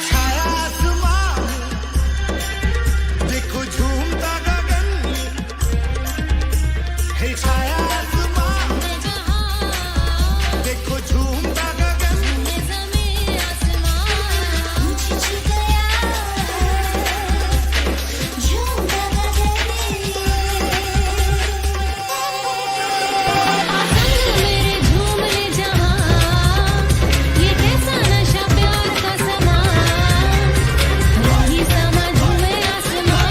छाया आसमान देखो झूमता गगन है छाया आसमान देखो झूमता गगन जमीन आसमान छुछ गया झूमता गगन मेरे झूमने जहां ये कैसा नशा प्यार का समान वही समझ में आसमान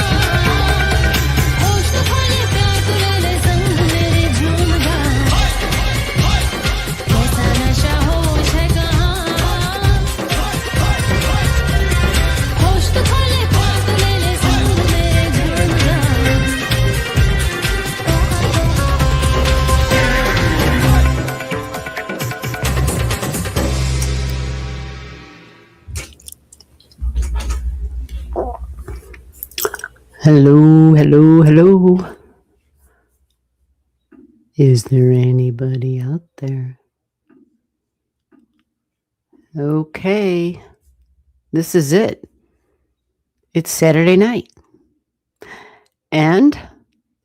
होश तो खोले प्यार तू ले ले संग मेरे झूम जा कैसा नशा होश है कहाँ होश तो खोले प्यार तू ले ले संग मेरे झूम जा Hello, hello, hello. Is there anybody out there? Okay, this is it. It's Saturday night, and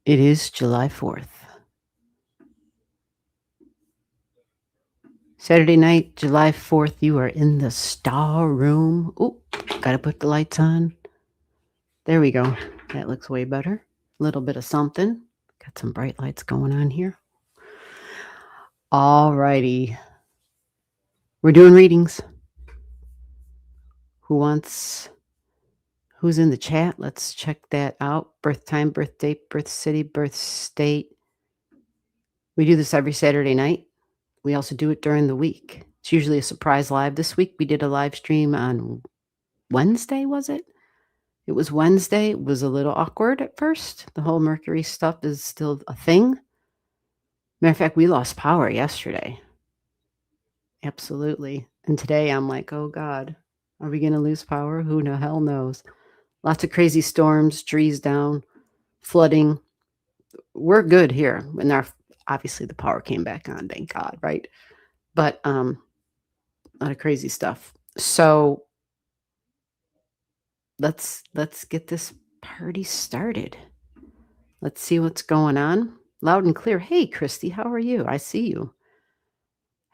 it is July 4th. Saturday night, July 4th, you are in the star room. Oh, gotta put the lights on. There we go. That looks way better. A little bit of something. Got some bright lights going on here. All righty. We're doing readings. Who's in the chat? Let's check that out. Birth time, birth date, birth city, birth state. We do this every Saturday night. We also do it during the week. It's usually a surprise live. This week we did a live stream on Wednesday, was it? It was Wednesday. It was a little awkward at first. The whole Mercury stuff is still a thing. Matter of fact, we lost power yesterday. Absolutely. And today I'm like, oh God, are we going to lose power? Who the hell knows? Lots of crazy storms, trees down, flooding. We're good here. And obviously the power came back on, thank God, right? But a lot of crazy stuff. So let's get this party started. Let's see what's going on. Loud and clear. Hey, Christy, how are you? I see you.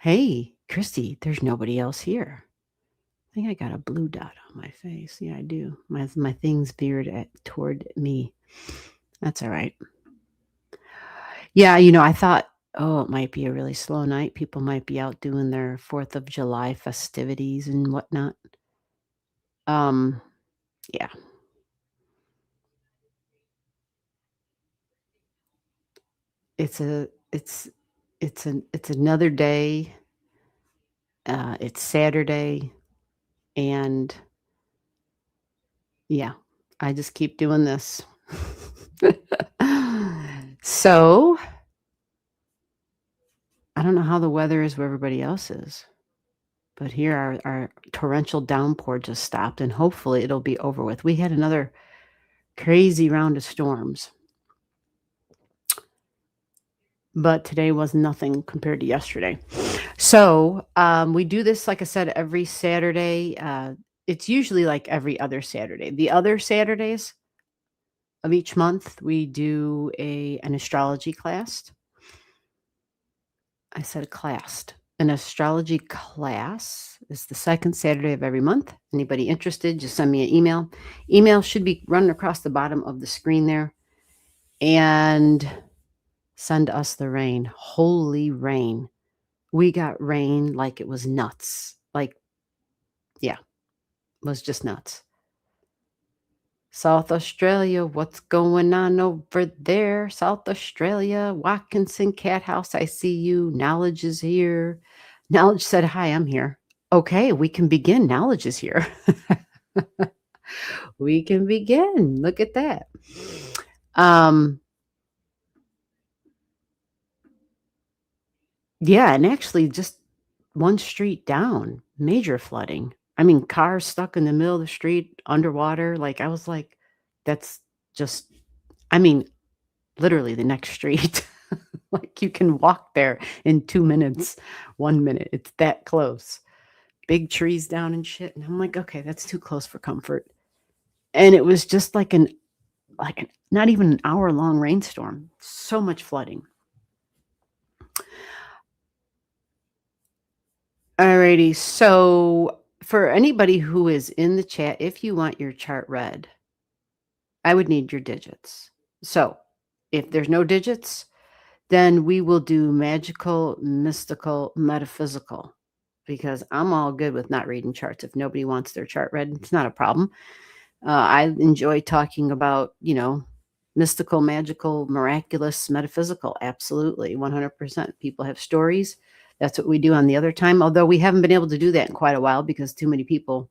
Hey, Christy, there's nobody else here. I think I got a blue dot on my face. Yeah, I do. My thing's veered toward me. That's all right. Yeah, I thought, it might be a really slow night. People might be out doing their 4th of July festivities and whatnot. Yeah. It's another day. It's Saturday, and yeah, I just keep doing this. So I don't know how the weather is where everybody else is, but here our torrential downpour just stopped, and hopefully it'll be over with. We had another crazy round of storms, but today was nothing compared to yesterday. So we do this, like I said, every Saturday. It's usually like every other Saturday. The other Saturdays of each month, we do an astrology class. I said a class. An astrology class is the second Saturday of every month. Anybody interested, just send me an email. Email should be running across the bottom of the screen there. And send us the rain. Holy rain. We got rain like it was nuts. Like, yeah, it was just nuts. South Australia, what's going on over there? South Australia, Watkinson Cat House, I see you. Knowledge is here. Knowledge said, hi, I'm here. Okay, we can begin. Knowledge is here. We can begin. Look at that. Yeah, and actually just one street down, major flooding. I mean, cars stuck in the middle of the street, underwater. Like, I was like, that's just, I mean, literally the next street. Like, like you can walk there in 2 minutes, 1 minute. It's that close. Big trees down and shit, and I'm like, "Okay, that's too close for comfort." And it was just like an not even an hour-long rainstorm. So much flooding. Alrighty, so for anybody who is in the chat, if you want your chart read, I would need your digits. So, if there's no digits, then we will do magical, mystical, metaphysical, because I'm all good with not reading charts. If nobody wants their chart read, it's not a problem. I enjoy talking about, mystical, magical, miraculous, metaphysical. Absolutely, 100%. People have stories. That's what we do on the other time, although we haven't been able to do that in quite a while because too many people,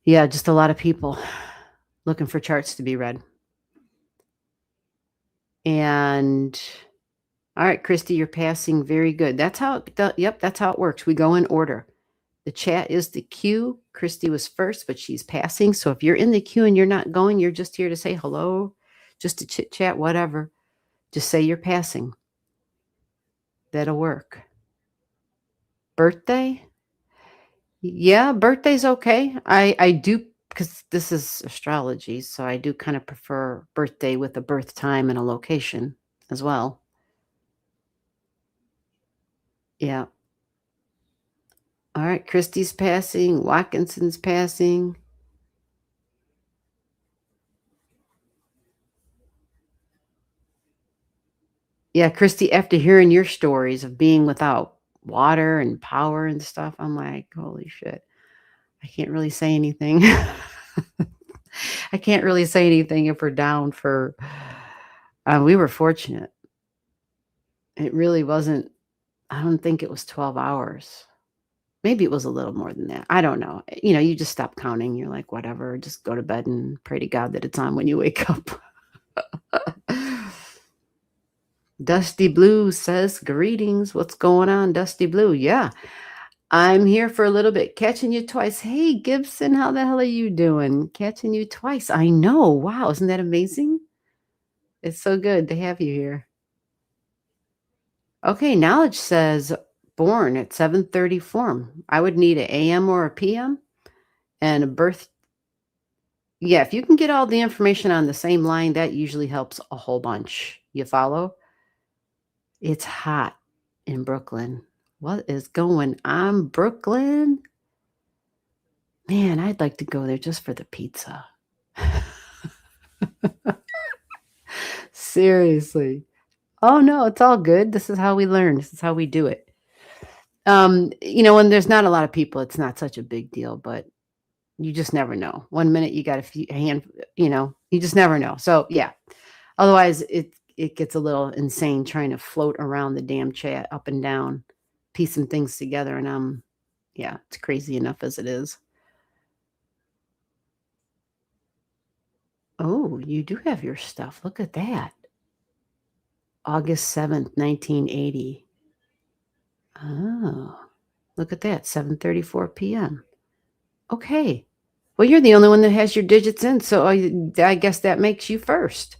yeah, just a lot of people looking for charts to be read. And all right, Christy, you're passing. Very good. That's how yep, that's how it works. We go in order. The chat is the queue. Christy was first, but she's passing. So if you're in the queue and you're not going, you're just here to say hello, just to chit chat, whatever. Just say you're passing. That'll work. Birthday? Yeah, birthday's okay. I do, because this is astrology, so I do kind of prefer birthday with a birth time and a location as well. Yeah. All right, Christy's passing. Watkinson's passing. Yeah, Christy, after hearing your stories of being without water and power and stuff, I'm like, holy shit. I can't really say anything. I can't really say anything if we're down for we were fortunate. It really wasn't, I don't think it was 12 hours. Maybe it was a little more than that. I don't know. You just stop counting. You're like, whatever, just go to bed and pray to God that it's on when you wake up. Dusty Blue says, greetings. What's going on, Dusty Blue? Yeah, I'm here for a little bit. Catching you twice. Hey, Gibson, how the hell are you doing? Catching you twice. I know. Wow, isn't that amazing? It's so good to have you here. Okay, Knowledge says born at 7:30 form. I would need an AM or a PM and a birth. Yeah, if you can get all the information on the same line, that usually helps a whole bunch. You follow? It's hot in Brooklyn. What is going on, Brooklyn? Man, I'd like to go there just for the pizza. Seriously. Oh, no, it's all good. This is how we learn. This is how we do it. When there's not a lot of people, it's not such a big deal, but you just never know. 1 minute you got a hand, you just never know. So, yeah. Otherwise, it gets a little insane trying to float around the damn chat up and down, piecing things together, and yeah, it's crazy enough as it is. Oh, you do have your stuff. Look at that. August 7th, 1980. Oh, look at that. 7:34 p.m. Okay. Well, you're the only one that has your digits in, so I guess that makes you first.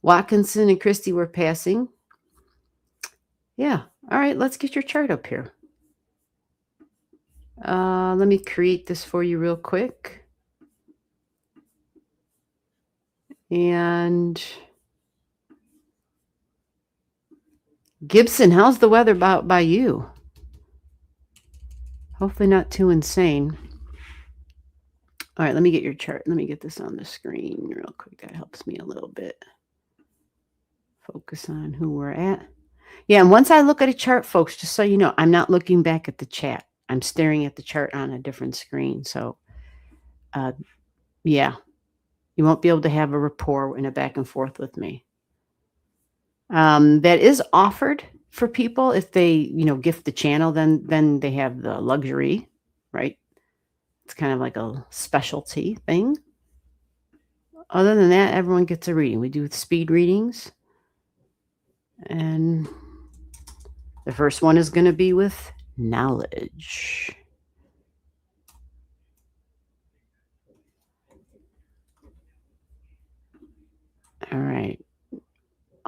Watkinson and Christy were passing. Yeah. All right, let's get your chart up here. Let me create this for you real quick. And Gibson, how's the weather by you? Hopefully not too insane. All right, let me get your chart. Let me get this on the screen real quick. That helps me a little bit. Focus on who we're at. Yeah, and once I look at a chart, folks, just so you know, I'm not looking back at the chat. I'm staring at the chart on a different screen. So, yeah, you won't be able to have a rapport and a back and forth with me. That is offered for people if they, gift the channel, then they have the luxury, right? It's kind of like a specialty thing. Other than that, everyone gets a reading. We do speed readings. And the first one is going to be with knowledge. All right.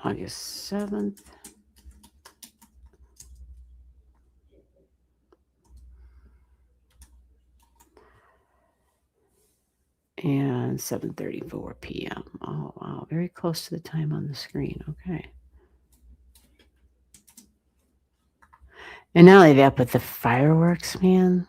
August 7th. And 7:34 p.m. Oh, wow. Very close to the time on the screen. Okay. And not only that, but the fireworks, man.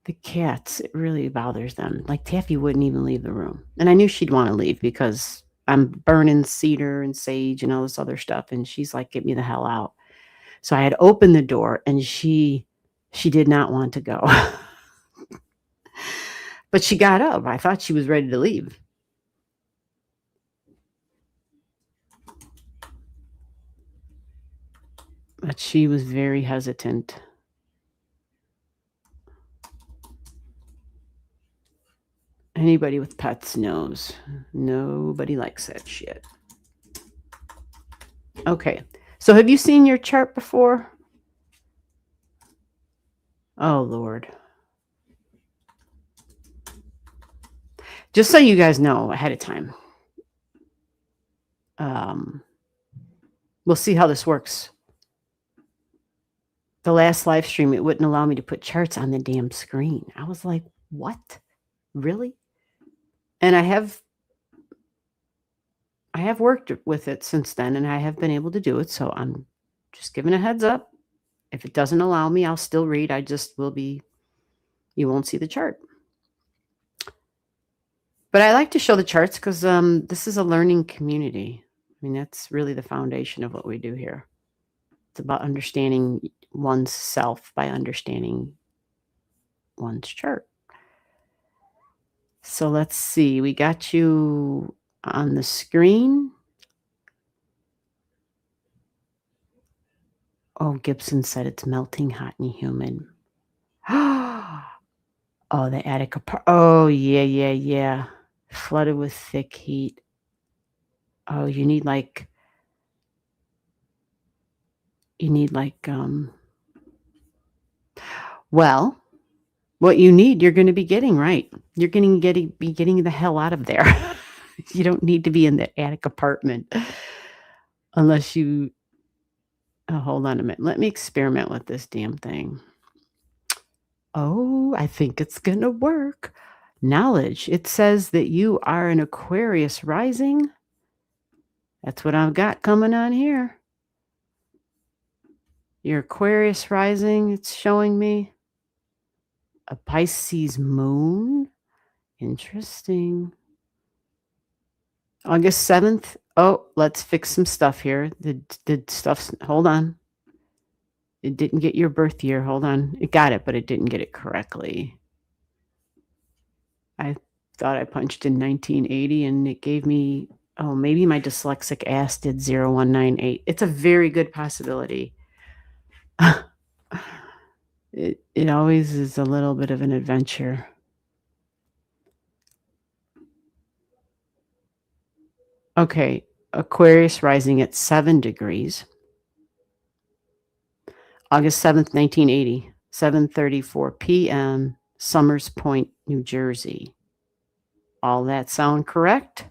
The cats, it really bothers them. Like Taffy wouldn't even leave the room. And I knew she'd want to leave because I'm burning cedar and sage and all this other stuff. And she's like, get me the hell out. So I had opened the door and she did not want to go. But she got up. I thought she was ready to leave. But she was very hesitant. Anybody with pets knows. Nobody likes that shit. Okay. So have you seen your chart before? Oh, Lord. Just so you guys know ahead of time. We'll see how this works. The last live stream, it wouldn't allow me to put charts on the damn screen. I was like, what? Really? And I have worked with it since then, and I have been able to do it. So I'm just giving a heads up. If it doesn't allow me, I'll still read. I just will be, you won't see the chart. But I like to show the charts because this is a learning community. I mean, that's really the foundation of what we do here. It's about understanding one's self by understanding one's chart. So let's see. We got you on the screen. Oh, Gibson said it's melting hot and humid. Oh, the attic apart. Oh, yeah. Flooded with thick heat. Oh, you need like, well, what you need, you're going to be getting, right? You're going to be getting the hell out of there. You don't need to be in the attic apartment unless you, hold on a minute. Let me experiment with this damn thing. Oh, I think it's going to work. Knowledge. It says that you are an Aquarius rising. That's what I've got coming on here. Your Aquarius rising, it's showing me. A Pisces moon. Interesting. August 7th. Oh, let's fix some stuff here. The stuff's, hold on. It didn't get your birth year. Hold on. It got it, but it didn't get it correctly. I thought I punched in 1980 and it gave me, oh, maybe my dyslexic ass did 0198. It's a very good possibility. It always is a little bit of an adventure. Okay, Aquarius rising at 7 degrees. August 7th, 1980, 7:34 p.m., Summers Point, New Jersey. All that sound correct?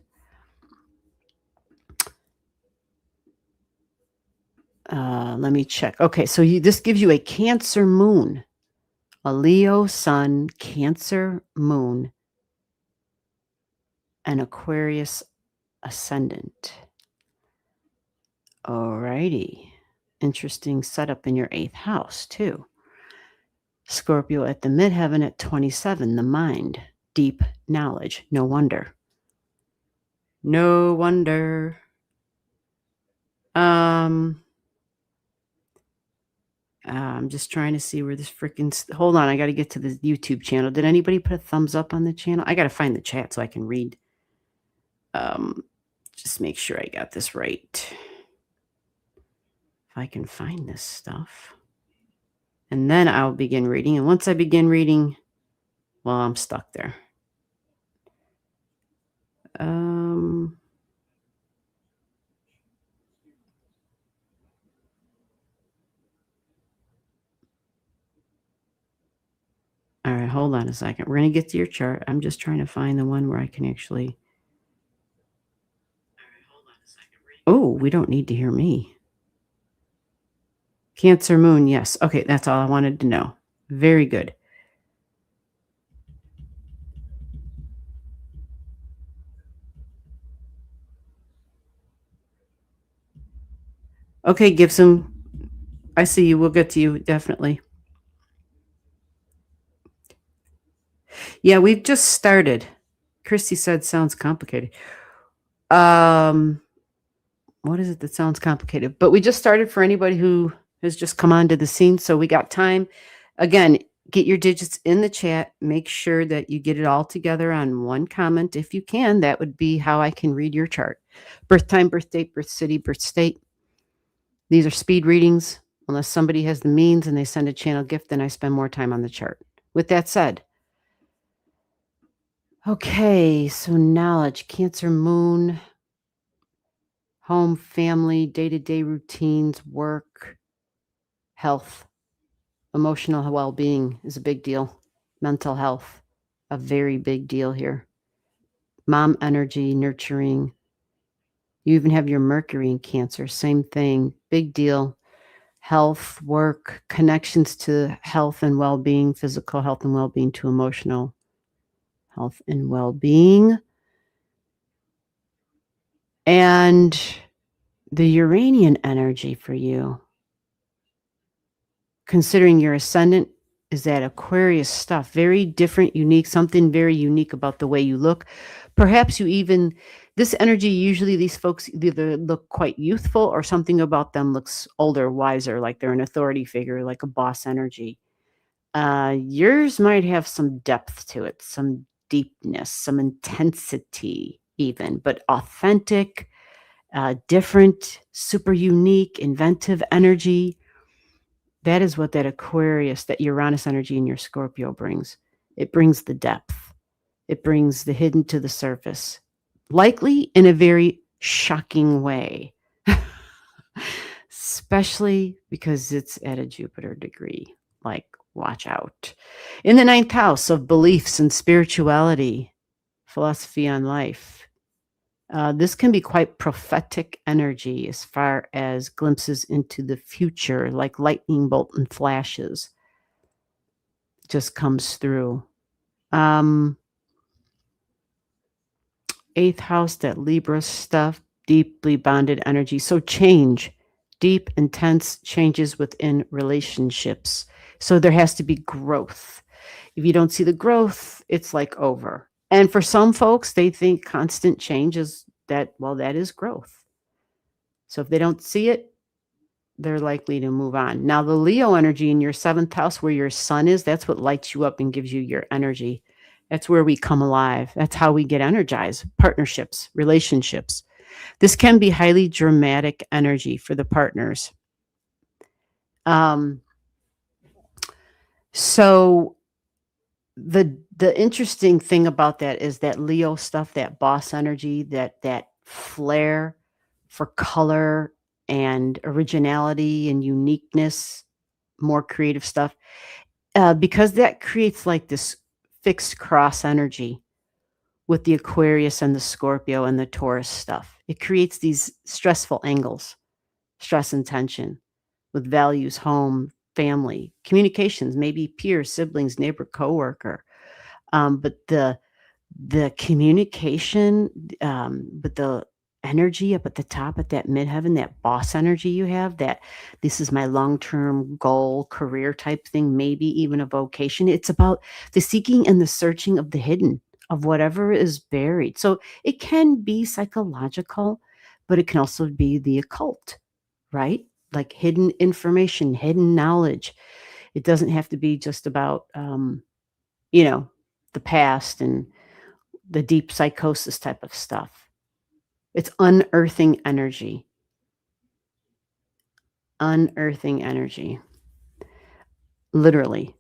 Let me check. Okay, so this gives you a Cancer moon, a Leo sun, Cancer moon, an Aquarius ascendant. Alrighty. Interesting setup in your 8th house, too. Scorpio at the midheaven at 27, the mind, deep knowledge. No wonder. No wonder. I'm just trying to see where this freaking... Hold on, I got to get to the YouTube channel. Did anybody put a thumbs up on the channel? I got to find the chat so I can read. Just make sure I got this right. If I can find this stuff. And then I'll begin reading. And once I begin reading, well, I'm stuck there. All right, hold on a second. We're going to get to your chart. I'm just trying to find the one where I can actually... Oh, we don't need to hear me. Cancer moon, yes. Okay, that's all I wanted to know. Very good. Okay, Gibson. I see you. We'll get to you, definitely. Yeah, we've just started. Christy said sounds complicated. Um, what is it that sounds complicated? But we just started for anybody who has just come onto the scene, so we got time. Again, get your digits in the chat. Make sure that you get it all together on one comment if you can. That would be how I can read your chart. Birth time, birth date, birth city, birth state. These are speed readings. Unless somebody has the means and they send a channel gift, then I spend more time on the chart. With that said, okay, so knowledge, Cancer moon, home, family, day-to-day routines, work, health, emotional well-being is a big deal. Mental health, a very big deal here. Mom energy, nurturing. You even have your Mercury in Cancer, same thing, big deal. Health, work, connections to health and well-being, physical health and well-being to emotional health and well-being. And the Uranian energy for you, considering your ascendant, is that Aquarius stuff. Very different, unique, something very unique about the way you look. Perhaps you even, this energy, usually these folks either look quite youthful or something about them looks older, wiser, like they're an authority figure, like a boss energy. Yours might have some depth to it, some deepness, some intensity even, but authentic, different, super unique, inventive energy. That is what that Aquarius, that Uranus energy in your Scorpio brings. It brings the depth. It brings the hidden to the surface, likely in a very shocking way, especially because it's at a Jupiter degree. Like, watch out. In the 9th house of beliefs and spirituality, philosophy on life, this can be quite prophetic energy as far as glimpses into the future, like lightning bolt and flashes just comes through. 8th house, that Libra stuff, deeply bonded energy. So change, deep, intense changes within relationships. So there has to be growth. If you don't see the growth, it's like over. And for some folks, they think constant change is that, well, that is growth. So if they don't see it, they're likely to move on. Now, the Leo energy in your 7th house, where your sun is, that's what lights you up and gives you your energy. That's where we come alive. That's how we get energized. Partnerships, relationships. This can be highly dramatic energy for the partners. So the interesting thing about that is that Leo stuff, that boss energy, that flair for color and originality and uniqueness, more creative stuff, because that creates like this fixed cross energy with the Aquarius and the Scorpio and the Taurus stuff. It creates these stressful angles, stress and tension with values, home, family, communications, maybe peers, siblings, neighbor, coworker. But the communication, but the energy up at the top, at that midheaven, that boss energy you have, that this is my long-term goal, career type thing, maybe even a vocation. It's about the seeking and the searching of the hidden, of whatever is buried. So it can be psychological, but it can also be the occult, right? Like hidden information, hidden knowledge. It doesn't have to be just about, the past and the deep psychosis type of stuff. It's unearthing energy. Unearthing energy. Literally.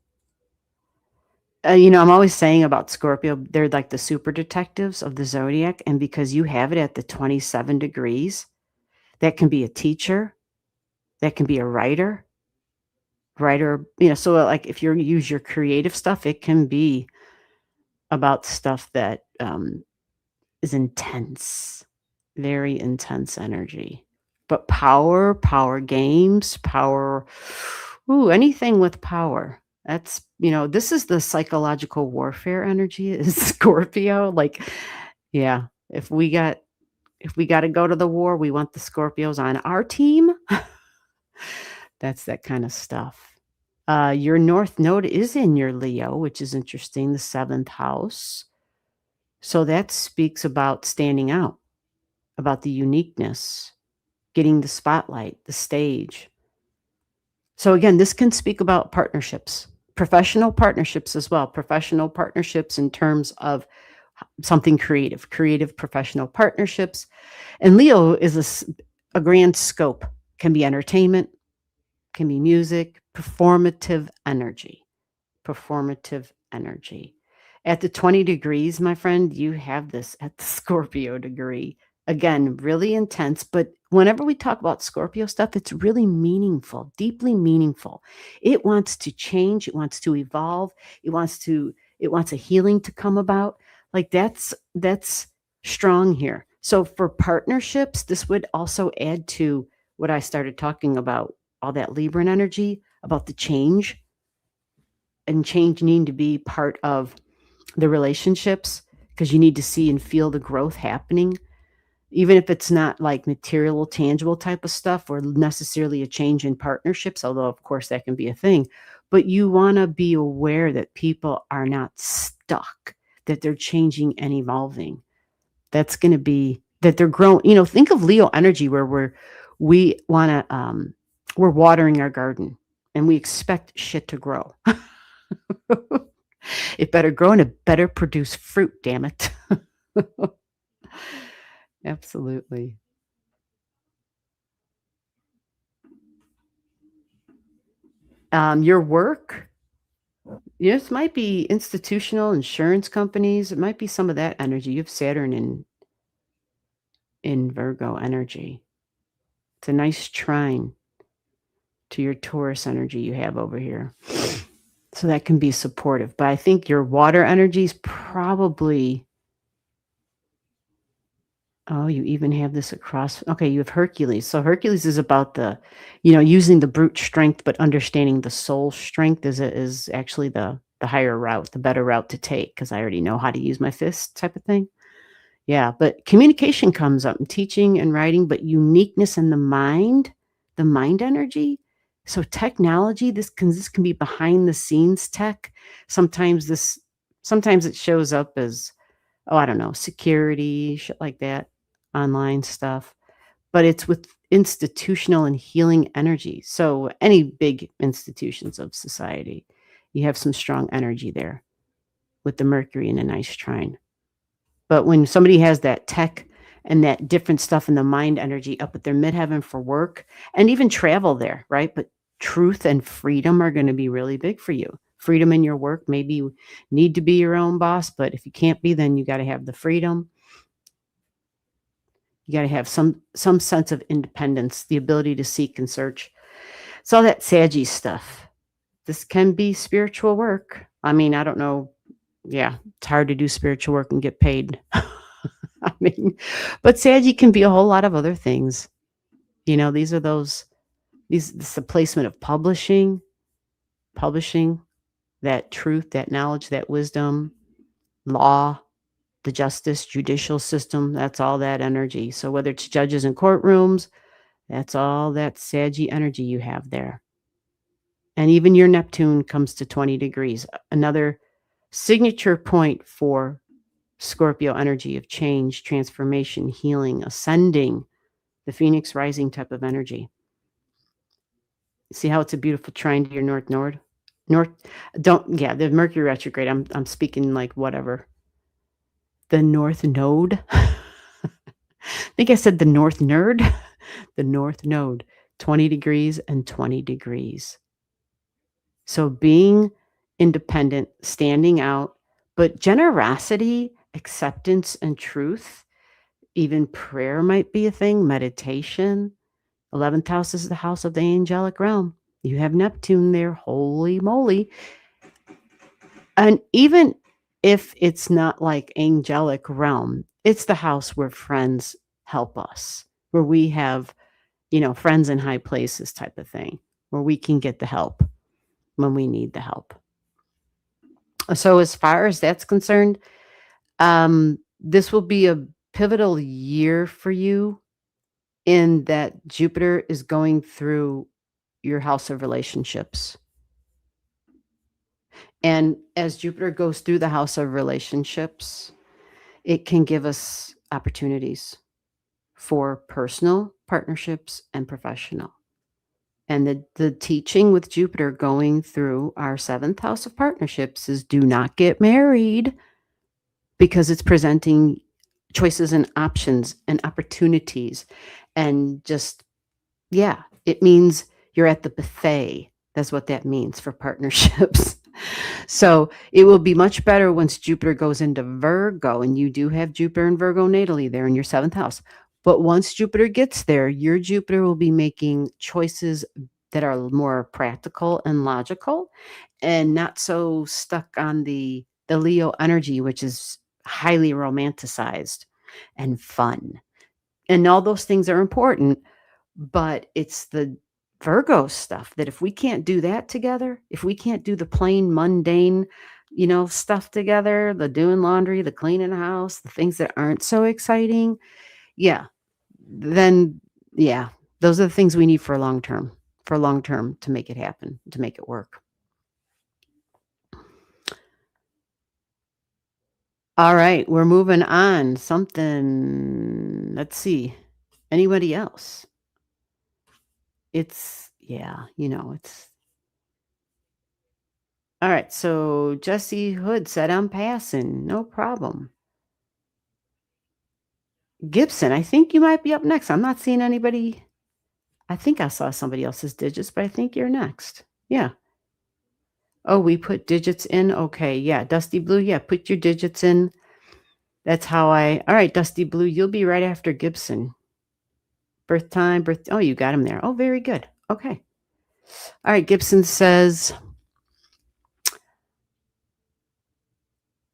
I'm always saying about Scorpio, they're like the super detectives of the Zodiac. And because you have it at the 27 degrees, that can be a teacher, that can be a writer, so like if you use your creative stuff, it can be about stuff that is intense, Very intense energy. But power games, power, ooh, anything with power. That's, this is the psychological warfare energy is Scorpio. Like, yeah, if we got to go to the war, we want the Scorpios on our team. That's that kind of stuff. Your North Node is in your Leo, which is interesting, the seventh house. So that speaks about standing out, about the uniqueness, getting the spotlight, the stage. So again, this can speak about partnerships, professional partnerships as well, professional partnerships in terms of something creative professional partnerships. And Leo is a grand scope, can be entertainment, can be music, performative energy. At the 20 degrees, my friend, you have this at the Scorpio degree. Again, really intense, but whenever we talk about Scorpio stuff, it's really meaningful, deeply meaningful. It wants to change, it wants to evolve, it wants a healing to come about. Like that's strong here. So for partnerships, this would also add to what I started talking about, all that Libran energy, about the change, and change needing to be part of the relationships, because you need to see and feel the growth happening, even if it's not like material, tangible type of stuff or necessarily a change in partnerships, although of course that can be a thing. But you want to be aware that people are not stuck, that they're changing and evolving. That's going to be that they're growing. Think of Leo energy where we want to, we're watering our garden and we expect shit to grow. It better grow and it better produce fruit, damn it. Absolutely. Your work, this might be institutional insurance companies. It might be some of that energy. You have Saturn in Virgo energy. It's a nice trine to your Taurus energy you have over here. So that can be supportive. But I think your water energy is probably, oh, you even have this across. Okay, you have Hercules. So Hercules is about using the brute strength, but understanding the soul strength is actually the higher route, the better route to take, because I already know how to use my fists type of thing. Yeah, but communication comes up in teaching and writing, but uniqueness in the mind energy. So technology, this can be behind the scenes tech. Sometimes it shows up as, oh, I don't know, security, shit like that, online stuff. But it's with institutional and healing energy. So any big institutions of society, you have some strong energy there with the Mercury in a nice trine. But when somebody has that tech and that different stuff in the mind energy up at their midheaven for work and even travel there, right? But truth and freedom are going to be really big for you. Freedom in your work. Maybe you need to be your own boss, but if you can't be, then you got to have the freedom. You got to have some sense of independence, the ability to seek and search. It's all that Saggy stuff. This can be spiritual work. I mean, I don't know. Yeah, it's hard to do spiritual work and get paid. I mean, but Saggy can be a whole lot of other things. These are this is the placement of publishing, that truth, that knowledge, that wisdom, law, the justice, judicial system, that's all that energy. So whether it's judges in courtrooms, that's all that Saggy energy you have there. And even your Neptune comes to 20 degrees, another signature point for Scorpio energy of change, transformation, healing, ascending, the Phoenix rising type of energy. See how it's a beautiful trine to your the Mercury retrograde. I'm speaking like whatever. The North Node. I think I said the North Nerd. The North Node, 20 degrees and 20 degrees. So being independent, standing out, but generosity, acceptance, and truth, even prayer might be a thing, meditation. 11th house is the house of the angelic realm. You have Neptune there, holy moly. And even if it's not like angelic realm, it's the house where friends help us, where we have, friends in high places type of thing, where we can get the help when we need the help. So as far as that's concerned, this will be a pivotal year for you in that Jupiter is going through your house of relationships. And as Jupiter goes through the house of relationships, it can give us opportunities for personal partnerships and professional. And the teaching with Jupiter going through our 7th house of partnerships is do not get married, because it's presenting choices and options and opportunities. And just, yeah, it means you're at the buffet. That's what that means for partnerships. So it will be much better once Jupiter goes into Virgo, and you do have Jupiter and Virgo natally there in your 7th house. But once Jupiter gets there, your Jupiter will be making choices that are more practical and logical, and not so stuck on the Leo energy, which is highly romanticized and fun. And all those things are important, but it's the Virgo stuff that if we can't do that together, if we can't do the plain mundane, stuff together, the doing laundry, the cleaning the house, the things that aren't so exciting, yeah, then yeah, those are the things we need for long term to make it happen, to make it work. All right, we're moving on. Let's see. Anybody else? It's all right. So Jesse Hood said, I'm passing. No problem. Gibson, I think you might be up next. I'm not seeing anybody. I think I saw somebody else's digits, but I think you're next. Yeah. Oh, we put digits in? Okay. Yeah. Dusty Blue. Yeah. Put your digits in. That's how all right, Dusty Blue, you'll be right after Gibson. Birth time, oh, you got him there. Oh, very good. Okay. All right. Gibson says,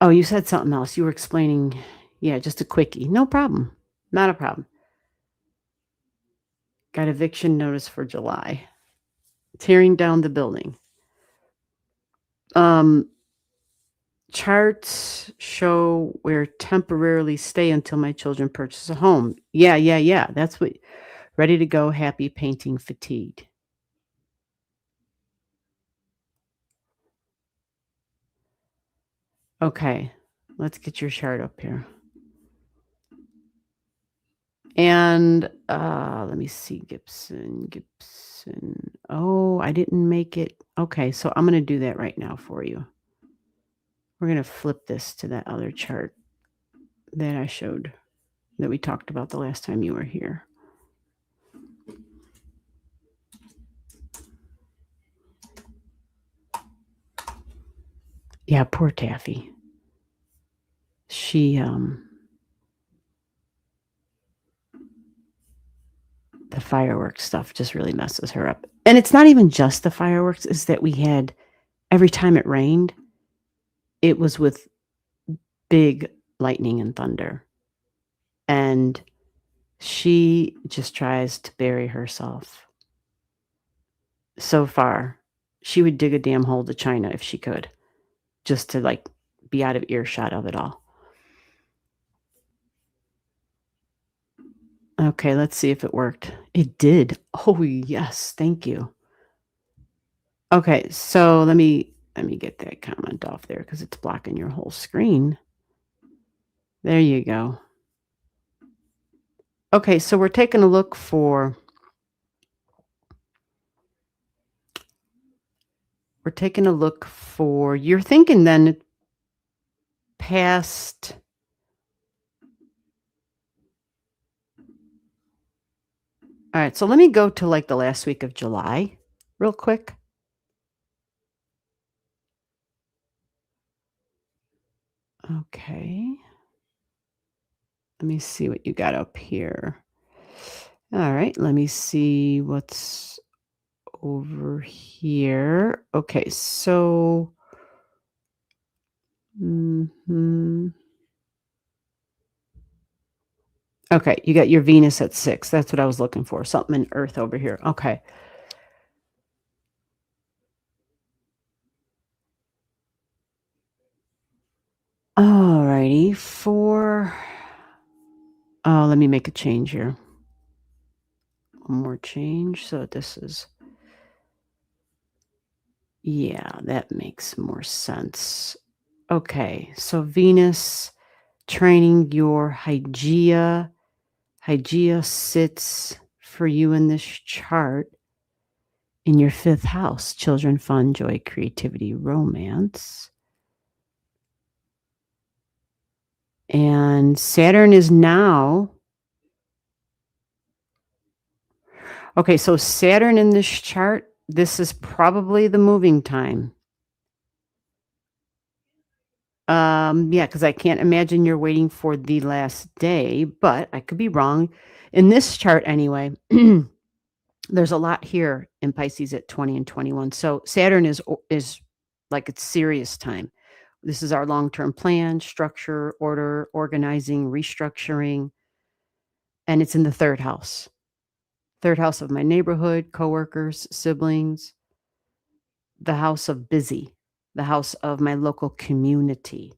oh, you said something else. You were explaining. Yeah, just a quickie. No problem. Not a problem. Got eviction notice for July. Tearing down the building. Charts show where temporarily stay until my children purchase a home. Yeah. That's what. Ready to go, happy, painting, fatigued. Okay, let's get your chart up here. And let me see, Gibson. Oh, I didn't make it. Okay, so I'm going to do that right now for you. We're going to flip this to that other chart that I showed, that we talked about the last time you were here. Yeah, poor Taffy. She, the fireworks stuff just really messes her up. And it's not even just the fireworks, is that we had, every time it rained, it was with big lightning and thunder. And she just tries to bury herself. So far, she would dig a damn hole to China if she could, just to be out of earshot of it all. Okay, let's see if it worked. It did. Oh, yes. Thank you. Okay, so let me get that comment off there because it's blocking your whole screen. There you go. Okay, so we're taking a look for you're thinking then past. All right, so let me go to the last week of July real quick. Okay. Let me see what you got up here. All right, let me see what's over here. Okay, so Okay, you got your Venus at 6. That's what I was looking for. Something in Earth over here. Okay. All righty. Let me make a change here. One more change. So this is, yeah, that makes more sense. Okay, so Venus training your Hygeia. Hygeia sits for you in this chart in your 5th house: children, fun, joy, creativity, romance. And Saturn is now, okay, so Saturn in this chart, this is probably the moving time. Yeah, because I can't imagine you're waiting for the last day, but I could be wrong. In this chart anyway, there's a lot here in Pisces at 20 and 21. So Saturn is like it's serious time. This is our long-term plan, structure, order, organizing, restructuring, and it's in the 3rd house. 3rd house of my neighborhood, coworkers, siblings, the house of busy, the house of my local community.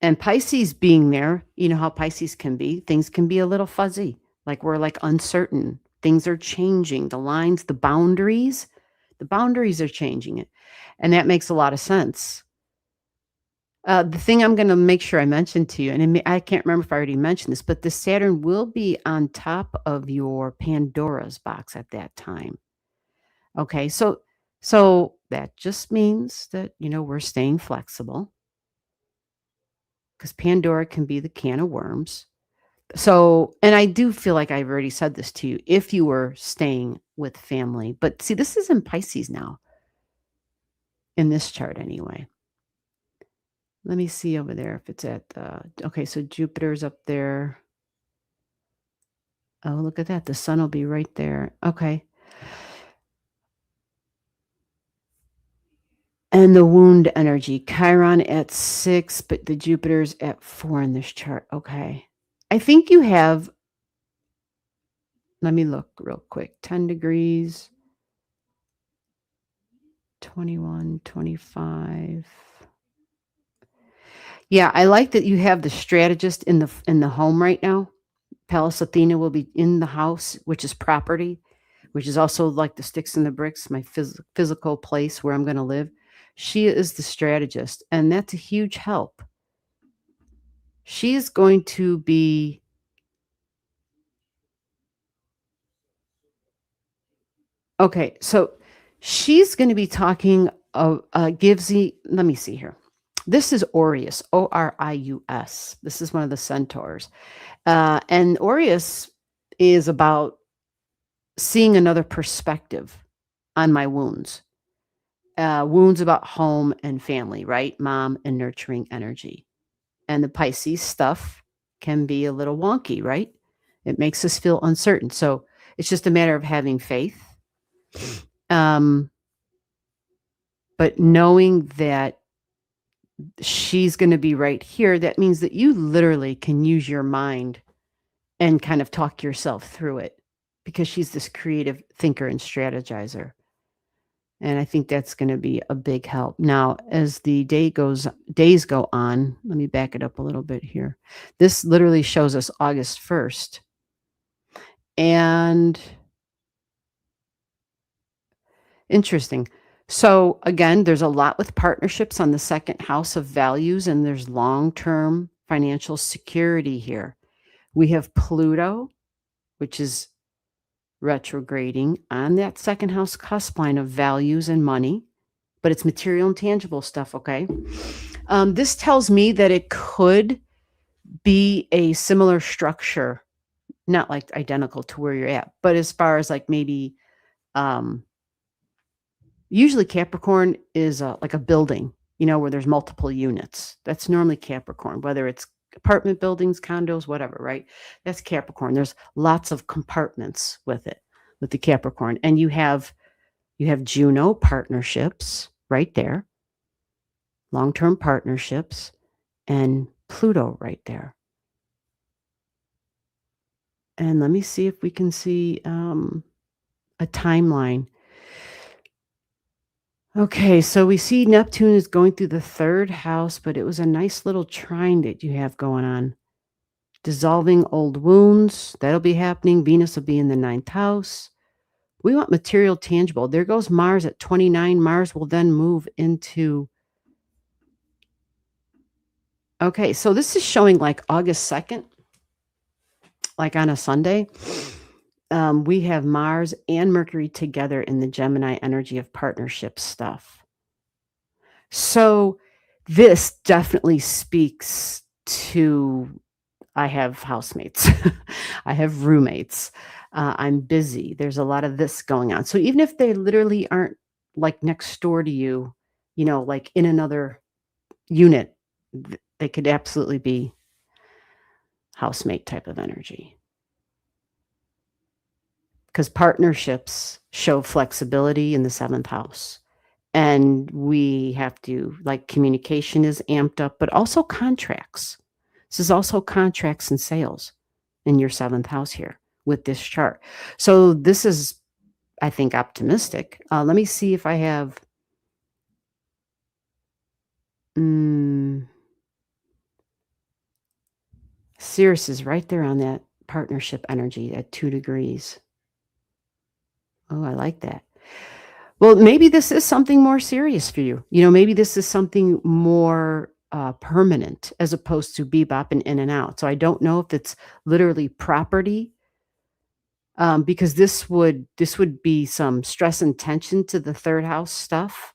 And Pisces being there, you know how Pisces can be. Things can be a little fuzzy, like we're like uncertain. Things are changing. The lines, the boundaries are changing it. And that makes a lot of sense. The thing I'm going to make sure I mention to you, and I can't remember if I already mentioned this, but the Saturn will be on top of your Pandora's box at that time. Okay, so that just means that, we're staying flexible because Pandora can be the can of worms. So, and I do feel like I've already said this to you, if you were staying with family, but see, this is in Pisces now, in this chart anyway. Let me see over there if it's at, okay, so Jupiter's up there. Oh, look at that. The sun will be right there. Okay. And the wound energy, Chiron at 6, but the Jupiter's at 4 in this chart. Okay. I think you have, let me look real quick, 10 degrees, 21, 25. Yeah, I like that you have the strategist in the home right now. Pallas Athena will be in the house, which is property, which is also like the sticks and the bricks, my physical place where I'm going to live. She is the strategist, and that's a huge help. She is going to be, okay, so she's going to be talking let me see here. This is Orius, Orius. This is one of the centaurs. And Orius is about seeing another perspective on my wounds. Wounds about home and family, right? Mom and nurturing energy. And the Pisces stuff can be a little wonky, right? It makes us feel uncertain. So it's just a matter of having faith. But knowing that she's going to be right here, that means that you literally can use your mind and kind of talk yourself through it, because she's this creative thinker and strategizer. And I think that's going to be a big help. Now, as the days go on, let me back it up a little bit here. This literally shows us August 1st. And interesting. So again, there's a lot with partnerships on the 2nd house of values, and there's long-term financial security here. We have Pluto, which is retrograding on that 2nd house cusp line of values and money, but it's material and tangible stuff, okay? This tells me that it could be a similar structure, not like identical to where you're at, but as far as like maybe, usually Capricorn is like a building, where there's multiple units. That's normally Capricorn, whether it's apartment buildings, condos, whatever, right? That's Capricorn. There's lots of compartments with it, with the Capricorn. And you have Juno partnerships right there, long-term partnerships, and Pluto right there. And let me see if we can see a timeline. Okay, so we see Neptune is going through the 3rd house, but it was a nice little trine that you have going on. Dissolving old wounds, that'll be happening. Venus will be in the 9th house. We want material tangible. There goes Mars at 29. Mars will then move into... Okay, so this is showing like August 2nd, like on a Sunday. We have Mars and Mercury together in the Gemini energy of partnership stuff. So this definitely speaks to... I have housemates. I have roommates. I'm busy. There's a lot of this going on. So even if they literally aren't like next door to you, like in another unit, they could absolutely be housemate type of energy. Because partnerships show flexibility in the 7th house. And we have to, like, communication is amped up, but also contracts. This is also contracts and sales in your 7th house here with this chart. So this is, I think, optimistic. Let me see if I have... Sirius is right there on that partnership energy at 2 degrees. Oh, I like that. Well, maybe this is something more serious for you. Maybe this is something more permanent as opposed to bebopping in and out. So I don't know if it's literally property, because this would be some stress and tension to the 3rd house stuff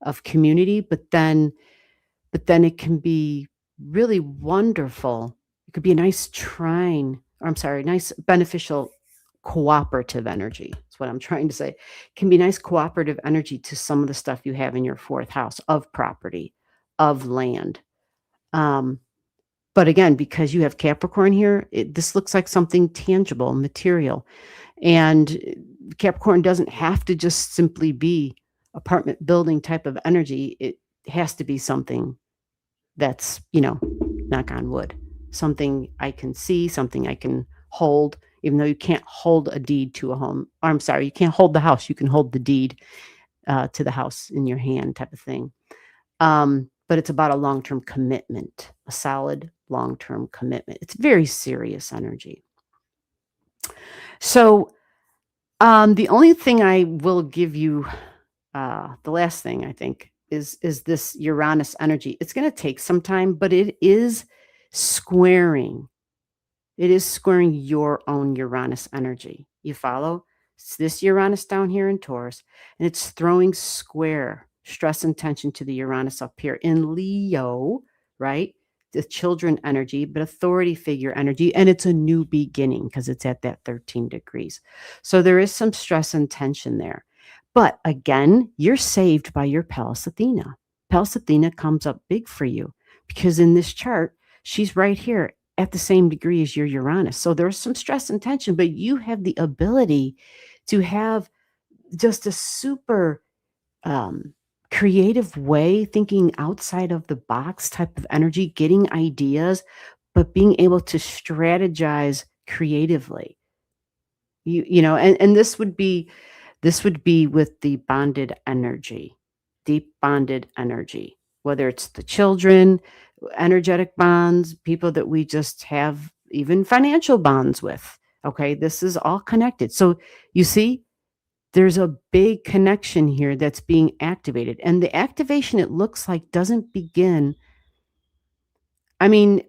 of community, but then it can be really wonderful. It could be a nice nice beneficial cooperative energy. That's what I'm trying to say. It can be nice cooperative energy to some of the stuff you have in your 4th house of property, of land. But again, because you have Capricorn here, this looks like something tangible, material. And Capricorn doesn't have to just simply be apartment building type of energy. It has to be something that's, knock on wood, something I can see, something I can hold, even though you can't hold a deed to a home. Or, I'm sorry, you can't hold the house. You can hold the deed to the house in your hand type of thing. But it's about a long-term commitment, a solid long-term commitment. It's very serious energy. So the only thing I will give you, the last thing I think, is this Uranus energy. It's going to take some time, but it is squaring. It is squaring your own Uranus energy. You follow? It's this Uranus down here in Taurus, and it's throwing square stress and tension to the Uranus up here in Leo, right? The children energy, but authority figure energy, and it's a new beginning because it's at that 13 degrees. So there is some stress and tension there. But again, you're saved by your Pallas Athena. Pallas Athena comes up big for you because in this chart, she's right here at the same degree as your Uranus. So there's some stress and tension, but you have the ability to have just a super creative way, thinking outside of the box type of energy, getting ideas, but being able to strategize creatively. And this would be with the bonded energy, deep bonded energy, whether it's the children, energetic bonds, people that we just have even financial bonds with. Okay, this is all connected. So you see, there's a big connection here that's being activated. And the activation, it looks like, doesn't begin. I mean,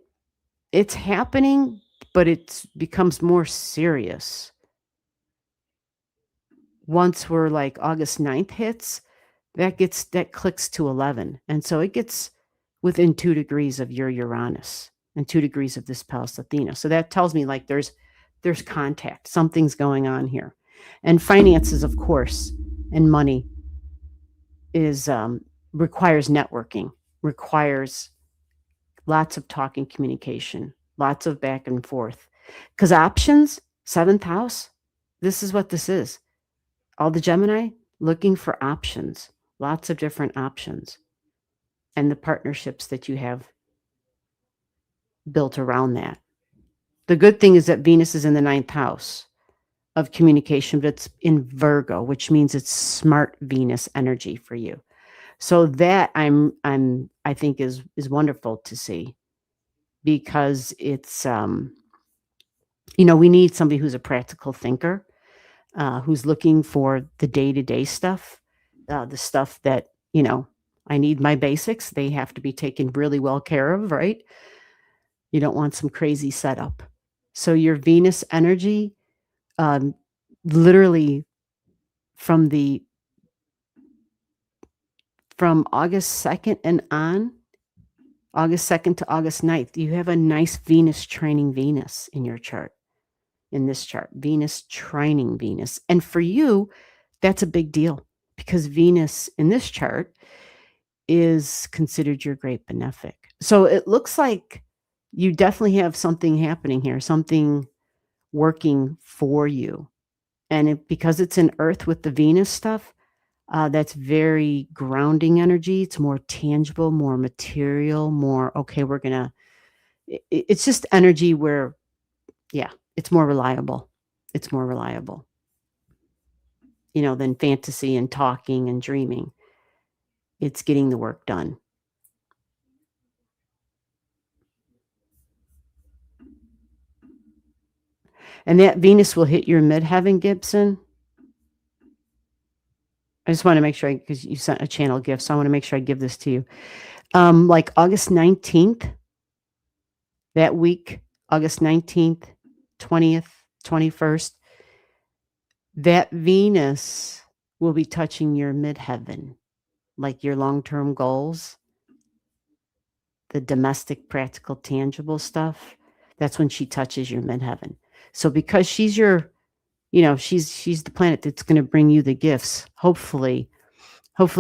it's happening, but it becomes more serious once we're like August 9th hits. That clicks to 11. And so it gets within 2 degrees of your Uranus and 2 degrees of this Pallas Athena. So that tells me like there's contact. Something's going on here. And finances, of course, and money is requires networking, requires lots of talking, communication, lots of back and forth. Because options, 7th house, this is what this is. All the Gemini looking for options, lots of different options, and the partnerships that you have built around that. The good thing is that Venus is in the 9th house of communication, but it's in Virgo, which means it's smart Venus energy for you. So that I think is wonderful to see, because it's we need somebody who's a practical thinker, who's looking for the day-to-day stuff, the stuff that, I need my basics. They have to be taken really well care of, right? You don't want some crazy setup. So your Venus energy, um, literally from August 2nd and on, August 2nd to August 9th, you have a nice Venus trining Venus in your chart, in this chart, Venus trining Venus. And for you, that's a big deal, because Venus in this chart is considered your great benefic. So it looks like you definitely have something happening here, something working for you. And because it's in Earth with the Venus stuff, that's very grounding energy. It's more tangible, more material, more, okay, it's just energy where, yeah, it's more reliable. It's more reliable, than fantasy and talking and dreaming. It's getting the work done. And that Venus will hit your midheaven, Gibson. I just want to make sure, because you sent a channel gift, so I want to make sure I give this to you. Like August 19th, that week, August 19th, 20th, 21st, that Venus will be touching your midheaven, like your long-term goals, the domestic, practical, tangible stuff. That's when she touches your midheaven. So because she's your, she's the planet that's going to bring you the gifts. Hopefully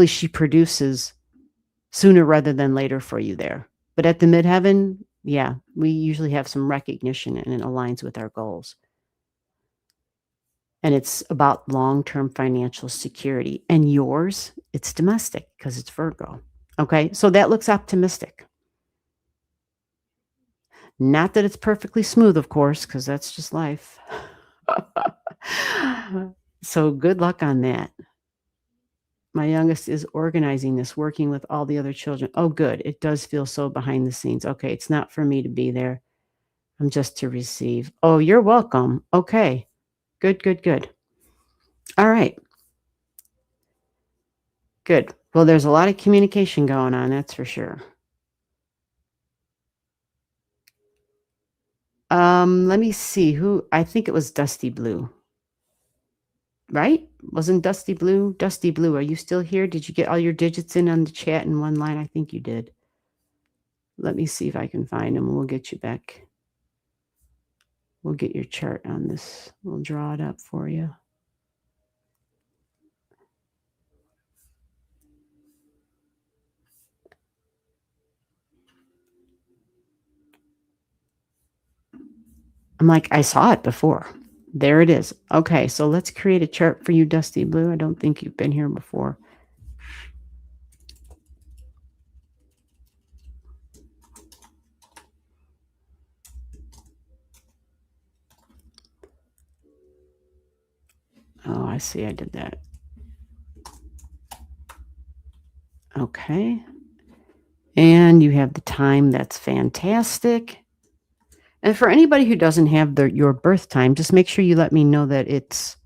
she produces sooner rather than later for you there. But at the midheaven, yeah, we usually have some recognition, and it aligns with our goals. And it's about long-term financial security. And yours, it's domestic, because it's Virgo. Okay, so that looks optimistic. Not that it's perfectly smooth, of course, because that's just life. So good luck on that. My youngest is organizing this, working with all the other children. Oh, good. It does feel so behind the scenes. Okay, it's not for me to be there. I'm just to receive. Oh, you're welcome. Okay. Good, good, good. All right. Good. Well, there's a lot of communication going on, that's for sure. Let me see who. I think it was Dusty Blue. Right? Wasn't Dusty Blue? Dusty Blue, are you still here? Did you get all your digits in on the chat in one line? I think you did. Let me see if I can find them. We'll get you back. We'll get your chart on this. We'll draw it up for you. I'm like, I saw it before. There it is. Okay, so let's create a chart for you, Dusty Blue. I don't think you've been here before. Oh, I see. I did that. Okay. And you have the time. That's fantastic. And for anybody who doesn't have your birth time, just make sure you let me know that it's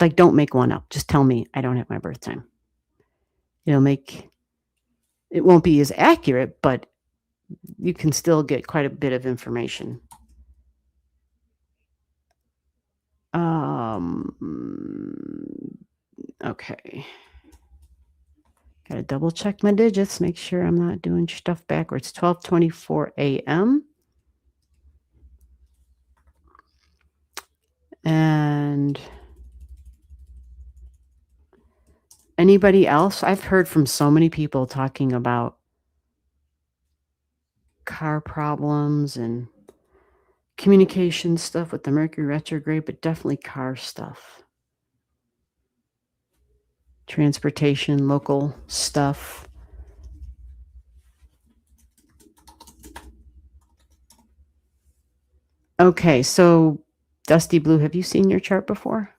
like, don't make one up. Just tell me I don't have my birth time. It won't be as accurate, but you can still get quite a bit of information. Okay. Got to double check my digits, make sure I'm not doing stuff backwards. 12:24 a.m. And anybody else? I've heard from so many people talking about car problems and communication stuff with the Mercury retrograde, but definitely car stuff. Transportation, local stuff. Okay, so Dusty Blue, have you seen your chart before?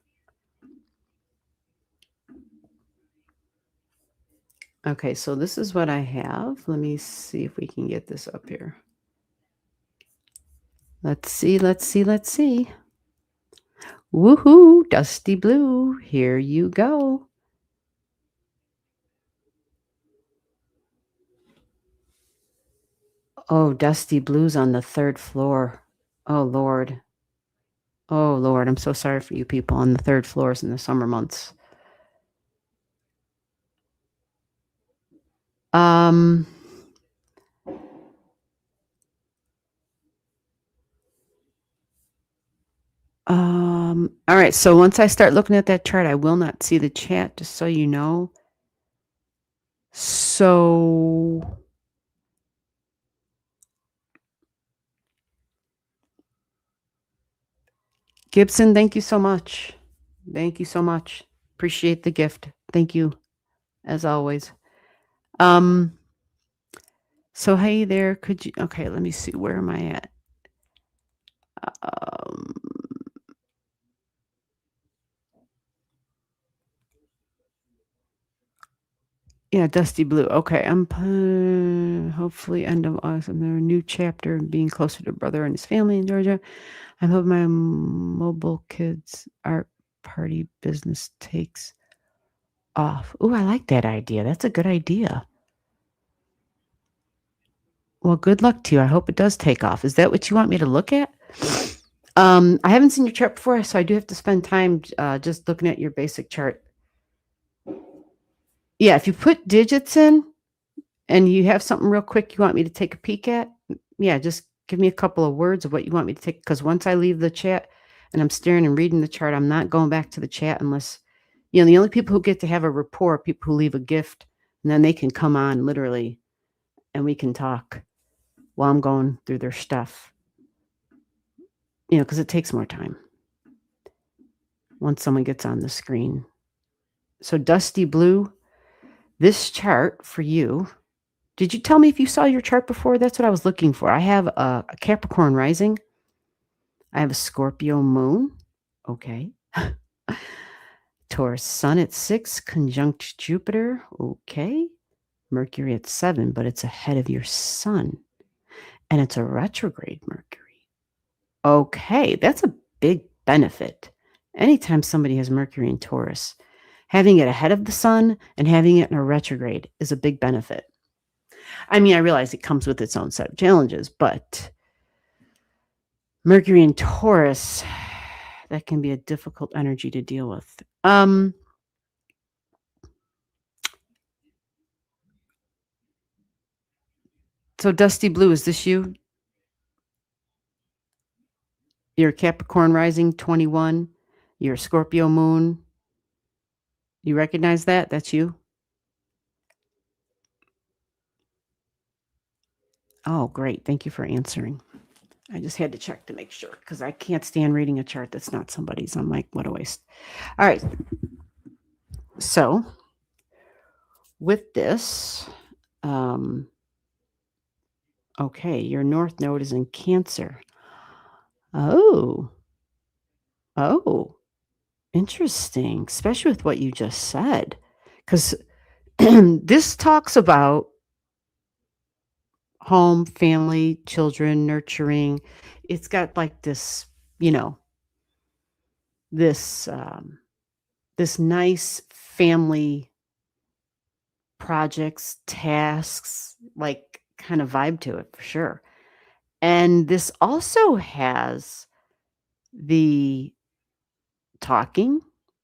Okay, so this is what I have. Let me see if we can get this up here. Let's see. Woohoo, Dusty Blue, here you go. Oh, Dusty Blue's on the 3rd floor. Oh, Lord. Oh, Lord, I'm so sorry for you people on the 3rd floors in the summer months. All right, so once I start looking at that chart, I will not see the chat, just so you know. So Gibson, thank you so much. Thank you so much. Appreciate the gift. Thank you, as always. So hey there, could you, okay, let me see, where am I at? Yeah, Dusty Blue. Okay, I'm hopefully end of August. I'm in a new chapter and being closer to brother and his family in Georgia. I hope my mobile kids art party business takes off. Oh, I like that idea. That's a good idea. Well, good luck to you. I hope it does take off. Is that what you want me to look at? I haven't seen your chart before, so I do have to spend time just looking at your basic chart. Yeah, if you put digits in and you have something real quick you want me to take a peek at, yeah, just give me a couple of words of what you want me to take. Because once I leave the chat and I'm staring and reading the chart, I'm not going back to the chat unless, the only people who get to have a rapport are people who leave a gift, and then they can come on literally and we can talk while I'm going through their stuff, because it takes more time once someone gets on the screen. So Dusty Blue, this chart for you. Did you tell me if you saw your chart before? That's what I was looking for. I have a Capricorn rising. I have a Scorpio moon. Okay. Taurus sun at 6, conjunct Jupiter. Okay. Mercury at 7, but it's ahead of your sun. And it's a retrograde Mercury. Okay. That's a big benefit. Anytime somebody has Mercury in Taurus, having it ahead of the sun and having it in a retrograde is a big benefit. I mean, I realize it comes with its own set of challenges, but Mercury in Taurus, that can be a difficult energy to deal with. So Dusty Blue, is this you? You're Capricorn rising, 21. You're Scorpio moon. You recognize that? That's you? Oh, great. Thank you for answering. I just had to check to make sure because I can't stand reading a chart that's not somebody's. I'm like, what a waste. All right. So with this, okay, your North Node is in Cancer. Oh, interesting, especially with what you just said, because this talks about home, family, children, nurturing. It's got like this, this this nice family projects, tasks, like kind of vibe to it for sure. And this also has the talking,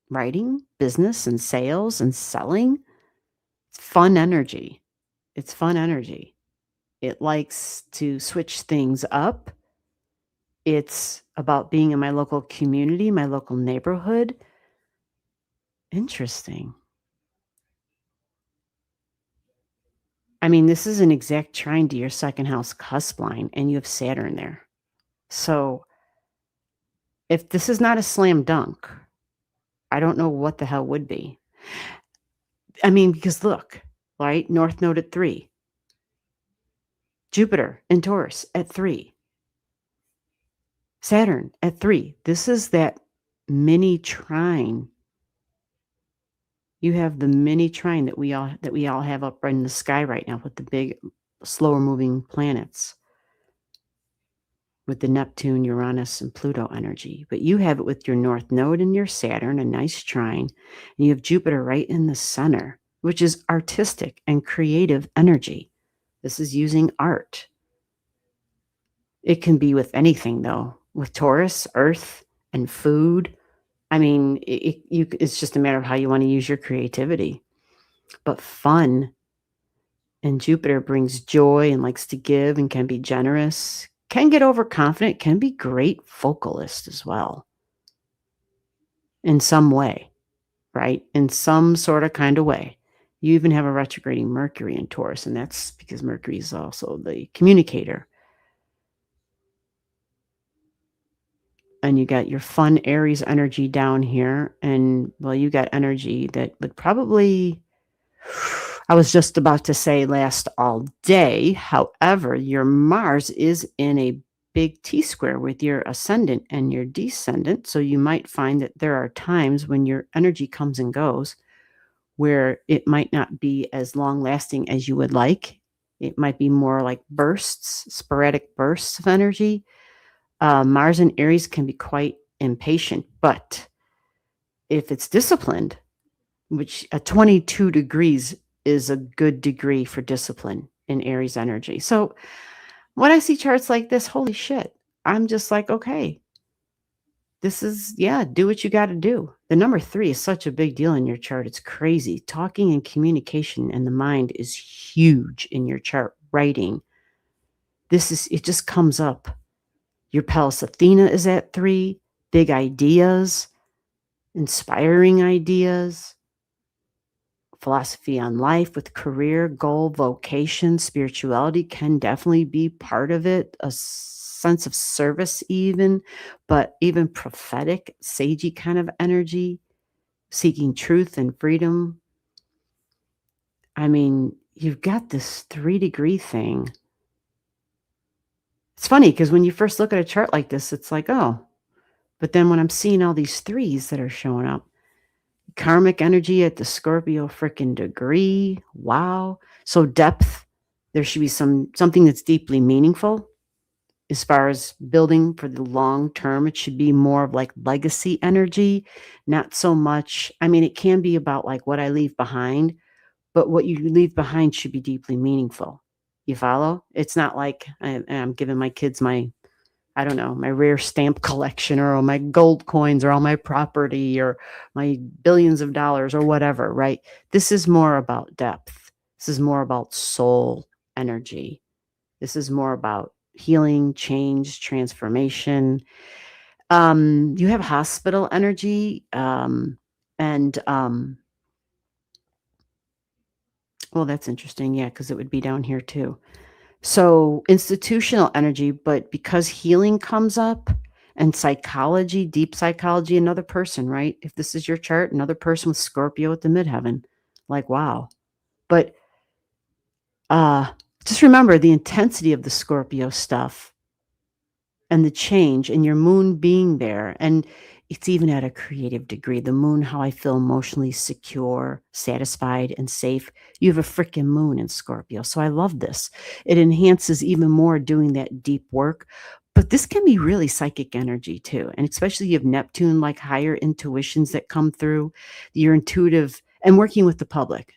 writing, business and sales and selling. It's fun energy. It's fun energy. It likes to switch things up. It's about being in my local community, my local neighborhood. Interesting. I mean, this is an exact trine to your second house cusp line, and you have Saturn there. So if this is not a slam dunk, I don't know what the hell would be. I mean, because look, right? North Node at 3. Jupiter in Taurus at 3. Saturn at 3. This is that mini trine. You have the mini trine that we all have up right in the sky right now with the big, slower moving planets, with the Neptune, Uranus, and Pluto energy. But you have it with your North Node and your Saturn, a nice trine, and you have Jupiter right in the center, which is artistic and creative energy. This is using art. It can be with anything, though, with Taurus, Earth, and food. I mean, it's just a matter of how you want to use your creativity. But fun, and Jupiter brings joy and likes to give and can be generous, can get overconfident, can be great vocalist as well. In some way, right? In some sort of kind of way. You even have a retrograding Mercury in Taurus, and that's because Mercury is also the communicator. And you got your fun Aries energy down here. And, well, you got energy that would probably, I was just about to say, last all day. However, your Mars is in a big T-square with your ascendant and your descendant. So you might find that there are times when your energy comes and goes where it might not be as long-lasting as you would like. It might be more like bursts, sporadic bursts of energy. Mars in Aries can be quite impatient, but if it's disciplined, which a 22 degrees is a good degree for discipline in Aries energy. So when I see charts like this, holy shit, I'm just like, okay, this is, do what you got to do. The number 3 is such a big deal in your chart. It's crazy. Talking and communication and the mind is huge in your chart. Writing. It just comes up. Your Pallas Athena is at 3. Big ideas, inspiring ideas, philosophy on life with career, goal, vocation, spirituality can definitely be part of it. A sense of service even, but even prophetic, sagey kind of energy, seeking truth and freedom. I mean, you've got this 3-degree thing. It's funny because when you first look at a chart like this, it's like, oh, but then when I'm seeing all these 3s that are showing up, karmic energy at the Scorpio freaking degree. Wow. So depth, there should be something that's deeply meaningful as far as building for the long term. It should be more of like legacy energy, not so much. I mean, it can be about like what I leave behind, but what you leave behind should be deeply meaningful. You follow? It's not like I'm giving my kids my rare stamp collection or my gold coins or all my property or my billions of dollars or whatever, right? This is more about depth. This is more about soul energy. This is more about healing, change, transformation. You have hospital energy, and well, that's interesting. Yeah, because it would be down here too. So institutional energy, but because healing comes up and psychology, deep psychology, another person, right? If this is your chart, another person with Scorpio at the midheaven, like, wow. But just remember the intensity of the Scorpio stuff and the change and your moon being there. And it's even at a creative degree. The moon, how I feel emotionally secure, satisfied, and safe. You have a freaking moon in Scorpio. So I love this. It enhances even more doing that deep work. But this can be really psychic energy too. And especially you have Neptune, like higher intuitions that come through. You're intuitive and working with the public.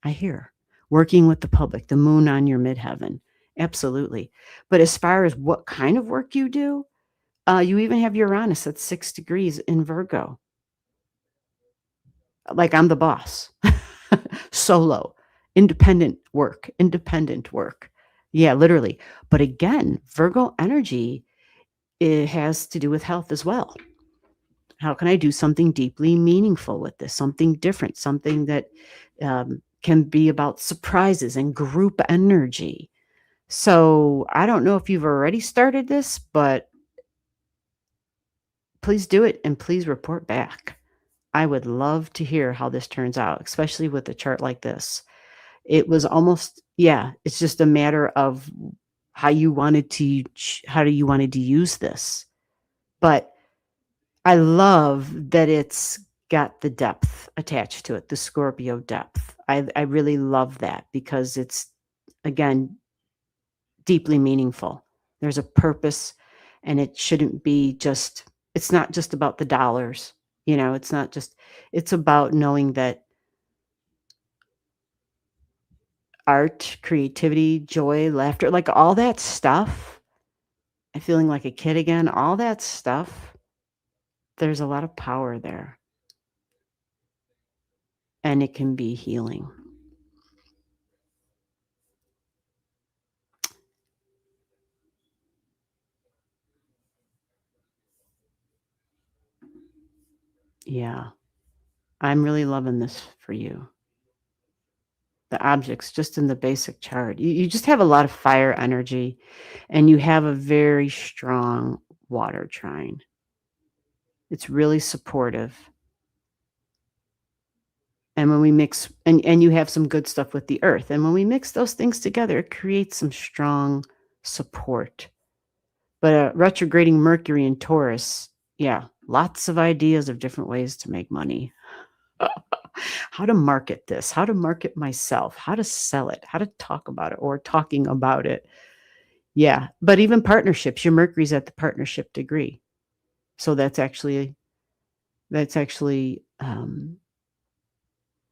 I hear working with the public, the moon on your midheaven. Absolutely. But as far as what kind of work you do, you even have Uranus at 6 degrees in Virgo. Like I'm the boss. Solo. Independent work. Yeah, literally. But again, Virgo energy, it has to do with health as well. How can I do something deeply meaningful with this? Something different, something that can be about surprises and group energy. So I don't know if you've already started this, but please do it and please report back. I would love to hear how this turns out, especially with a chart like this. It was almost, it's just a matter of how do you wanted to use this. But I love that it's got the depth attached to it, the Scorpio depth. I really love that because it's, again, deeply meaningful. There's a purpose, and it shouldn't be just, it's not just about the dollars. It's not just, it's about knowing that art, creativity, joy, laughter, like all that stuff, and feeling like a kid again, all that stuff, there's a lot of power there, and it can be healing. Yeah. I'm really loving this for you. The objects just in the basic chart. You just have a lot of fire energy, and you have a very strong water trine. It's really supportive. And when we mix, and you have some good stuff with the earth. And when we mix those things together, it creates some strong support. But retrograding Mercury in Taurus, yeah, lots of ideas of different ways to make money. How to market this, how to market myself, how to sell it, how to talk about it, or talking about it. Yeah, but even partnerships, your Mercury's at the partnership degree. So that's actually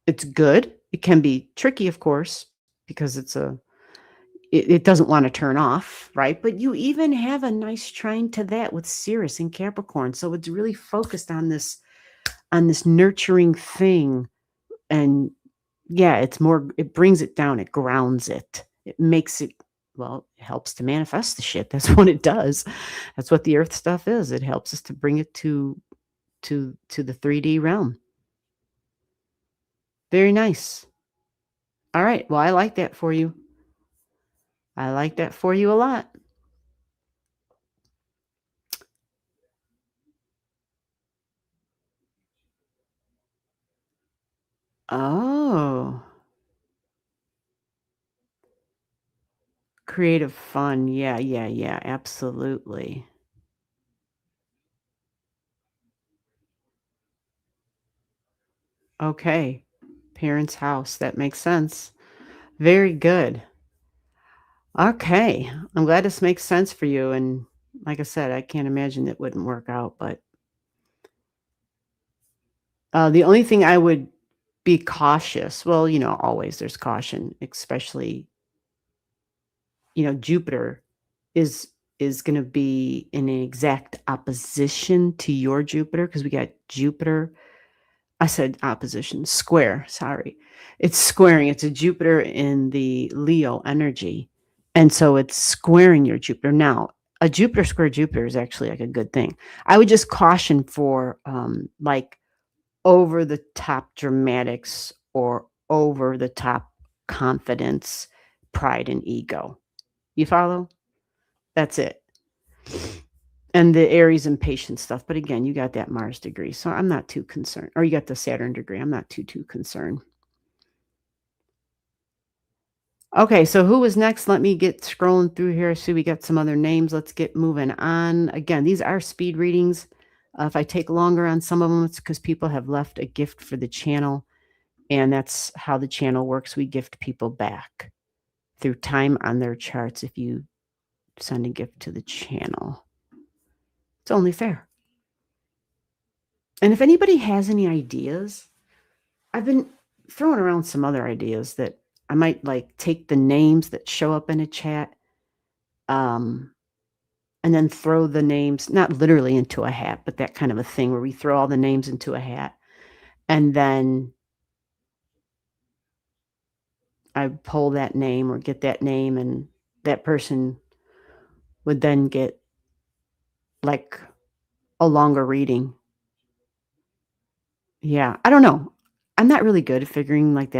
it's good. It can be tricky, of course, because it doesn't want to turn off, right? But you even have a nice trine to that with Sirius and Capricorn. So it's really focused on this nurturing thing. And yeah, it brings it down, it grounds it. It makes it, well, it helps to manifest the shit. That's what it does. That's what the earth stuff is. It helps us to bring it to the 3D realm. Very nice. All right. Well, I like that for you. I like that for you a lot. Oh, creative fun. Yeah, yeah, yeah. Absolutely. Okay. Parents' house. That makes sense. Very good. Okay. I'm glad this makes sense for you. And like I said, I can't imagine it wouldn't work out. But the only thing I would be cautious, well, always there's caution, especially, Jupiter is going to be in an exact opposition to your Jupiter, because we got Jupiter. I said opposition, square, sorry. It's squaring. It's a Jupiter in the Leo energy. And so it's squaring your Jupiter. Now, a Jupiter square Jupiter is actually like a good thing. I would just caution for like over the top dramatics or over the top confidence, pride, and ego. You follow? That's it. And the Aries impatient stuff. But again, you got that Mars degree. So I'm not too concerned. Or you got the Saturn degree. I'm not too concerned. Okay, so who was next? Let me get scrolling through here. I see we got some other names. Let's get moving on. Again, these are speed readings. If I take longer on some of them, it's because people have left a gift for the channel. And that's how the channel works. We gift people back through time on their charts if you send a gift to the channel. It's only fair. And if anybody has any ideas, I've been throwing around some other ideas that I might like take the names that show up in a chat, and then throw the names, not literally into a hat, but that kind of a thing where we throw all the names into a hat. And then I pull that name or get that name, and that person would then get like a longer reading. Yeah, I don't know. I'm not really good at figuring like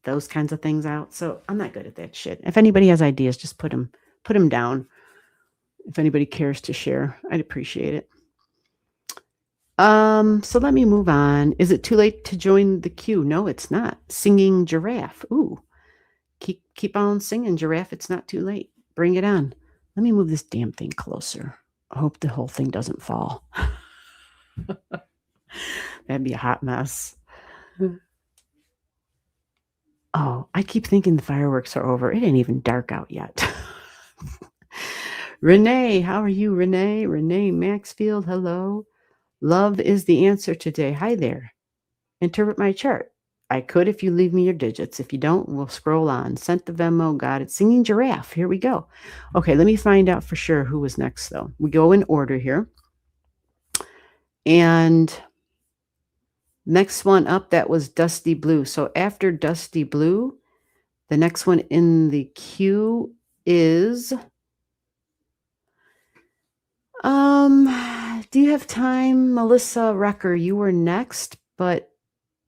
those kinds of things out. So I'm not good at that shit. If anybody has ideas, just put them down. If anybody cares to share, I'd appreciate it. So let me move on. Is it too late to join the queue? No, it's not. Singing giraffe. Ooh. Keep on singing, giraffe. It's not too late. Bring it on. Let me move this damn thing closer. I hope the whole thing doesn't fall. That'd be a hot mess. Oh, I keep thinking the fireworks are over. It ain't even dark out yet. Renee, how are you, Renee? Renee Maxfield, hello. Love is the answer today. Hi there. Interpret my chart. I could if you leave me your digits. If you don't, we'll scroll on. Sent the Venmo, got it. Singing giraffe. Here we go. Okay, let me find out for sure who was next, though. We go in order here. And next one up, that was Dusty Blue. So after Dusty Blue, the next one in the queue is... do you have time? Melissa Rucker, you were next, but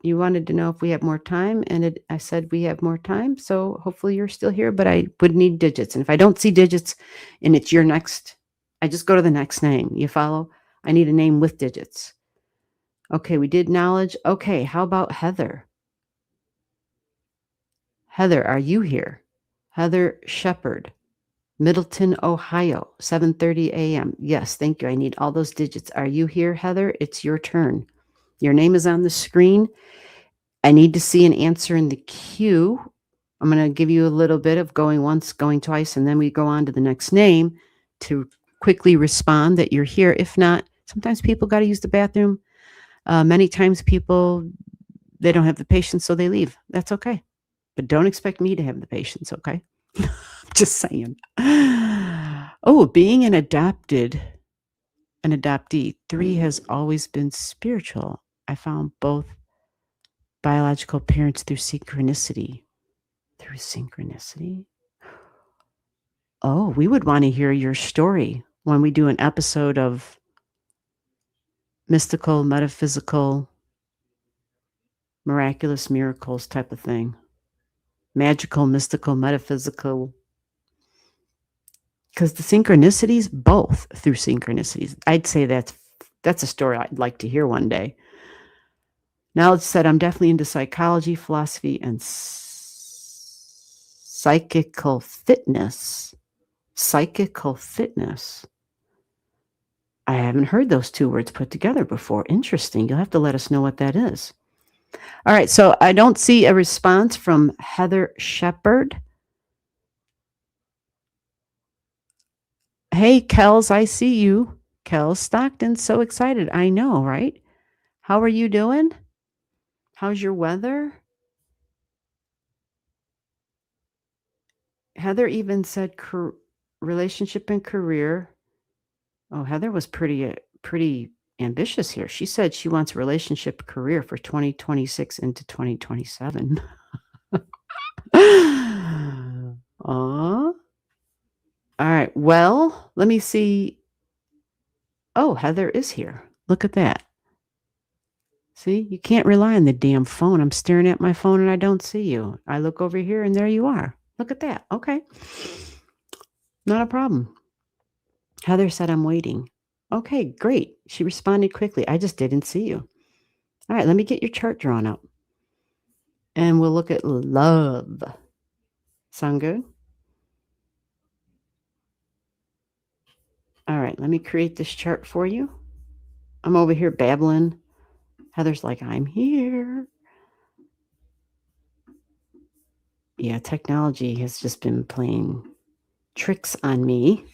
you wanted to know if we have more time, and I said we have more time, so hopefully you're still here, but I would need digits. And if I don't see digits and it's your next, I just go to the next name. You follow? I need a name with digits. Okay, we did knowledge. Okay, how about Heather? Heather, are you here? Heather Shepherd, Middleton, Ohio, 7:30 a.m. Yes, thank you. I need all those digits. Are you here, Heather? It's your turn. Your name is on the screen. I need to see an answer in the queue. I'm going to give you a little bit of going once, going twice, and then we go on to the next name to quickly respond that you're here. If not, sometimes people got to use the bathroom. Many times people, they don't have the patience, so they leave. That's okay. But don't expect me to have the patience, okay? Just saying. Oh, being an adoptee, 3 has always been spiritual. I found both biological parents through synchronicity. Through synchronicity? Oh, we would want to hear your story when we do an episode of mystical, metaphysical, miraculous miracles type of thing. Magical, mystical, metaphysical. Because the synchronicities, both through synchronicities. I'd say that's a story I'd like to hear one day. Now it's said I'm definitely into psychology, philosophy, and psychical fitness. Psychical fitness. I haven't heard those two words put together before. Interesting. You'll have to let us know what that is. All right. So I don't see a response from Heather Shepherd. Hey, Kels, I see you. Kels Stockton, so excited. I know, right? How are you doing? How's your weather? Heather even said relationship and career. Oh, Heather was pretty ambitious here. She said she wants a relationship career for 2026 into 2027. Aw. All right. Well, let me see. Oh, Heather is here. Look at that. See, you can't rely on the damn phone. I'm staring at my phone and I don't see you. I look over here and there you are. Look at that. Okay. Not a problem. Heather said, I'm waiting. Okay, great. She responded quickly. I just didn't see you. All right, let me get your chart drawn up. And we'll look at love. Sound good? All right, let me create this chart for you. I'm over here babbling. Heather's like, I'm here. Yeah, technology has just been playing tricks on me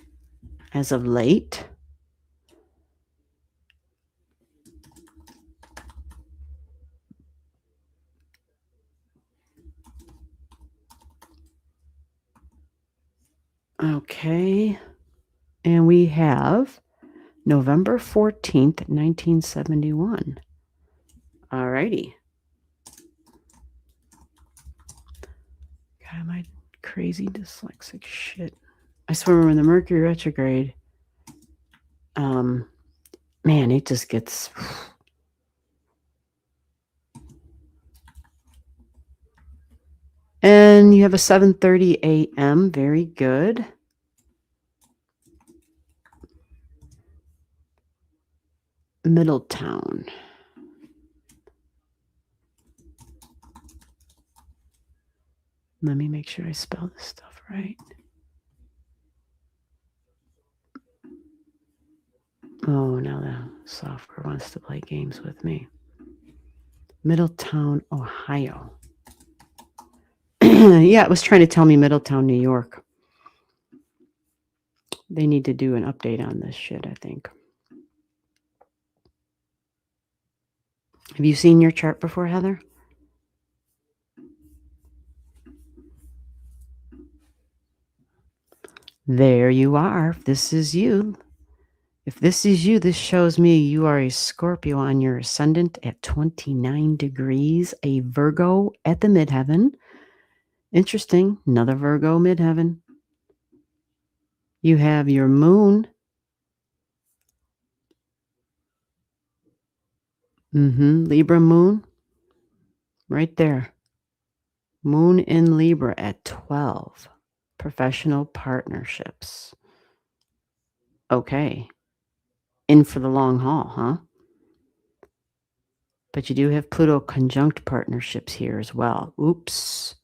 as of late. Okay. And we have November 14th, 1971. All righty. God, my crazy dyslexic shit. I swear we're in the Mercury retrograde. Man, it just gets... And you have a 7:30 a.m. Very good. Middletown. Let me make sure I spell this stuff right. Oh, now the software wants to play games with me. Middletown, Ohio. Yeah, it was trying to tell me Middletown, New York. They need to do an update on this shit, I think. Have you seen your chart before, Heather? There you are. If this is you. If this is you, this shows me you are a Scorpio on your ascendant at 29 degrees, a Virgo at the midheaven. Interesting. Another Virgo midheaven. You have your moon. Libra moon. Right there. Moon in Libra at 12. Professional partnerships. Okay. In for the long haul, huh? But you do have Pluto conjunct partnerships here as well. Oops.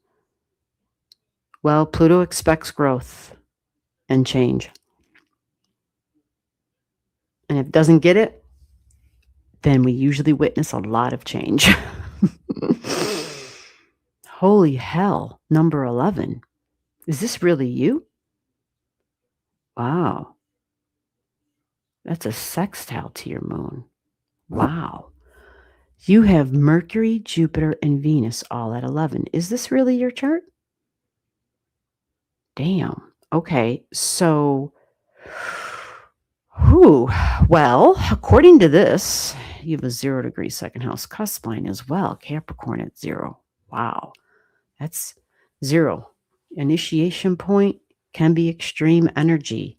Well, Pluto expects growth and change. And if it doesn't get it, then we usually witness a lot of change. Holy hell, number 11. Is this really you? Wow. That's a sextile to your moon. Wow. You have Mercury, Jupiter, and Venus all at 11. Is this really your chart? Damn. Okay. So, well, according to this, you have a 0 degree second house cusp line as well. Capricorn at 0. Wow. That's 0. Initiation point can be extreme energy,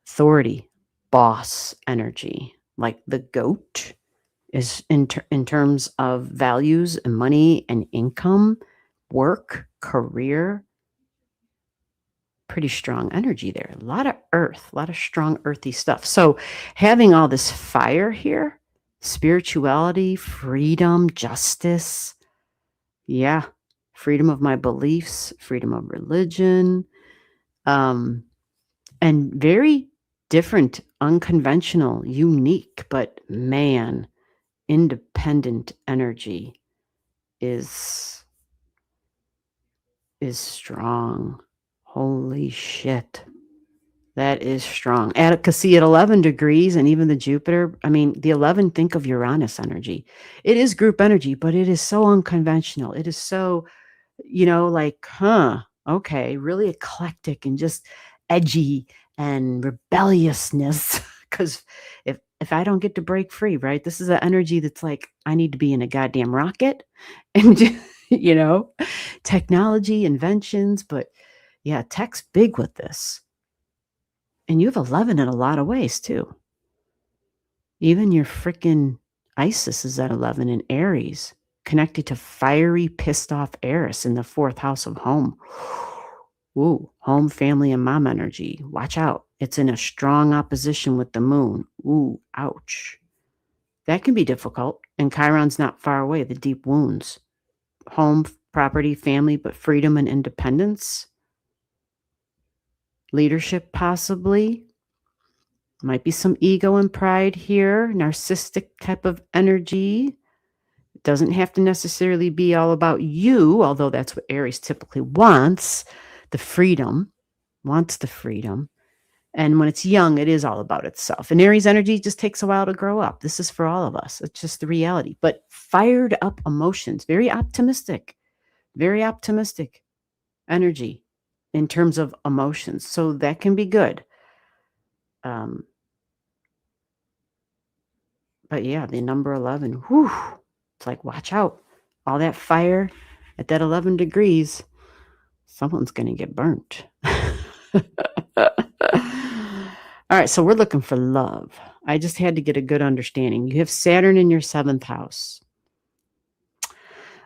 authority, boss energy, like the goat is in terms of values and money and income, work, career. Pretty strong energy there. A lot of earth, a lot of strong earthy stuff. So having all this fire here, spirituality, freedom, justice. Yeah. Freedom of my beliefs, freedom of religion, and very different, unconventional, unique, but man, independent energy is strong. Holy shit. That is strong. Because at 11 degrees and even the Jupiter, I mean, the 11, think of Uranus energy. It is group energy, but it is so unconventional. It is so, like, okay, really eclectic and just edgy and rebelliousness. Because if I don't get to break free, right, this is an energy that's like, I need to be in a goddamn rocket and, technology, inventions. But yeah, tech's big with this. And you have 11 in a lot of ways, too. Even your freaking Isis is at 11 in Aries, connected to fiery, pissed off Eris in the 4th house of home. Ooh, home, family, and mom energy. Watch out. It's in a strong opposition with the moon. Ooh, ouch. That can be difficult. And Chiron's not far away, the deep wounds. Home, property, family, but freedom and independence. Leadership, possibly. Might be some ego and pride here. Narcissistic type of energy. It doesn't have to necessarily be all about you, although that's what Aries typically wants. The freedom. Wants the freedom. And when it's young, it is all about itself. And Aries energy just takes a while to grow up. This is for all of us. It's just the reality. But fired up emotions. Very optimistic. Very optimistic energy in terms of emotions. So that can be good. But yeah, the number 11, whew, it's like, watch out. All that fire at that 11 degrees, someone's going to get burnt. All right, so we're looking for love. I just had to get a good understanding. You have Saturn in your 7th house.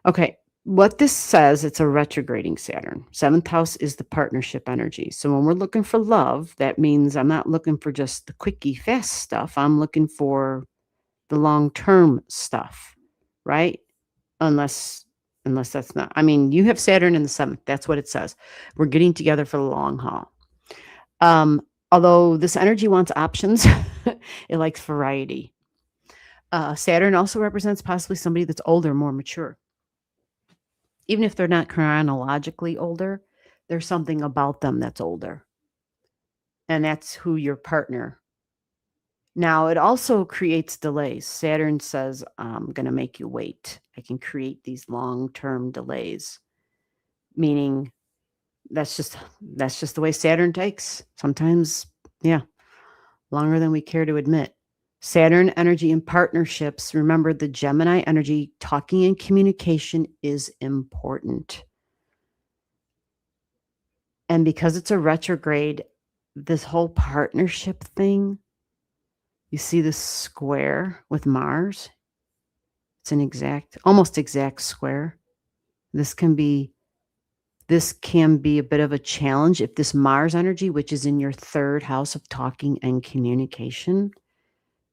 Okay, what this says, it's a retrograding Saturn. 7th house is the partnership energy. So when we're looking for love, that means I'm not looking for just the quickie, fast stuff. I'm looking for the long-term stuff, right? Unless that's not, I mean, you have Saturn in the 7th. That's what it says. We're getting together for the long haul. Although this energy wants options, It likes variety. Saturn also represents possibly somebody that's older, more mature. Even if they're not chronologically older, there's something about them that's older. And that's who your partner. Now, it also creates delays. Saturn says, I'm going to make you wait. I can create these long-term delays, meaning that's just the way Saturn takes. Sometimes, yeah, longer than we care to admit. Saturn energy in partnerships. Remember, the Gemini energy, talking and communication is important. And because it's a retrograde, this whole partnership thing, you see this square with Mars? It's an almost exact square. This can be a bit of a challenge if this Mars energy, which is in your third house of talking and communication,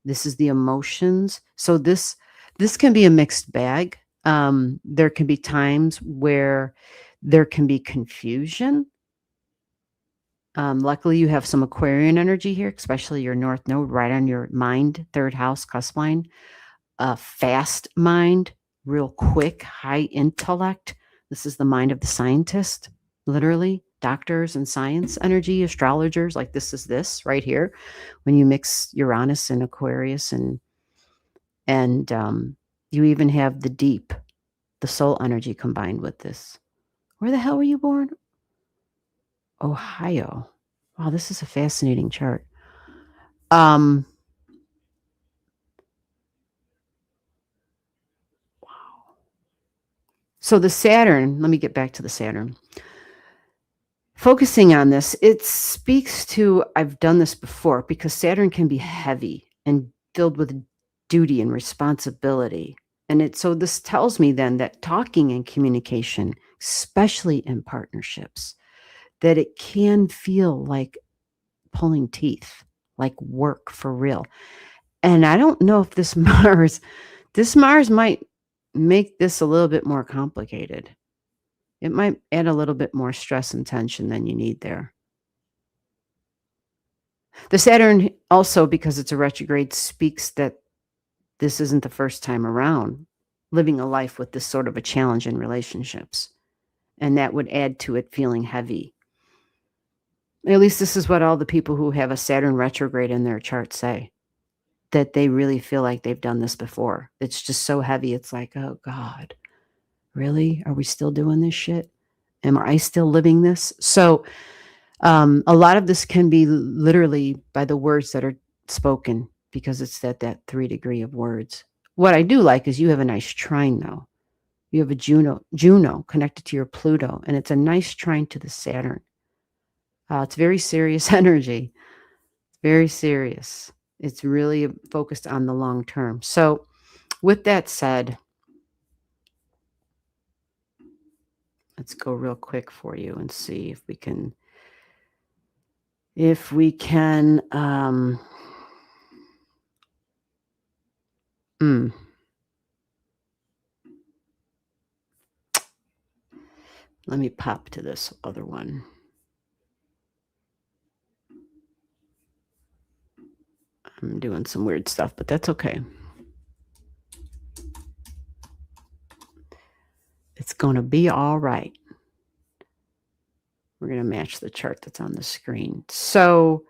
this is the emotions. So this can be a mixed bag. There can be times where there can be confusion. Luckily, you have some Aquarian energy here, especially your North Node right on your mind, third house, cusp line. Fast mind, real quick, high intellect. This is the mind of the scientist, literally. Doctors and science energy, astrologers, like this right here. When you mix Uranus and Aquarius, and you even have the deep, the soul energy combined with this. Where the hell were you born? Ohio. Wow, this is a fascinating chart. Wow. So the Saturn, let me get back to the Saturn. Focusing on this, it speaks to, I've done this before, because Saturn can be heavy and filled with duty and responsibility. And so this tells me then that talking and communication, especially in partnerships, that it can feel like pulling teeth, like work for real. And I don't know if this Mars might make this a little bit more complicated. It might add a little bit more stress and tension than you need there. The Saturn also, because it's a retrograde, speaks that this isn't the first time around living a life with this sort of a challenge in relationships. And that would add to it feeling heavy. At least this is what all the people who have a Saturn retrograde in their chart say, that they really feel like they've done this before. It's just so heavy. It's like, oh God, really? Are we still doing this shit? Am I still living this? So a lot of this can be literally by the words that are spoken, because it's that 3 degree of words. What I do like is you have a nice trine, though. You have a Juno connected to your Pluto, and it's a nice trine to the Saturn. It's very serious energy. Very serious. It's really focused on the long term. So with that said, let's go real quick for you and see if we can let me pop to this other one. I'm doing some weird stuff, but that's okay. It's going to be all right. We're going to match the chart that's on the screen. So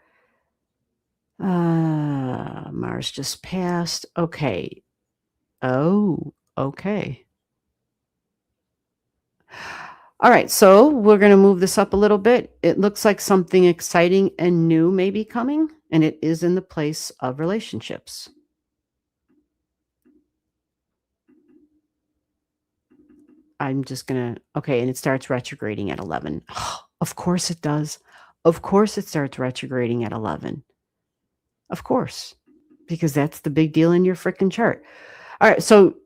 Mars just passed. Okay. Oh, okay. All right, so we're going to move this up a little bit. It looks like something exciting and new may be coming, and it is in the place of relationships. I'm just going to, okay, and it starts retrograding at 11. Oh, of course it does. Of course it starts retrograding at 11. Of course, because that's the big deal in your freaking chart. All right, so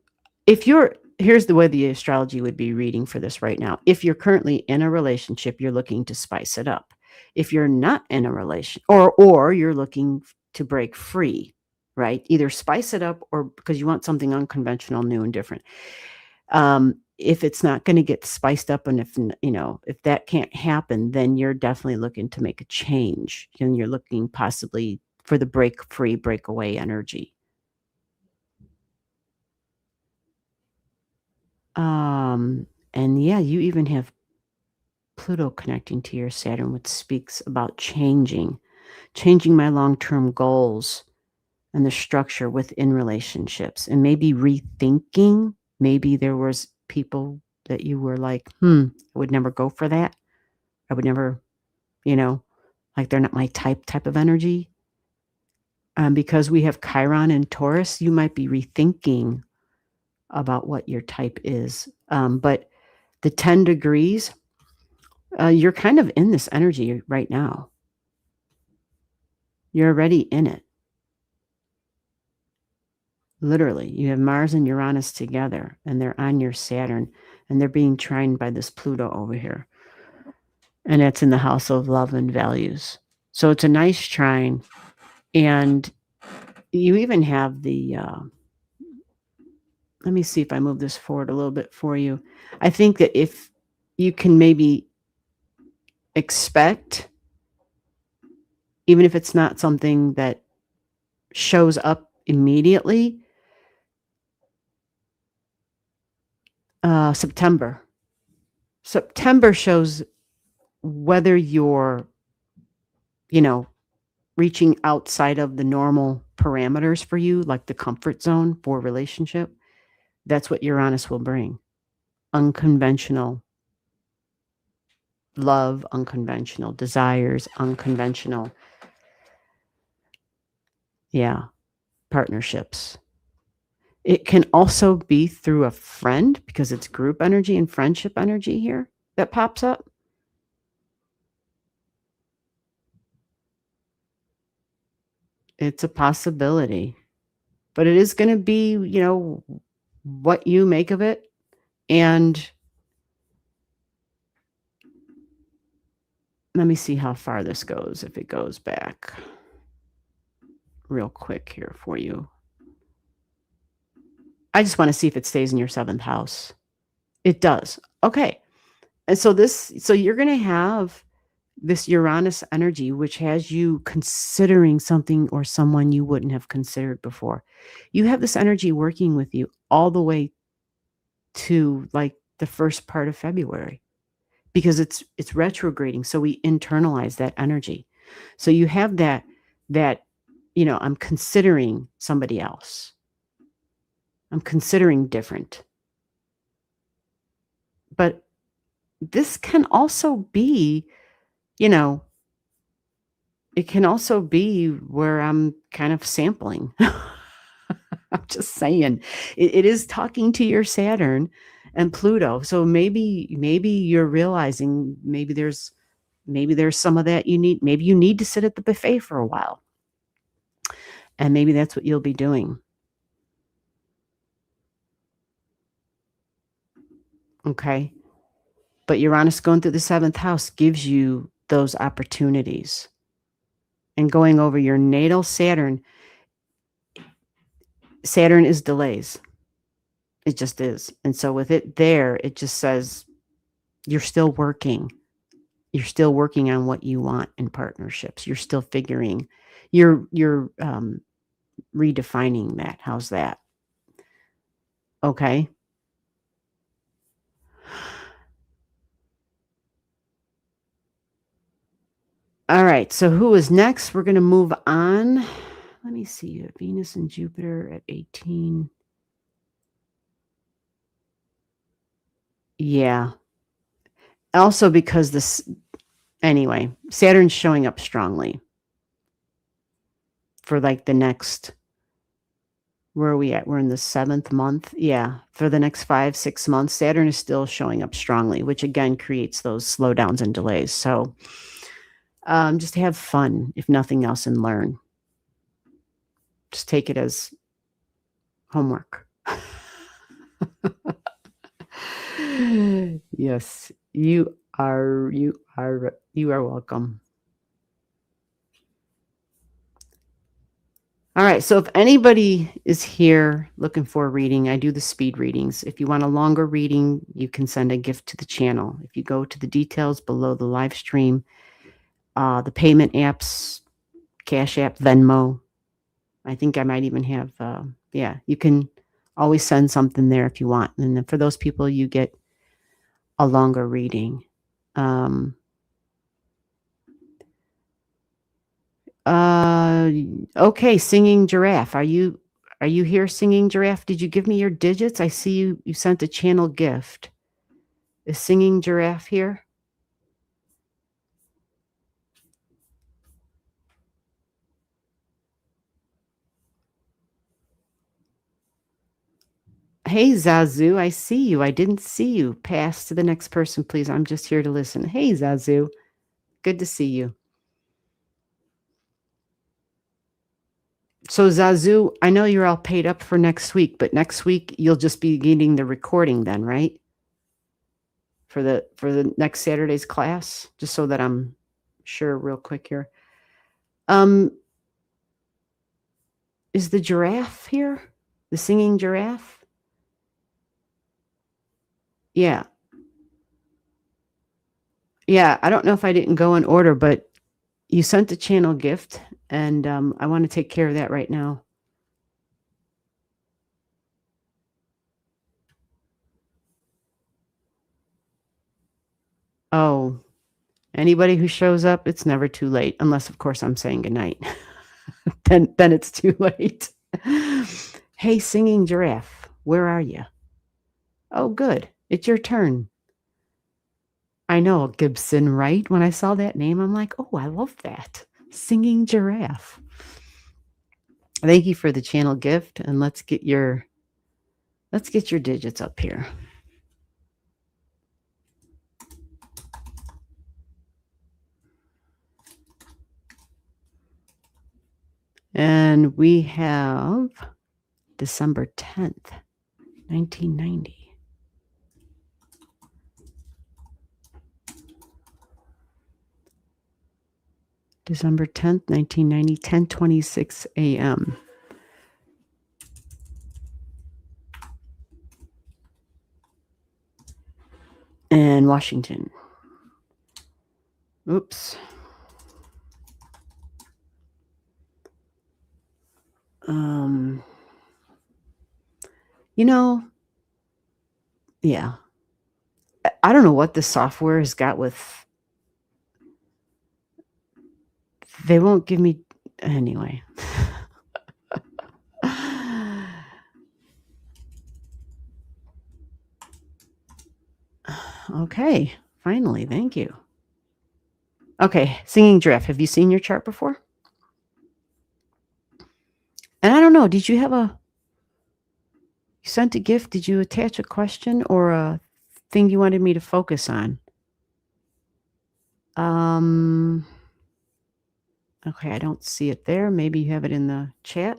here's the way the astrology would be reading for this right now. If you're currently in a relationship, you're looking to spice it up. If you're not in a relation, or you're looking to break free, right? Either spice it up or because you want something unconventional, new, and different. If it's not going to get spiced up, and if that can't happen, then you're definitely looking to make a change, and you're looking possibly for the breakaway energy. And yeah, you even have Pluto connecting to your Saturn, which speaks about changing my long-term goals and the structure within relationships, and maybe rethinking. Maybe there was people that you were like, I would never go for that. I would never, like they're not my type of energy. Because we have Chiron and Taurus, you might be rethinking about what your type is. But the 10 degrees, you're kind of in this energy right now. You're already in it. Literally, you have Mars and Uranus together, and they're on your Saturn, and they're being trined by this Pluto over here. And it's in the house of love and values. So it's a nice trine. And you even have the, let me see if I move this forward a little bit for you. I think that if you can maybe expect, even if it's not something that shows up immediately, September shows whether you're, reaching outside of the normal parameters for you, like the comfort zone for relationship. That's what Uranus will bring. Unconventional love, unconventional desires, unconventional, partnerships. It can also be through a friend, because it's group energy and friendship energy here that pops up. It's a possibility, but it is going to be, what you make of it. And let me see how far this goes, if it goes back real quick here for you. I just want to see if it stays in your 7th house. It does. Okay. And so you're going to have this Uranus energy, which has you considering something or someone you wouldn't have considered before. You have this energy working with you all the way to like the first part of February, because it's retrograding. So we internalize that energy. So you have that, I'm considering somebody else. I'm considering different. But this can also be, it can also be where I'm kind of sampling. I'm just saying, it is talking to your Saturn and Pluto. So maybe you're realizing maybe there's some of that you need. Maybe you need to sit at the buffet for a while. And maybe that's what you'll be doing. Okay. But Uranus going through the 7th house gives you those opportunities. And going over your natal Saturn is delays. It just is. And so with it there, it just says you're still working. You're still working on what you want in partnerships. You're still figuring, you're redefining that. How's that? Okay. All right. So who is next? We're going to move on. Let me see. Venus and Jupiter at 18. Yeah. Also because Saturn's showing up strongly for like the next, where are we at? We're in the 7th month. Yeah. For the next 5-6 months, Saturn is still showing up strongly, which again creates those slowdowns and delays. So just have fun, if nothing else, and learn. Just take it as homework. Yes, you are welcome. All right, so if anybody is here looking for a reading, I do the speed readings. If you want a longer reading, you can send a gift to the channel. If you go to the details below the live stream, the payment apps, Cash App, Venmo. I think I might even have, yeah, you can always send something there if you want. And then for those people, you get a longer reading. Okay, Singing Giraffe. Are you here, Singing Giraffe? Did you give me your digits? I see you sent a channel gift. Is Singing Giraffe here? Hey, Zazu, I see you. I didn't see you. Pass to the next person, please. I'm just here to listen. Hey, Zazu. Good to see you. So, Zazu, I know you're all paid up for next week, but next week you'll just be getting the recording then, right? For the next Saturday's class, just so that I'm sure real quick here. Is the giraffe here? The singing giraffe? Yeah. Yeah, I don't know if I didn't go in order, but you sent a channel gift, and I want to take care of that right now. Oh, anybody who shows up, it's never too late, unless, of course, I'm saying goodnight. then it's too late. Hey, singing giraffe, where are you? Oh, good. It's your turn. I know, Gibson, right? When I saw that name, I'm like, oh, I love that. Singing giraffe. Thank you for the channel gift, and let's get your digits up here. And we have December 10th, 1990. December 10th, 1990, 10:26 a.m. And Washington. Oops. Yeah. I don't know what the software has got with. They won't give me anyway. Okay, finally, thank you. Okay, singing giraffe. Have you seen your chart before? And I don't know, did you have you sent a gift? Did you attach a question or a thing you wanted me to focus on? Okay, I don't see it there. Maybe you have it in the chat.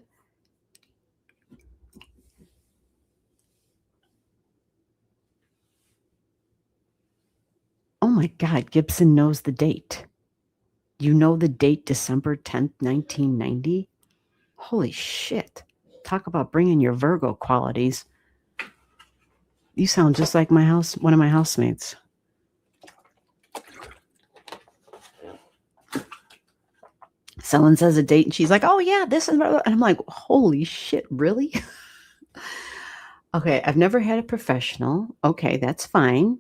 Oh my God, Gibson knows the date. You know the date, December 10th, 1990? Holy shit. Talk about bringing your Virgo qualities. You sound just like one of my housemates. Someone says a date and she's like, oh yeah, this is, and I'm like, holy shit, really? Okay, I've never had a professional. Okay, that's fine.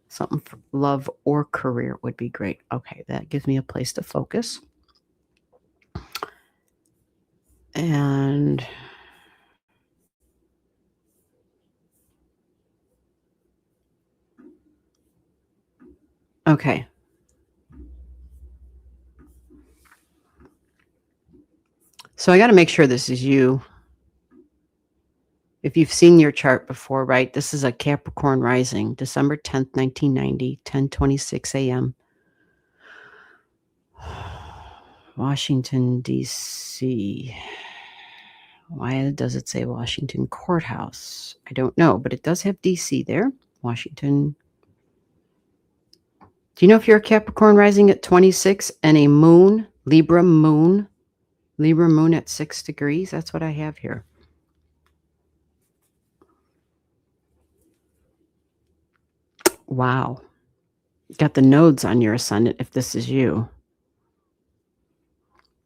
Something for love or career would be great. Okay, that gives me a place to focus. And okay. So I got to make sure this is you. If you've seen your chart before, right? This is a Capricorn rising, December 10th, 1990, 10:26 a.m. Washington, D.C. Why does it say Washington Courthouse? I don't know, but it does have D.C. there. Washington. Do you know if you're a Capricorn rising at 26 and a moon, Libra moon at 6 degrees? That's what I have here. Wow. Got the nodes on your ascendant if this is you.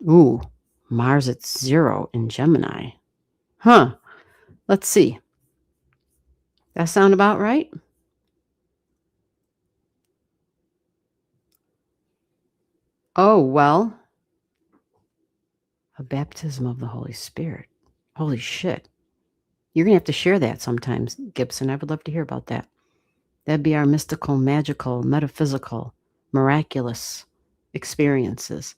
Ooh, Mars at 0 in Gemini. Huh. Let's see. That sound about right? Oh, well, a baptism of the Holy Spirit. Holy shit. You're going to have to share that sometimes, Gibson. I would love to hear about that. That'd be our mystical, magical, metaphysical, miraculous experiences.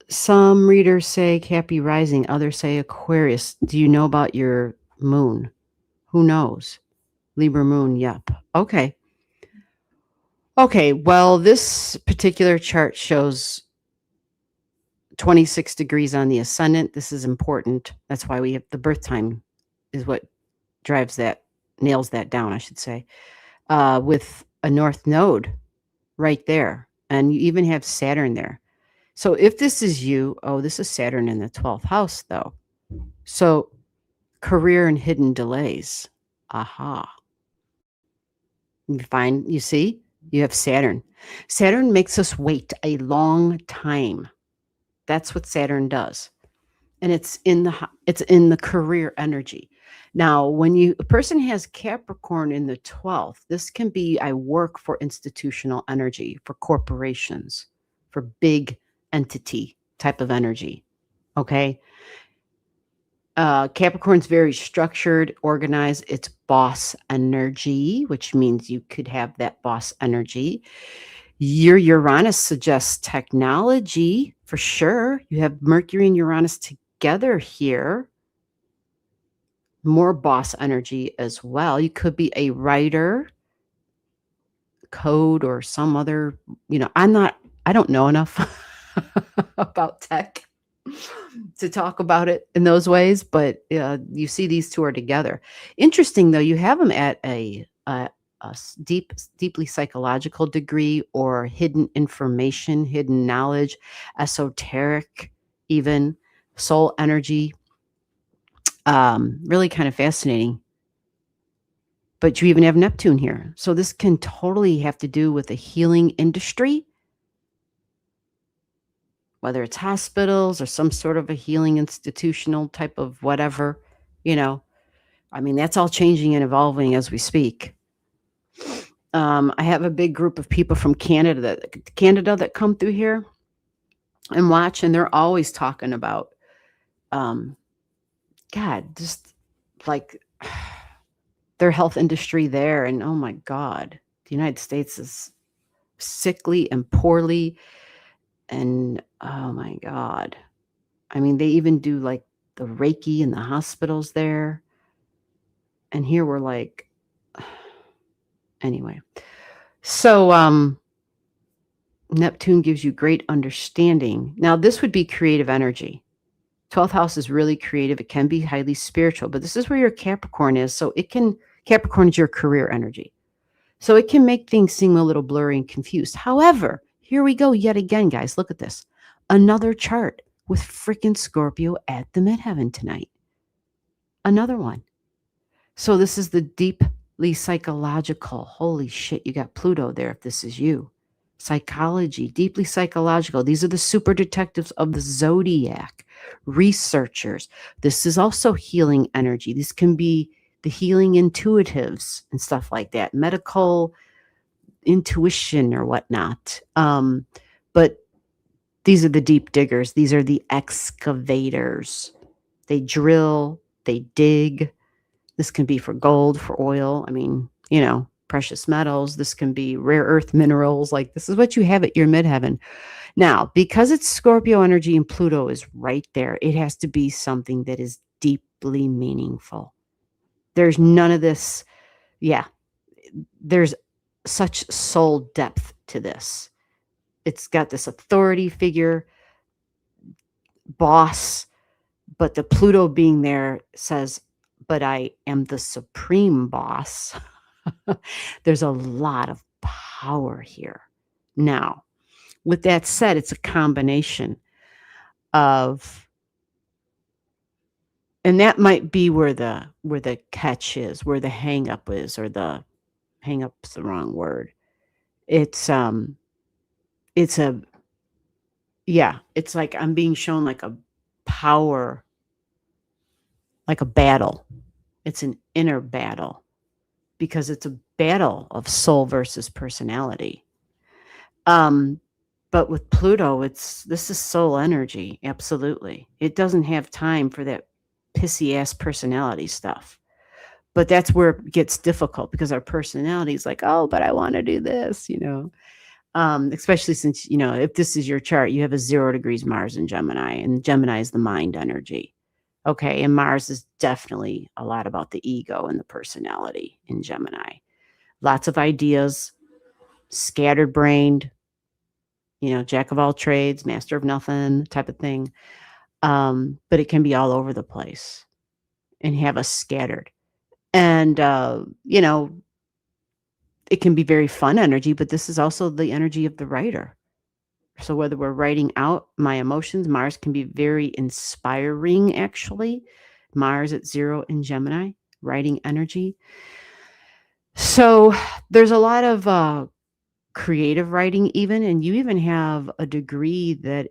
Some readers say Happy Rising, others say Aquarius. Do you know about your moon? Who knows? Libra moon, yep. Okay. Okay, well, this particular chart shows 26 degrees on the ascendant. This is important. That's why we have the birth time is what drives that, nails that down, I should say, with a north node right there. And you even have Saturn there. So if this is you, oh, this is Saturn in the 12th house, though. So career and hidden delays. Aha. You see, you have Saturn. Saturn makes us wait a long time. That's what Saturn does. And it's in the career energy. Now, when a person has Capricorn in the 12th, this can be I work for institutional energy, for corporations, for big entity type of energy. Okay. Capricorn's very structured, organized. It's boss energy, which means you could have that boss energy. Your Uranus suggests technology for sure. You have Mercury and Uranus together here. More boss energy as well. You could be a writer, code, or some other, I don't know enough about tech to talk about it in those ways, but you see these two are together. Interesting though, you have them at a deeply psychological degree, or hidden information, hidden knowledge, esoteric, even soul energy. Really kind of fascinating. But you even have Neptune here. So this can totally have to do with the healing industry, whether it's hospitals or some sort of a healing institutional type of whatever, that's all changing and evolving as we speak. I have a big group of people from Canada that come through here and watch, and they're always talking about, God, just like their health industry there. And oh my God, the United States is sickly and poorly. And oh my God. They even do like the Reiki in the hospitals there. And here we're like, anyway. So Neptune gives you great understanding. Now, this would be creative energy. 12th house is really creative. It can be highly spiritual, but this is where your Capricorn is. So Capricorn is your career energy. So it can make things seem a little blurry and confused. However, here we go yet again, guys. Look at this. Another chart with freaking Scorpio at the midheaven tonight. Another one. So this is the deeply psychological. Holy shit, you got Pluto there if this is you. Psychology, deeply psychological. These are the super detectives of the Zodiac. Researchers. This is also healing energy. This can be the healing intuitives and stuff like that. Medical intuition or whatnot. But these are the deep diggers. These are the excavators. They drill, they dig. This can be for gold, for oil. Precious metals. This can be rare earth minerals. Like this is what you have at your midheaven. Now, because it's Scorpio energy and Pluto is right there, it has to be something that is deeply meaningful. There's none of this. Yeah, there's such soul depth to this. It's got this authority figure, boss, but the Pluto being there says, but I am the supreme boss. There's a lot of power here. Now, with that said, it's a combination of, and that might be where the catch is, where the hang up is, or the hang up's the wrong word. It's a Yeah, it's like I'm being shown like a power, like a battle. It's an inner battle because it's a battle of soul versus personality. Um, but with Pluto, this is soul energy, absolutely. It doesn't have time for that pissy ass personality stuff. But that's where it gets difficult because our personality is like, oh, but I want to do this, especially since, if this is your chart, you have a 0 degrees Mars in Gemini, and Gemini is the mind energy. Okay. And Mars is definitely a lot about the ego and the personality in Gemini. Lots of ideas, scattered brained, jack of all trades, master of nothing type of thing. But it can be all over the place and have us scattered. And, it can be very fun energy, but this is also the energy of the writer. So whether we're writing out my emotions, Mars can be very inspiring, actually. Mars at 0 in Gemini, writing energy. So there's a lot of creative writing even, and you even have a degree that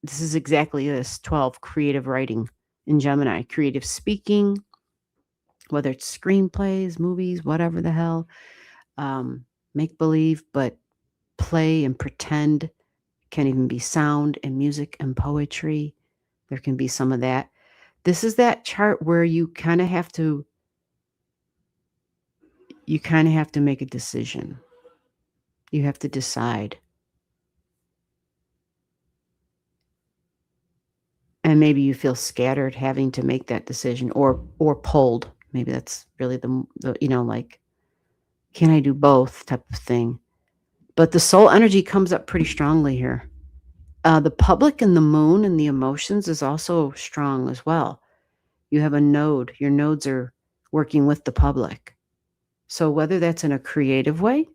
this is exactly this, 12, creative writing in Gemini, creative speaking, whether it's screenplays, movies, whatever the hell, make believe, but play and pretend. Can even be sound and music and poetry. There can be some of that. This is that chart where you kind of have to make a decision. You have to decide. And maybe you feel scattered having to make that decision or pulled. Maybe that's really the like, can I do both type of thing. But the soul energy comes up pretty strongly here. The public and the moon and the emotions is also strong as well. You have a node. Your nodes are working with the public. So whether that's in a creative way,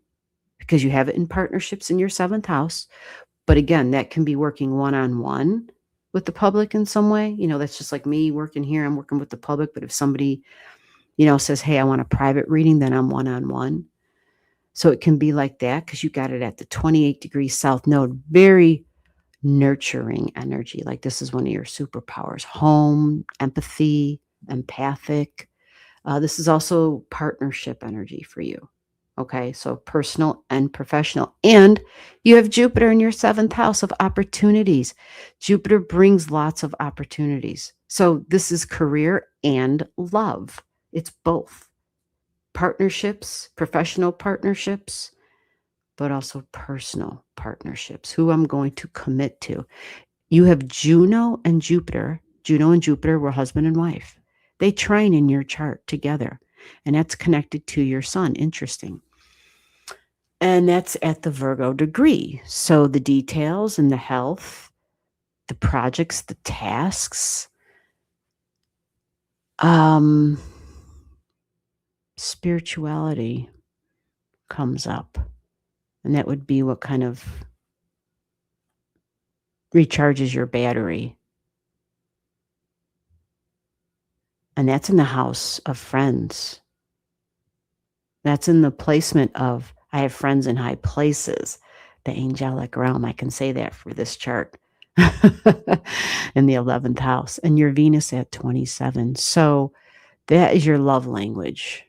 because you have it in partnerships in your 7th house, but again, that can be working one-on-one with the public in some way. That's just like me working here. I'm working with the public. But if somebody, says, hey, I want a private reading, then I'm one-on-one. So it can be like that because you got it at the 28 degrees south node. Very nurturing energy. Like this is one of your superpowers. Home, empathy, empathic. This is also partnership energy for you. Okay, so personal and professional. And you have Jupiter in your 7th house of opportunities. Jupiter brings lots of opportunities. So this is career and love. It's both. Partnerships, professional partnerships, but also personal partnerships, who I'm going to commit to. You have Juno and Jupiter. Juno and Jupiter were husband and wife. They trine in your chart together, and that's connected to your sun. Interesting. And that's at the Virgo degree. So the details and the health, the projects, the tasks, spirituality comes up. And that would be what kind of recharges your battery. And that's in the house of friends. That's in the placement of, I have friends in high places, the angelic realm. I can say that for this chart in the 11th house. And your Venus at 27. So that is your love language.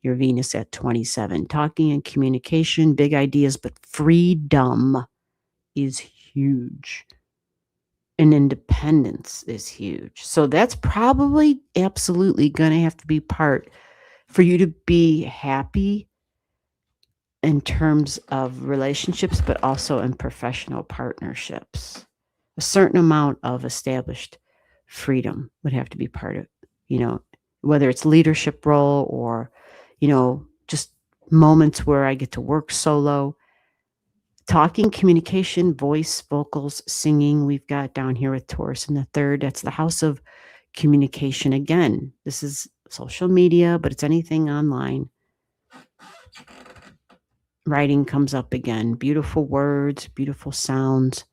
Your Venus at 27. Talking and communication, big ideas, but freedom is huge. And independence is huge. So that's probably absolutely going to have to be part for you to be happy in terms of relationships, but also in professional partnerships. A certain amount of established freedom would have to be part of, whether it's leadership role or, just moments where I get to work solo. Talking, communication, voice, vocals, singing, we've got down here with Taurus in the 3rd. That's the house of communication. Again, this is social media, but it's anything online. Writing comes up again. Beautiful words, beautiful sounds.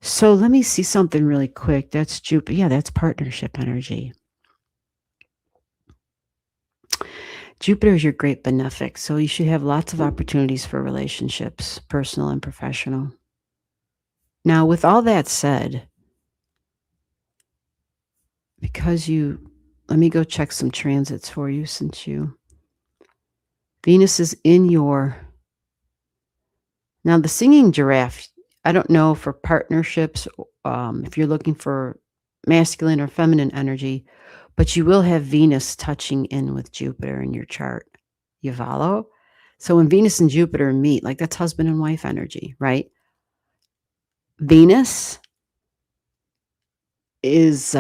So let me see something really quick. That's Jupiter. Yeah, that's partnership energy. Jupiter is your great benefic, so you should have lots of opportunities for relationships, personal and professional. Now, with all that said, because let me go check some transits for you since Venus is in now the singing giraffe, I don't know for partnerships, if you're looking for masculine or feminine energy, but you will have Venus touching in with Jupiter in your chart. You follow? So when Venus and Jupiter meet, like that's husband and wife energy, right? Venus is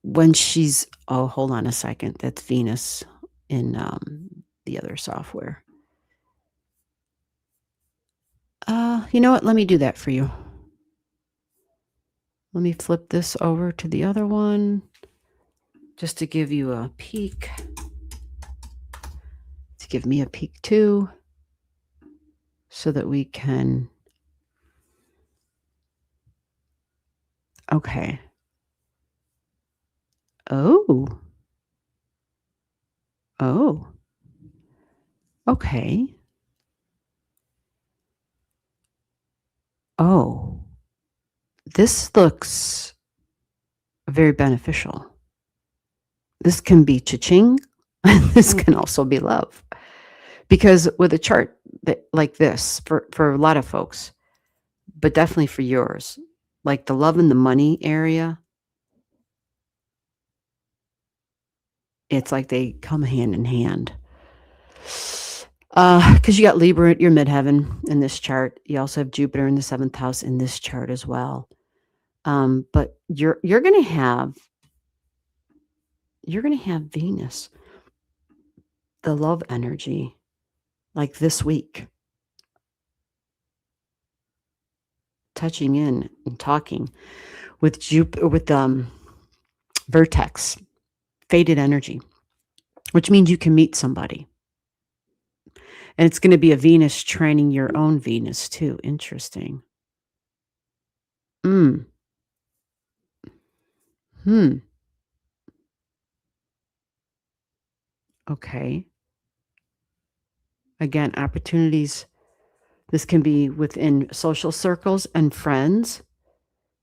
when she's, oh, hold on a second. That's Venus in the other software. You know what? Let me do that for you. Let me flip this over to the other one just to give you a peek. To give me a peek too, so that we can. Okay. Oh. Oh. Okay. Oh. This looks very beneficial. This can be cha-ching. This can also be love. Because with a chart like this, for a lot of folks, but definitely for yours, like the love and the money area, it's like they come hand in hand. Because you got Libra at your midheaven in this chart. You also have Jupiter in the 7th house in this chart as well. But you're gonna have Venus, the love energy, like this week, touching in and talking with Jupiter, with vertex, fated energy, which means you can meet somebody. And it's going to be a Venus training your own Venus too. Interesting. Okay. Again, opportunities. This can be within social circles and friends.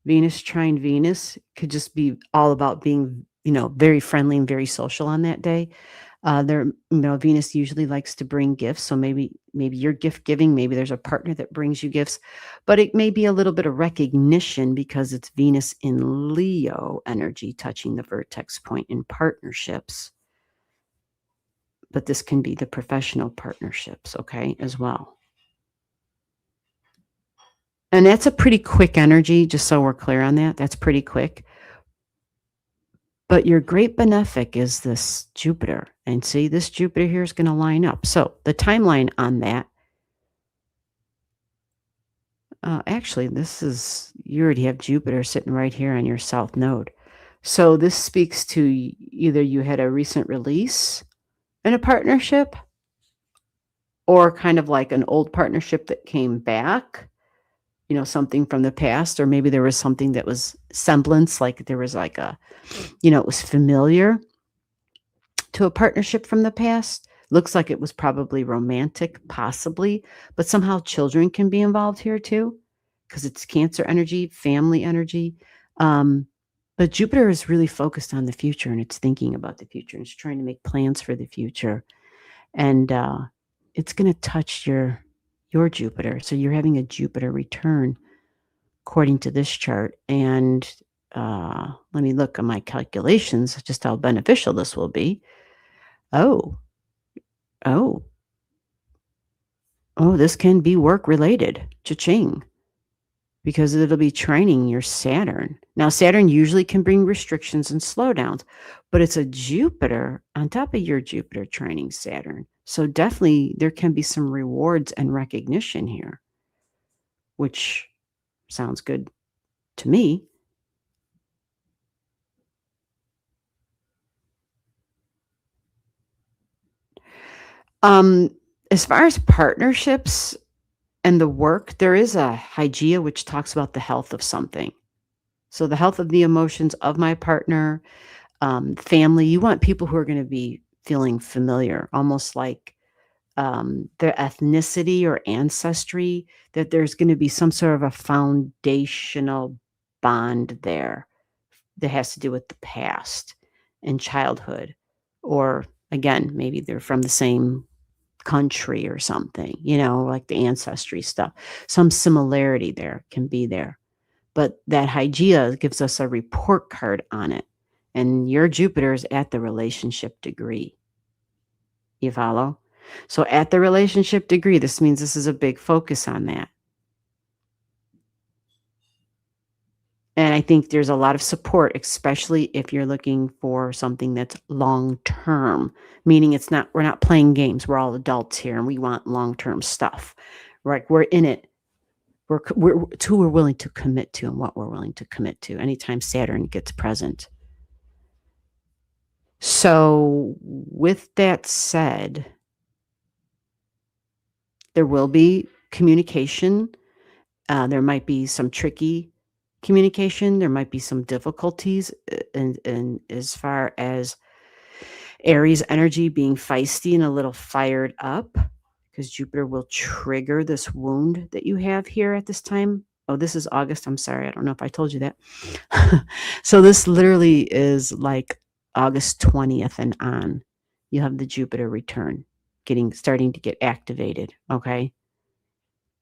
Venus trine Venus could just be all about being, very friendly and very social on that day. Venus usually likes to bring gifts. So maybe you're gift giving, maybe there's a partner that brings you gifts, but it may be a little bit of recognition because it's Venus in Leo energy touching the vertex point in partnerships. But this can be the professional partnerships, okay, as well. And that's a pretty quick energy, just so we're clear on that. That's pretty quick. But your great benefic is this Jupiter. And see, this Jupiter here is going to line up. So the timeline on that, actually, you already have Jupiter sitting right here on your south node. So this speaks to either you had a recent release in a partnership or kind of like an old partnership that came back, something from the past, or maybe there was something that was semblance, like there was like it was familiar to a partnership from the past. Looks like it was probably romantic, possibly, but somehow children can be involved here too, because it's Cancer energy, family energy. But Jupiter is really focused on the future, and it's thinking about the future, and it's trying to make plans for the future. And it's going to touch your Jupiter. So you're having a Jupiter return, according to this chart. And let me look at my calculations, just how beneficial this will be. Oh, this can be work related. Cha-ching. Because it'll be training your Saturn. Now, Saturn usually can bring restrictions and slowdowns, but it's a Jupiter on top of your Jupiter training Saturn. So definitely there can be some rewards and recognition here, which sounds good to me. As far as partnerships and the work, there is a Hygeia, which talks about the health of something. So the health of the emotions of my partner, family. You want people who are going to be feeling familiar, almost like their ethnicity or ancestry, that there's going to be some sort of a foundational bond there that has to do with the past and childhood. Or again, maybe they're from the same country or something, like the ancestry stuff. Some similarity there can be there. But that Hygeia gives us a report card on it. And your Jupiter is at the relationship degree. You follow? So at the relationship degree, this means this is a big focus on that. And I think there's a lot of support, especially if you're looking for something that's long-term, meaning we're not playing games. We're all adults here and we want long-term stuff, right? We're in it. It's who we're willing to commit to and what we're willing to commit to anytime Saturn gets present. So with that said, there will be communication. There might be some tricky communication. There might be some difficulties in as far as Aries energy being feisty and a little fired up, because Jupiter will trigger this wound that you have here at this time. Oh, this is August. I'm sorry. I don't know if I told you that. So this literally is like August 20th and on. You have the Jupiter return starting to get activated. Okay.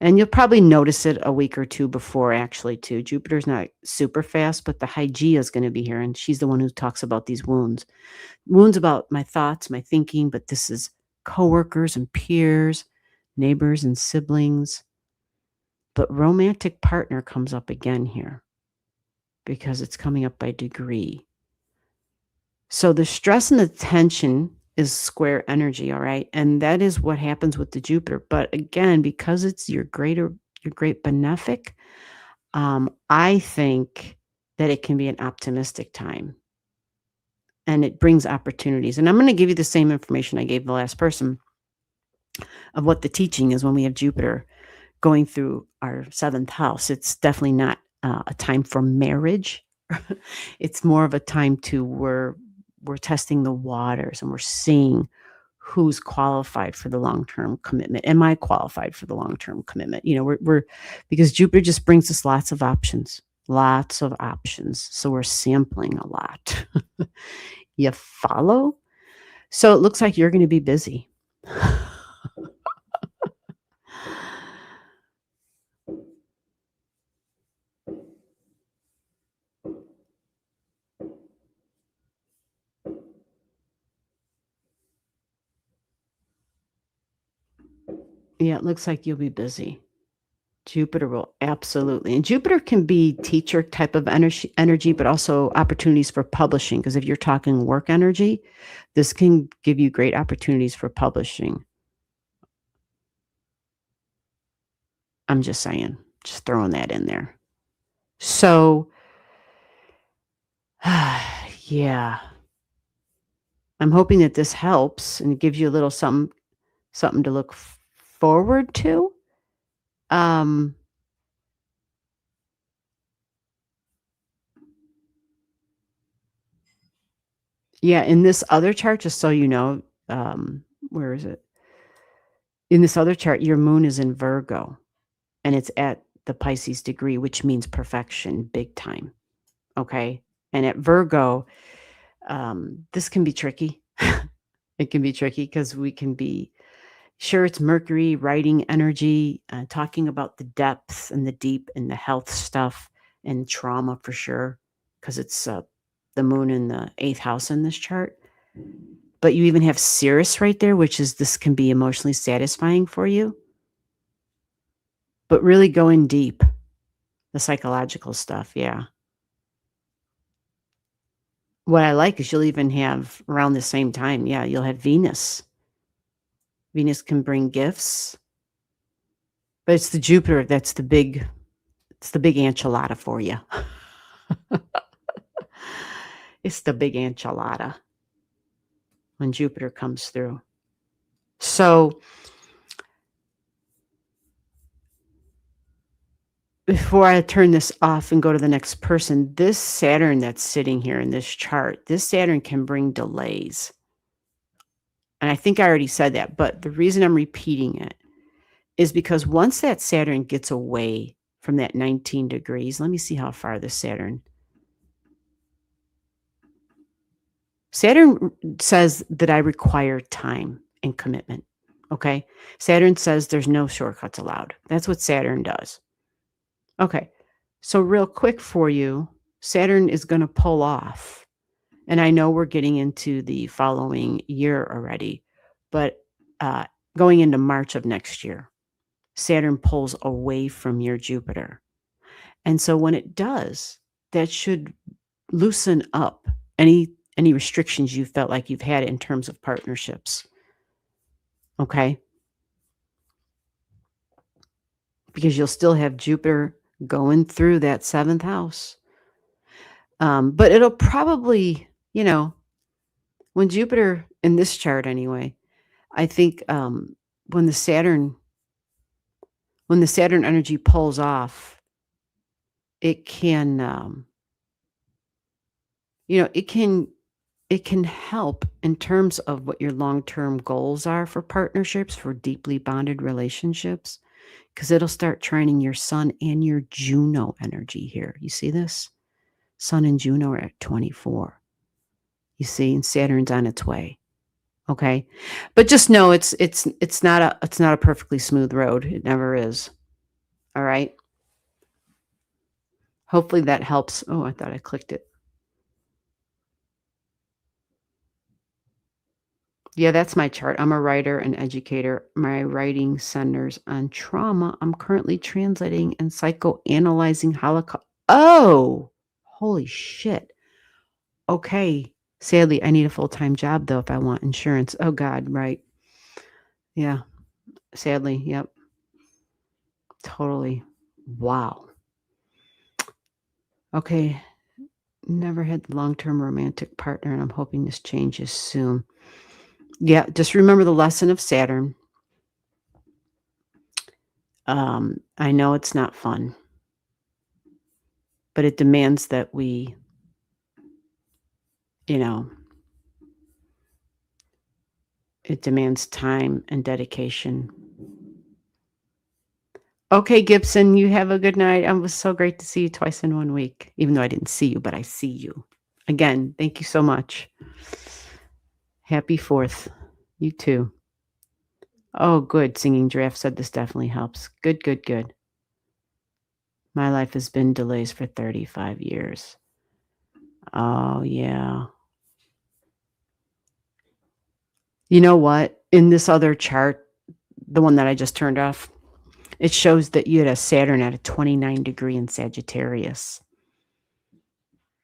And you'll probably notice it a week or two before, actually, too. Jupiter's not super fast, but the Hygeia is going to be here, and she's the one who talks about these wounds. Wounds about my thoughts, my thinking, but this is coworkers and peers, neighbors and siblings. But romantic partner comes up again here because it's coming up by degree. So the stress and the tension is square energy, all right? And that is what happens with the Jupiter. But again, because it's your great benefic, I think that it can be an optimistic time. And it brings opportunities. And I'm going to give you the same information I gave the last person of what the teaching is when we have Jupiter going through our 7th house. It's definitely not a time for marriage. It's more of a time to we're testing the waters and we're seeing who's qualified for the long-term commitment. Am I qualified for the long-term commitment? We're because Jupiter just brings us lots of options. So we're sampling a lot. You follow? So it looks like you're going to be busy. Yeah, it looks like you'll be busy. Jupiter will absolutely. And Jupiter can be teacher type of energy, but also opportunities for publishing. Because if you're talking work energy, this can give you great opportunities for publishing. I'm just saying, just throwing that in there. So, yeah. I'm hoping that this helps and gives you a little something to look forward to. Yeah, in this other chart, just so you know, where is it? In this other chart, your moon is in Virgo, and it's at the Pisces degree, which means perfection, big time. Okay? And at Virgo, this can be tricky. It can be tricky because we can be sure it's Mercury, writing energy, talking about the depths and the deep and the health stuff and trauma for sure, because it's the moon in the 8th house in this chart. But you even have Sirius right there, which is this can be emotionally satisfying for you. But really going deep, the psychological stuff, yeah. What I like is you'll even have around the same time, yeah, you'll have Venus. Venus can bring gifts. But it's the Jupiter that's the big enchilada for you. It's the big enchilada when Jupiter comes through. So before I turn this off and go to the next person, this Saturn that's sitting here in this chart, this Saturn can bring delays. And I think I already said that, but the reason I'm repeating it is because once that Saturn gets away from that 19 degrees, let me see how far the Saturn says that I require time and commitment. Okay. Saturn says there's no shortcuts allowed. That's what Saturn does. Okay. So, real quick for you, Saturn is going to pull off. And I know we're getting into the following year already, but going into March of next year, Saturn pulls away from your Jupiter. And so when it does, that should loosen up any restrictions you felt like you've had in terms of partnerships. Okay? Because you'll still have Jupiter going through that 7th house. But it'll probably, when Jupiter, in this chart anyway, I think when the Saturn energy pulls off, it can, it can help in terms of what your long-term goals are for partnerships, for deeply bonded relationships, because it'll start trining your Sun and your Juno energy here. You see this? Sun and Juno are at 24. You see, and Saturn's on its way. Okay, but just know it's not a perfectly smooth road. It never is. All right. Hopefully that helps. Oh, I thought I clicked it. Yeah, that's my chart. I'm a writer and educator. My writing centers on trauma. I'm currently translating and psychoanalyzing Holocaust. Oh, holy shit. Okay. Sadly, I need a full-time job, though, if I want insurance. Oh, God, right. Yeah. Sadly, yep. Totally. Wow. Okay. Never had the long-term romantic partner, and I'm hoping this changes soon. Yeah, just remember the lesson of Saturn. I know it's not fun, but it demands that we, it demands time and dedication. Okay, Gibson, you have a good night. It was so great to see you twice in 1 week, even though I didn't see you, but I see you. Again, thank you so much. Happy 4th. You too. Oh, good. Singing Giraffe said this definitely helps. Good, good, good. My life has been delays for 35 years. Oh, yeah. You know what? In this other chart, the one that I just turned off, it shows that you had a Saturn at a 29 degree in Sagittarius.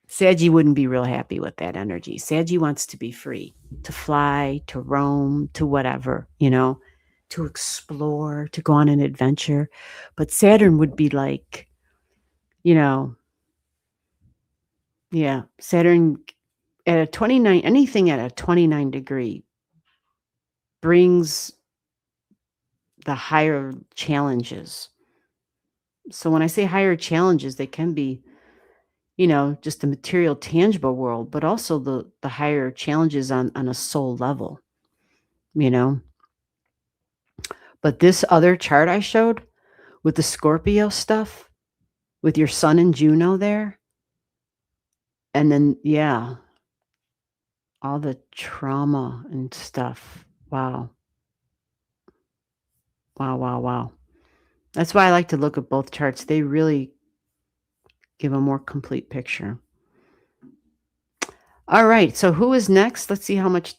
Saggy wouldn't be real happy with that energy. Saggy wants to be free, to fly, to roam, to whatever, to explore, to go on an adventure. But Saturn would be like, Saturn at a 29, anything at a 29 degree brings the higher challenges. So when I say higher challenges, they can be, just the material, tangible world, but also the higher challenges on a soul level, But this other chart I showed with the Scorpio stuff, with your Sun and Juno there, and then, all the trauma and stuff. Wow. Wow, wow, wow. That's why I like to look at both charts. They really give a more complete picture. All right. So who is next? Let's see how much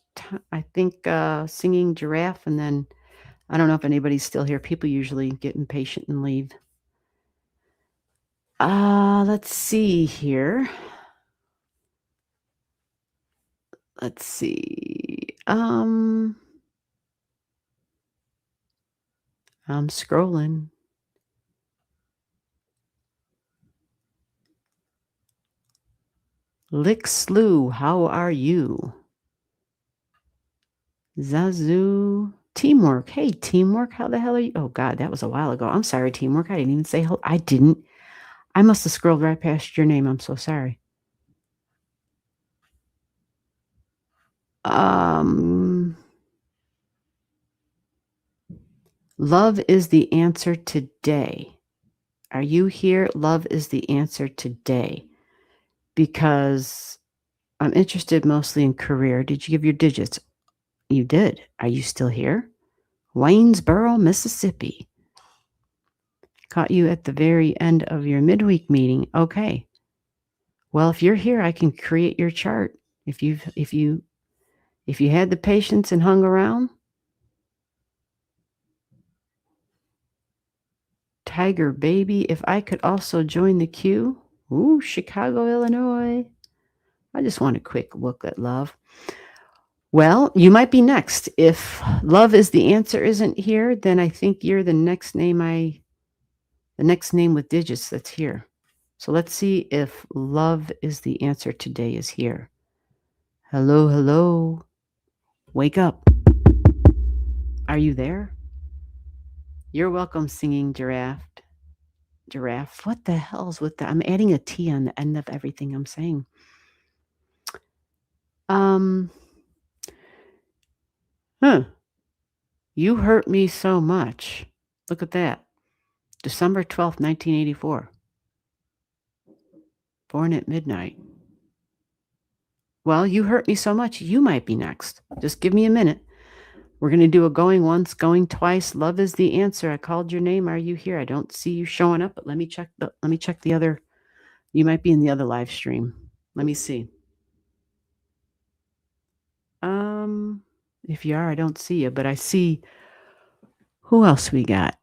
I think Singing Giraffe, and then I don't know if anybody's still here. People usually get impatient and leave. Let's see here. Let's see. I'm scrolling. Lick Slew, how are you? Zazu, Teamwork. Hey, Teamwork, how the hell are you? Oh, God, that was a while ago. I'm sorry, Teamwork. I didn't even say hello. I didn't. I must have scrolled right past your name. I'm so sorry. Love is the answer today. Are you here? Love is the answer today. Because I'm interested mostly in career. Did you give your digits? You did. Are you still here? Waynesboro, Mississippi. Caught you at the very end of your midweek meeting. Okay. Well, if you're here, I can create your chart. If you had the patience and hung around. Tiger baby, if I could also join the queue. Ooh, Chicago, Illinois. I just want a quick look at love. Well, you might be next. If love is the answer isn't here, then I think you're the next name with digits that's here. So let's see if love is the answer today is here. Hello, hello. Wake up. Are you there? You're welcome, singing giraffe. Giraffe. What the hell's with that? I'm adding a T on the end of everything I'm saying. You hurt me so much. Look at that. December 12th, 1984. Born at midnight. Well, you hurt me so much. You might be next. Just give me a minute. We're going to do a going once, going twice. Love is the answer. I called your name. Are you here? I don't see you showing up, but let me check the other. You might be in the other live stream. Let me see. If you are, I don't see you, but I see who else we got.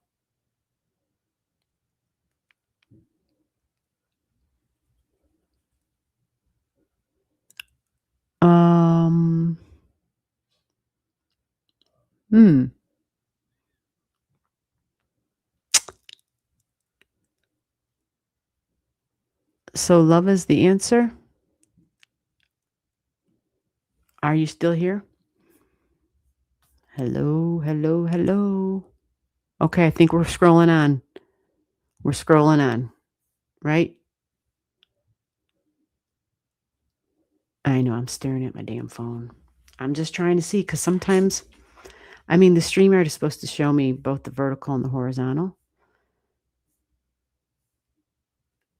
So love is the answer. Are you still here? Hello, hello, hello. Okay, I think we're scrolling on. Right? I know, I'm staring at my damn phone. I'm just trying to see, because sometimes, the StreamYard is supposed to show me both the vertical and the horizontal.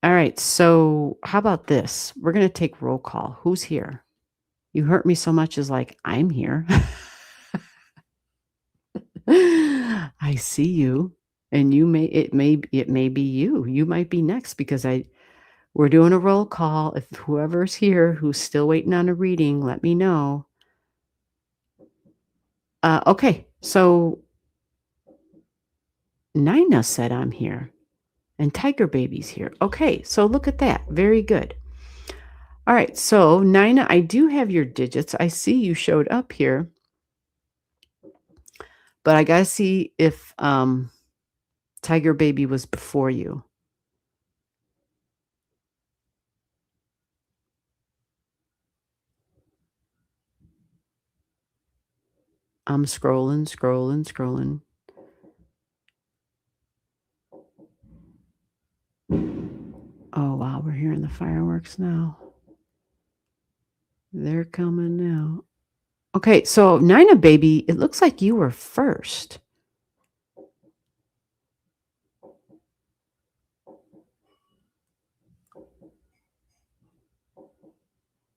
All right, so how about this? We're going to take roll call. Who's here? You hurt me so much is like, I'm here. I see you. And it may be you. You might be next, because we're doing a roll call. If whoever's here who's still waiting on a reading, let me know. Okay, so Nina said I'm here, and Tiger Baby's here. Okay, so look at that. Very good. All right, so Nina, I do have your digits. I see you showed up here, but I gotta see if Tiger Baby was before you. I'm scrolling. Oh, wow, we're hearing the fireworks now. They're coming now. Okay, so Nina Baby, it looks like you were first.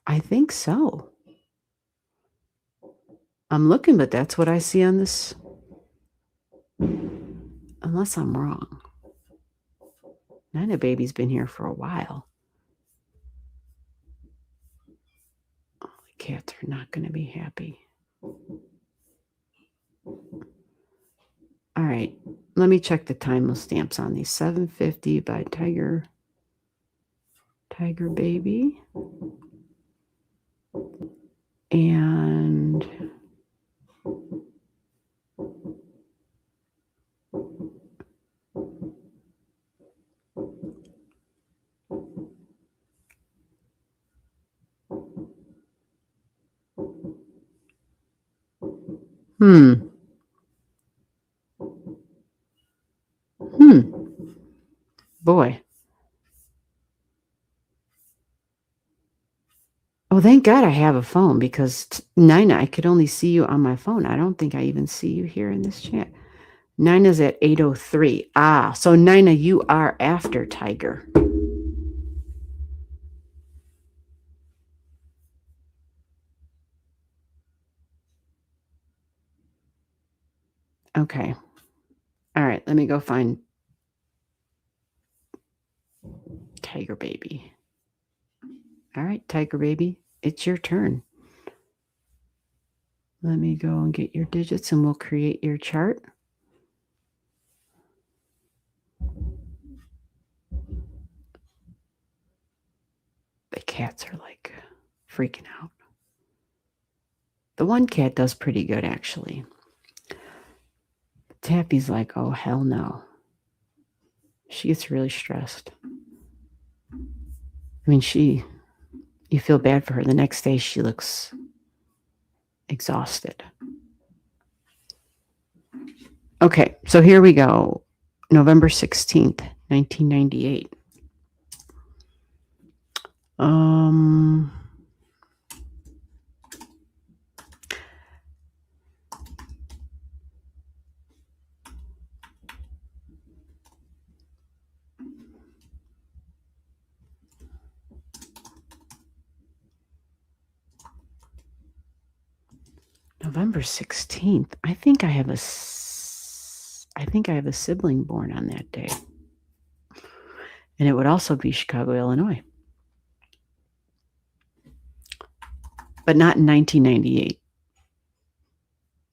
I think so. I'm looking, but that's what I see on this. Unless I'm wrong. Nina Baby's been here for a while. Oh, the cats are not going to be happy. All right, let me check the timeless stamps on these. 750 by Tiger Baby. And boy. Oh, thank God I have a phone, because Nina, I could only see you on my phone. I don't think I even see you here in this chat. Nina's at 8:03. Ah, so Nina, you are after Tiger. Okay. All right, let me go find Tiger Baby. All right, Tiger Baby, it's your turn. Let me go and get your digits and we'll create your chart. The cats are like freaking out. The one cat does pretty good, actually. Tappy's like, oh, hell no. She gets really stressed. I mean, you feel bad for her. The next day, she looks exhausted. Okay, so here we go. November 16th, 1998. November 16th. I think I have a sibling born on that day. And it would also be Chicago, Illinois. But not in 1998.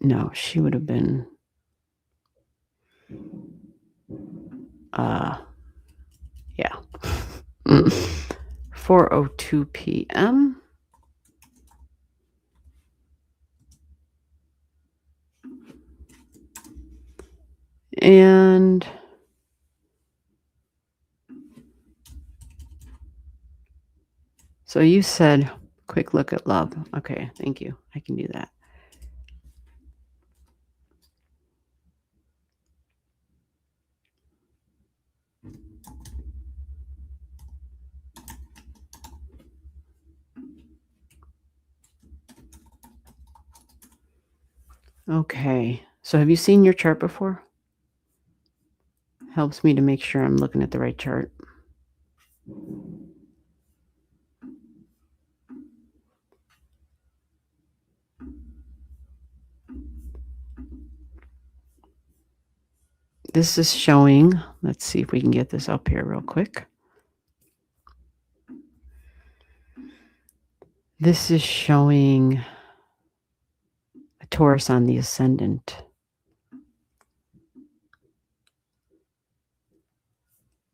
No, she would have been yeah. 4:02 p.m. And so you said quick look at love. Okay, thank you. I can do that. Okay, so have you seen your chart before? Helps me to make sure I'm looking at the right chart. This is showing, let's see if we can get this up here real quick. This is showing a Taurus on the ascendant.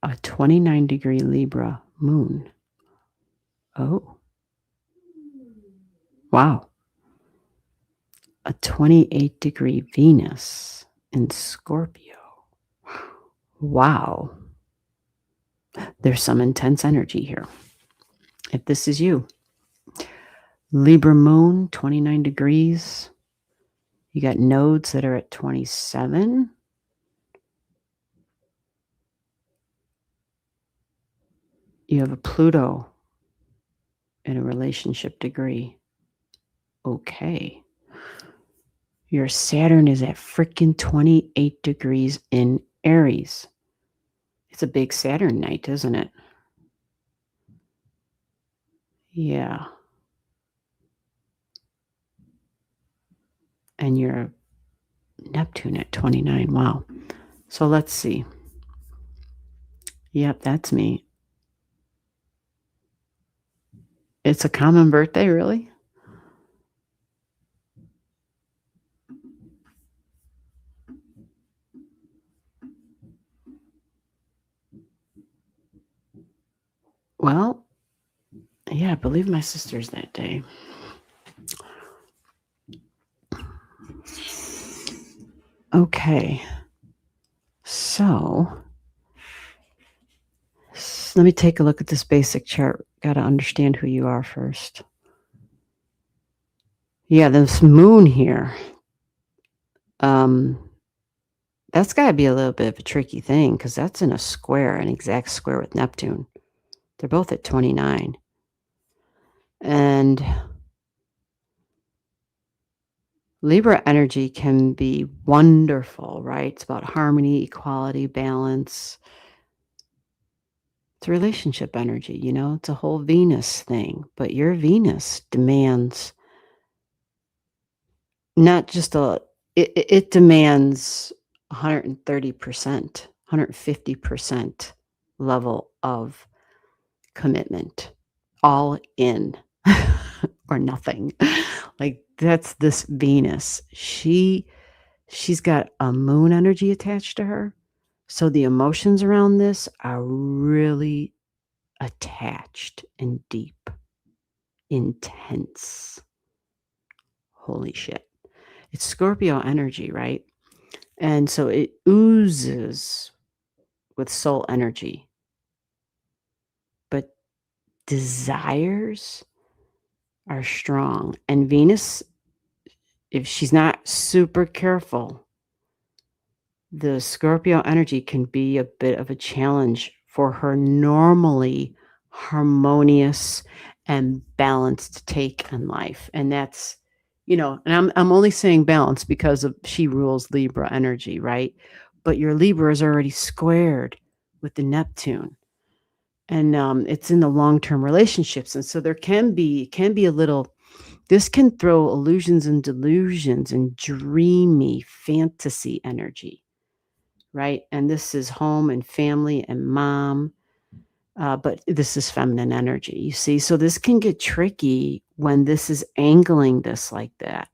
A 29-degree Libra moon. Oh. Wow. A 28-degree Venus in Scorpio. Wow. There's some intense energy here. If this is you. Libra moon, 29 degrees. You got nodes that are at 27. You have a Pluto in a relationship degree. Okay. Your Saturn is at freaking 28 degrees in Aries. It's a big Saturn night, isn't it? Yeah. And your Neptune at 29. Wow. So let's see. Yep, that's me. It's a common birthday, really? Well, yeah, I believe my sister's that day. Okay. So let me take a look at this basic chart. Got to understand who you are first. Yeah, this moon here. That's got to be a little bit of a tricky thing because that's in a square, an exact square with Neptune. They're both at 29. And Libra energy can be wonderful, right? It's about harmony, equality, balance. It's relationship energy, it's a whole Venus thing. But your Venus demands not just it demands 130%, 150% level of commitment, all in or nothing. Like that's this Venus. She's got a moon energy attached to her. So the emotions around this are really attached and deep, intense. Holy shit. It's Scorpio energy, right? And so it oozes with soul energy. But desires are strong. And Venus, if she's not super careful, the Scorpio energy can be a bit of a challenge for her normally harmonious and balanced take in life. And that's, and I'm only saying balance because of she rules Libra energy, right? But your Libra is already squared with the Neptune. And it's in the long-term relationships. And so there can be a little, this can throw illusions and delusions and dreamy fantasy energy. Right? And this is home and family and mom, but this is feminine energy, you see? So this can get tricky when this is angling this like that.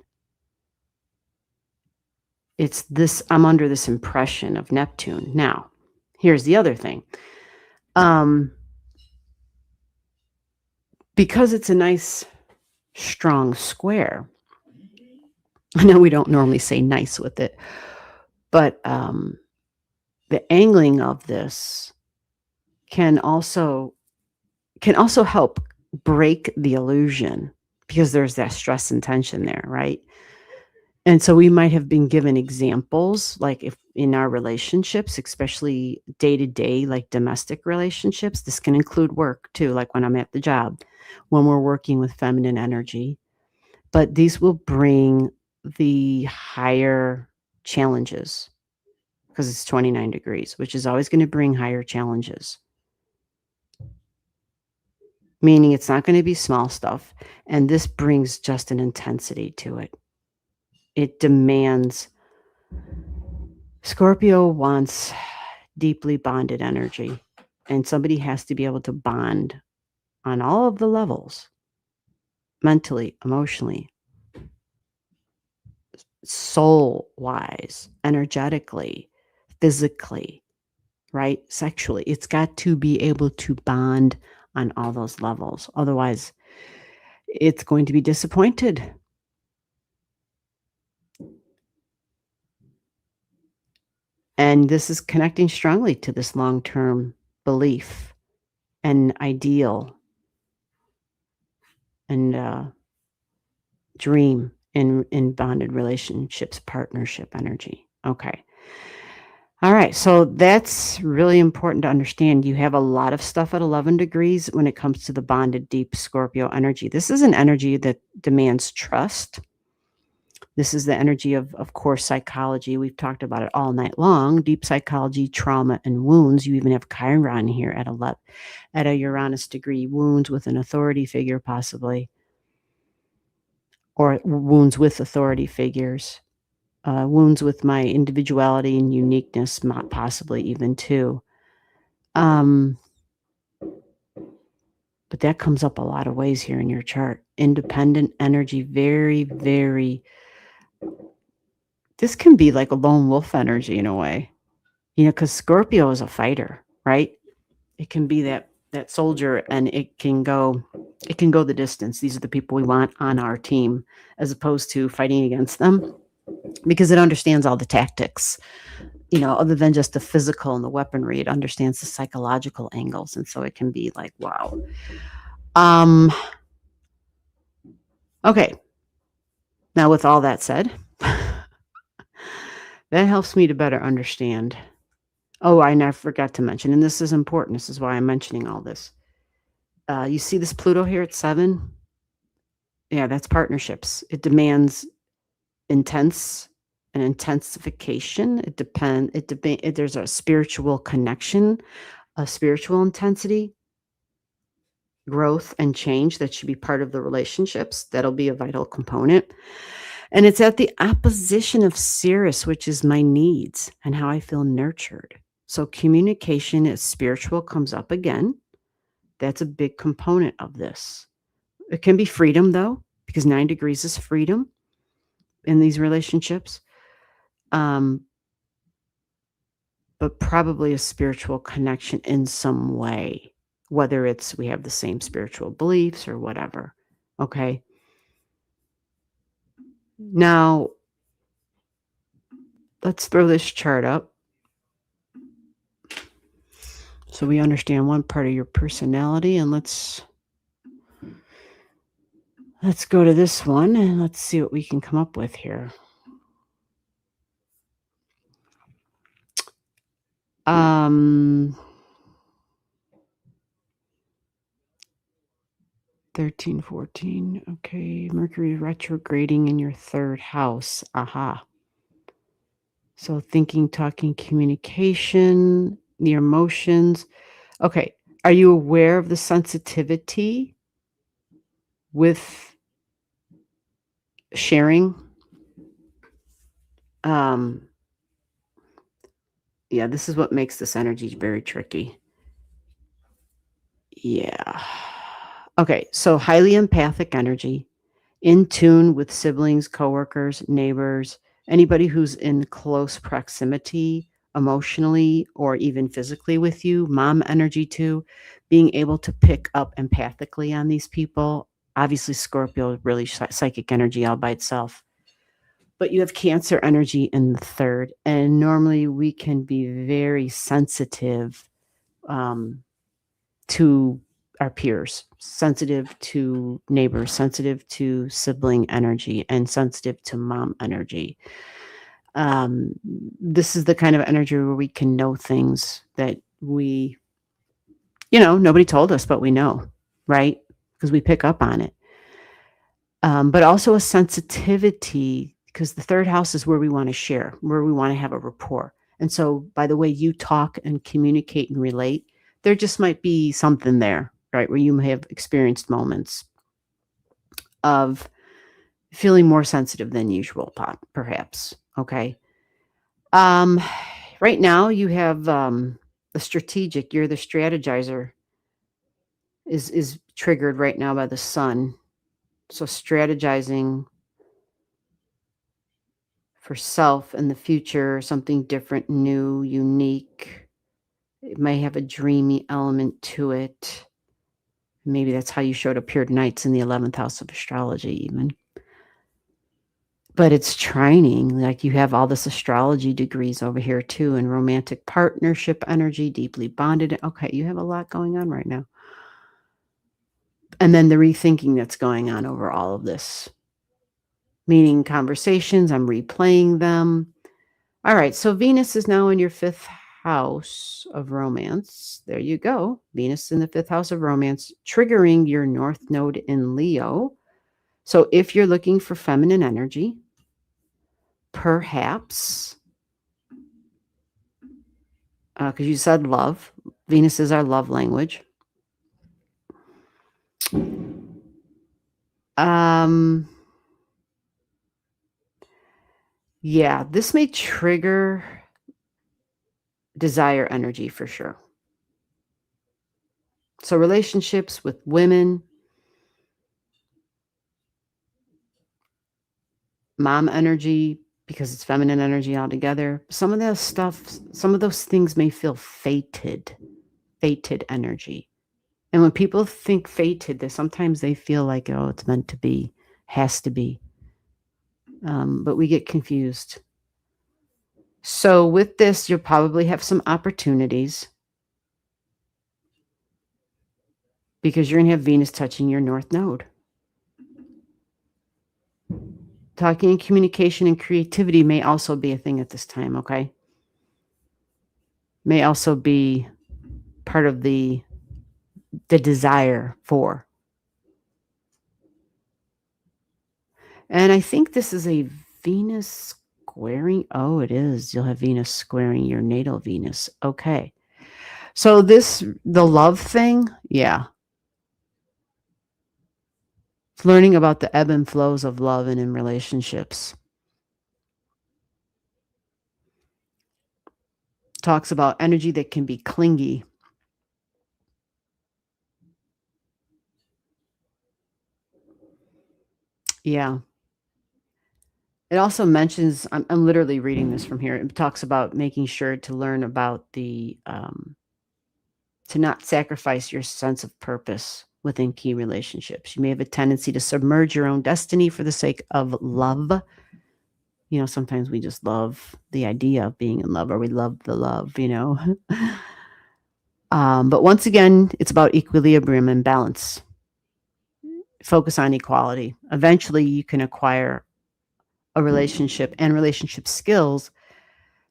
It's this, I'm under this impression of Neptune. Now, here's the other thing. Because it's a nice, strong square, I know we don't normally say nice with it, but the angling of this can also help break the illusion because there's that stress and tension there, right? And so we might have been given examples, like if in our relationships, especially day-to-day, like domestic relationships, this can include work too, like when I'm at the job, when we're working with feminine energy. But these will bring the higher challenges because it's 29 degrees, which is always going to bring higher challenges. Meaning it's not going to be small stuff. And this brings just an intensity to it. It demands, Scorpio wants deeply bonded energy. And somebody has to be able to bond on all of the levels, mentally, emotionally, soul-wise, energetically, physically, right? Sexually. It's got to be able to bond on all those levels. Otherwise, it's going to be disappointed. And this is connecting strongly to this long-term belief and ideal and dream in bonded relationships, partnership energy. Okay. All right. So that's really important to understand. You have a lot of stuff at 11 degrees when it comes to the bonded deep Scorpio energy. This is an energy that demands trust. This is the energy of course, psychology. We've talked about it all night long. Deep psychology, trauma, and wounds. You even have Chiron here at a Uranus degree. Wounds with an authority figure, possibly. Or wounds with authority figures. Wounds with my individuality and uniqueness, possibly even too. But that comes up a lot of ways here in your chart. Independent energy, very, very... This can be like a lone wolf energy in a way, because Scorpio is a fighter, right? It can be that soldier, and it can go the distance. These are the people we want on our team, as opposed to fighting against them, because it understands all the tactics, other than just the physical and the weaponry. It understands the psychological angles, and so it can be like, wow. Okay. Now, with all that said, that helps me to better understand. Oh, I forgot to mention, and this is important. This is why I'm mentioning all this. You see this Pluto here at 7? Yeah, that's partnerships. It demands an intensification. There's a spiritual connection, a spiritual intensity, growth and change that should be part of the relationships. That'll be a vital component. And it's at the opposition of Sirius, which is my needs and how I feel nurtured. So communication as spiritual comes up again. That's a big component of this. It can be freedom, though, because 9 degrees is freedom in these relationships. But probably a spiritual connection in some way, whether it's we have the same spiritual beliefs or whatever. Okay. Now, let's throw this chart up so we understand one part of your personality, and let's go to this one and let's see what we can come up with here. 13, 14. Okay. Mercury retrograding in your 3rd house. Aha. So thinking, talking, communication, the emotions. Okay. Are you aware of the sensitivity with sharing? Yeah, this is what makes this energy very tricky. Yeah. Okay, so highly empathic energy, in tune with siblings, coworkers, neighbors, anybody who's in close proximity emotionally or even physically with you, mom energy too, being able to pick up empathically on these people. Obviously, Scorpio, really psychic energy all by itself. But you have Cancer energy in the 3rd, and normally we can be very sensitive to our peers, sensitive to neighbors, sensitive to sibling energy, and sensitive to mom energy. This is the kind of energy where we can know things that nobody told us, but we know, right? Because we pick up on it. But also a sensitivity, because the 3rd house is where we want to share, where we want to have a rapport. And so by the way you talk and communicate and relate, there just might be something there, right? Where you may have experienced moments of feeling more sensitive than usual, perhaps. Okay. Right now you have the strategic, you're the strategizer is triggered right now by the sun. So strategizing for self in the future, something different, new, unique. It may have a dreamy element to it. Maybe that's how you showed up here tonight in the 11th house of astrology even. But it's trining, like you have all this astrology degrees over here too, and romantic partnership energy, deeply bonded. Okay, you have a lot going on right now. And then the rethinking that's going on over all of this. Meaning conversations, I'm replaying them. All right, so Venus is now in your 5th house of romance. There you go. Venus in the 5th house of romance, triggering your North Node in Leo. So if you're looking for feminine energy, perhaps, because you said love, Venus is our love language. Yeah, this may trigger desire energy for sure. So relationships with women, mom energy, because it's feminine energy altogether. Some of those things may feel fated energy. And when people think fated, sometimes they feel like, oh, it's meant to be, has to be. But we get confused. So with this, you'll probably have some opportunities because you're going to have Venus touching your North Node. Talking and communication and creativity may also be a thing at this time, okay? May also be part of the desire for. And I think this is a Venus squaring. Oh, it is. You'll have Venus squaring your natal Venus. Okay. So the love thing, yeah. It's learning about the ebb and flows of love and in relationships. Talks about energy that can be clingy. Yeah. It also mentions, I'm literally reading this from here. It talks about making sure to learn about to not sacrifice your sense of purpose within key relationships. You may have a tendency to submerge your own destiny for the sake of love. Sometimes we just love the idea of being in love, or we love the love. But once again, it's about equilibrium and balance. Focus on equality. Eventually, you can acquire a relationship and relationship skills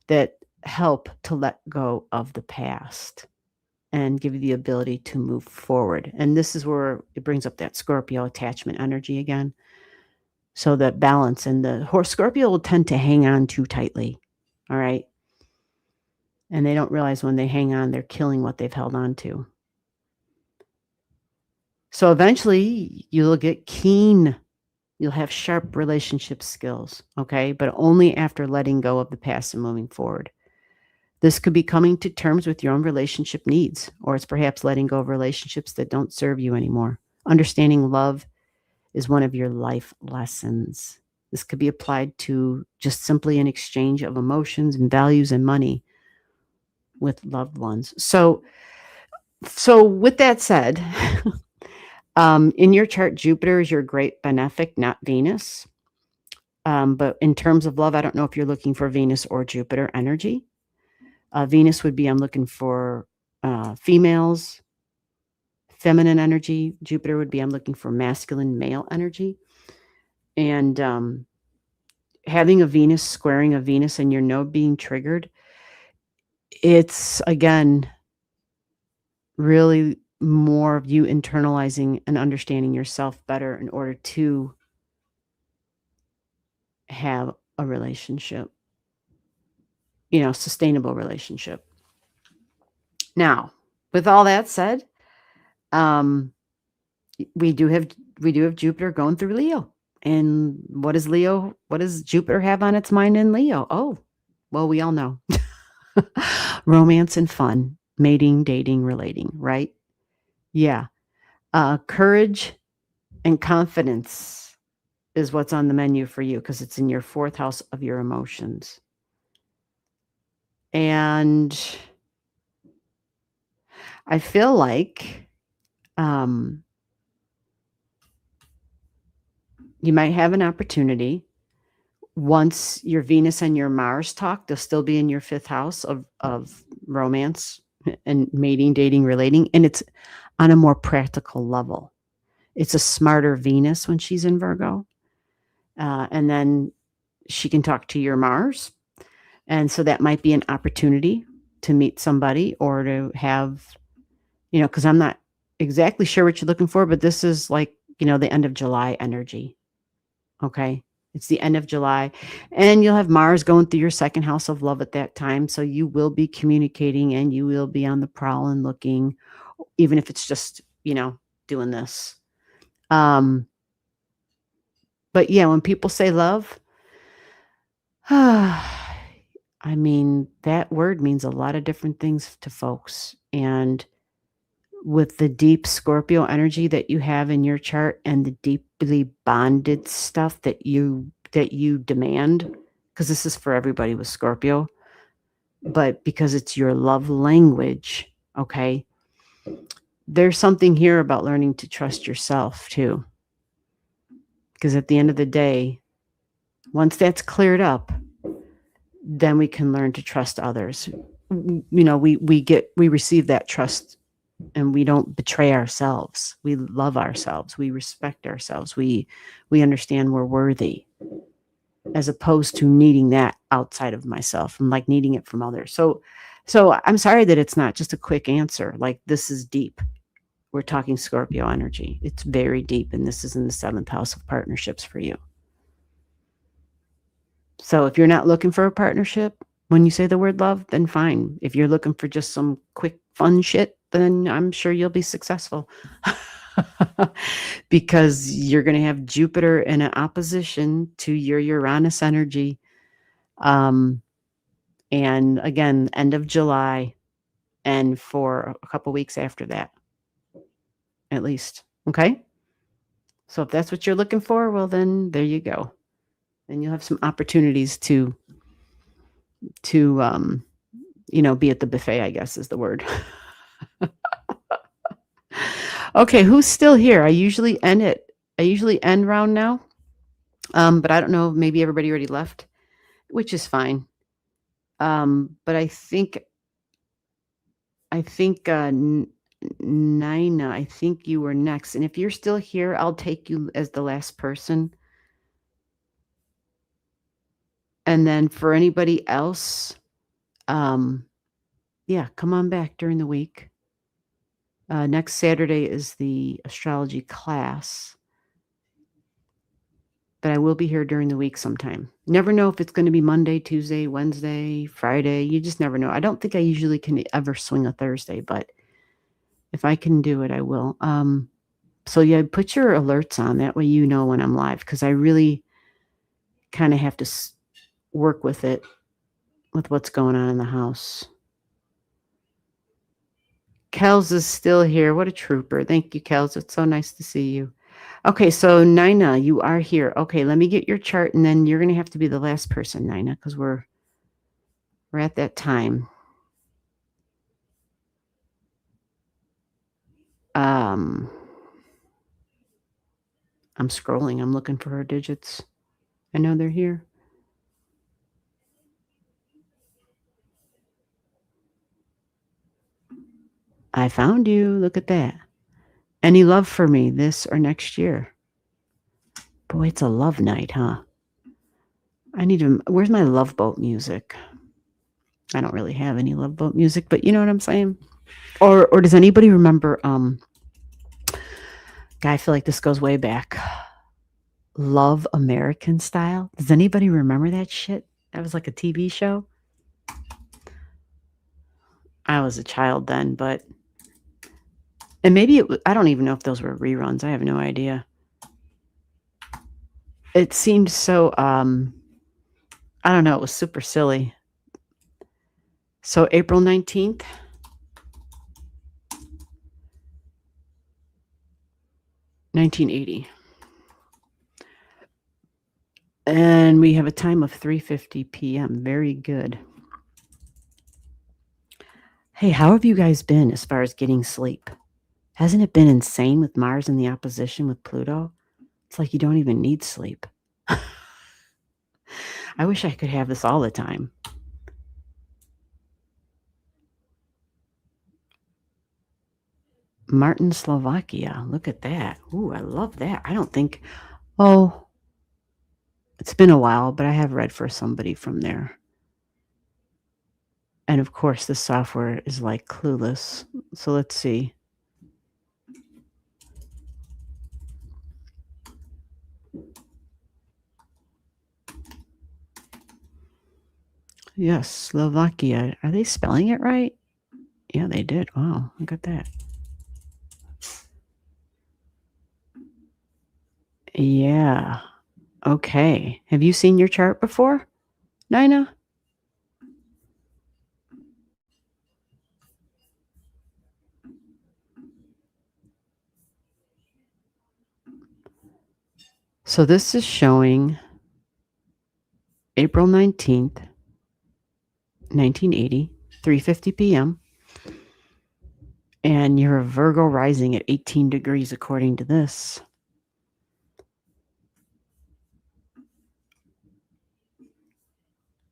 that help to let go of the past and give you the ability to move forward. And this is where it brings up that Scorpio attachment energy again. So that balance, and the Scorpio will tend to hang on too tightly. All right. And they don't realize when they hang on, they're killing what they've held on to. So eventually you'll get keen. You'll have sharp relationship skills. Okay. But only after letting go of the past and moving forward. This could be coming to terms with your own relationship needs, or it's perhaps letting go of relationships that don't serve you anymore. Understanding love is one of your life lessons. This could be applied to just simply an exchange of emotions and values and money with loved ones. So with that said, in your chart, Jupiter is your great benefic, not Venus. But in terms of love, I don't know if you're looking for Venus or Jupiter energy. Venus would be, I'm looking for females, feminine energy. Jupiter would be, I'm looking for masculine, male energy. And having a Venus squaring a Venus and your node being triggered, it's, again, really more of you internalizing and understanding yourself better in order to have a relationship, sustainable relationship. Now, with all that said, we do have Jupiter going through Leo. And what does Jupiter have on its mind in Leo? Oh, well, we all know. Romance and fun, mating, dating, relating, right? Yeah. Courage and confidence is what's on the menu for you, because it's in your 4th house of your emotions. And I feel like you might have an opportunity. Once your Venus and your Mars talk, they'll still be in your 5th house of romance and mating, dating, relating. And it's on a more practical level. It's a smarter Venus when she's in Virgo. And then she can talk to your Mars. And so that might be an opportunity to meet somebody, or to have, because I'm not exactly sure what you're looking for, but this is like, the end of July energy. Okay. It's the end of July, and you'll have Mars going through your 2nd house of love at that time. So you will be communicating, and you will be on the prowl and looking, even if it's just, doing this. But yeah, when people say love, I mean, that word means a lot of different things to folks. And with the deep Scorpio energy that you have in your chart, and the deeply bonded stuff that you demand, because this is for everybody with Scorpio, but because it's your love language, okay, there's something here about learning to trust yourself too. Because at the end of the day, once that's cleared up, then we can learn to trust others. We receive that trust, and we don't betray ourselves. We love ourselves. We respect ourselves. We understand we're worthy, as opposed to needing that outside of myself and like needing it from others. So I'm sorry that it's not just a quick answer. Like, this is deep. We're talking Scorpio energy. It's very deep, and this is in the 7th house of partnerships for you. So if you're not looking for a partnership when you say the word love, then fine. If you're looking for just some quick fun shit, then I'm sure you'll be successful. Because you're going to have Jupiter in an opposition to your Uranus energy. And again, end of July and for a couple weeks after that, at least. Okay? So if that's what you're looking for, well, then there you go. And you'll have some opportunities to be at the buffet, I guess is the word. Okay, who's still here? I usually end round now. But I don't know, maybe everybody already left, which is fine. But I think Nina, I think you were next. And if you're still here, I'll take you as the last person. And then for anybody else, yeah, come on back during the week. Next Saturday is the astrology class. But I will be here during the week sometime. Never know if it's going to be Monday, Tuesday, Wednesday, Friday. You just never know. I don't think I usually can ever swing a Thursday, but if I can do it, I will. So yeah, put your alerts on. That way you know when I'm live, because I really kind of have to work with it, with what's going on in the house. Kels is still here. What a trooper. Thank you, Kels. It's so nice to see you. Okay, so Nina, you are here. Okay, let me get your chart, and then you're going to have to be the last person, Nina, because we're at that time. I'm scrolling. I'm looking for her digits. I know they're here. I found you. Look at that. Any love for me this or next year? Boy, it's a love night, huh? I need to. Where's my Love Boat music? I don't really have any Love Boat music, but you know what I'm saying? Or does anybody remember? God, I feel like this goes way back. Love American Style. Does anybody remember that shit? That was like a TV show. I was a child then, but and maybe I don't even know if those were reruns. I have no idea. It seemed so I don't know, it was super silly. So April 19th, 1980. And we have a time of 3:50 p.m. Very good. Hey, how have you guys been as far as getting sleep? Hasn't it been insane with Mars in the opposition with Pluto? It's like you don't even need sleep. I wish I could have this all the time. Martin, Slovakia. Look at that. Ooh, I love that. I don't think, it's been a while, but I have read for somebody from there. And of course, the software is like clueless. So let's see. Yes, Slovakia. Are they spelling it right? Yeah, they did. Wow, look at that. Yeah. Okay. Have you seen your chart before, Nina? So this is showing April 19th, 1980, 3:50 p.m. And you're a Virgo rising at 18 degrees according to this.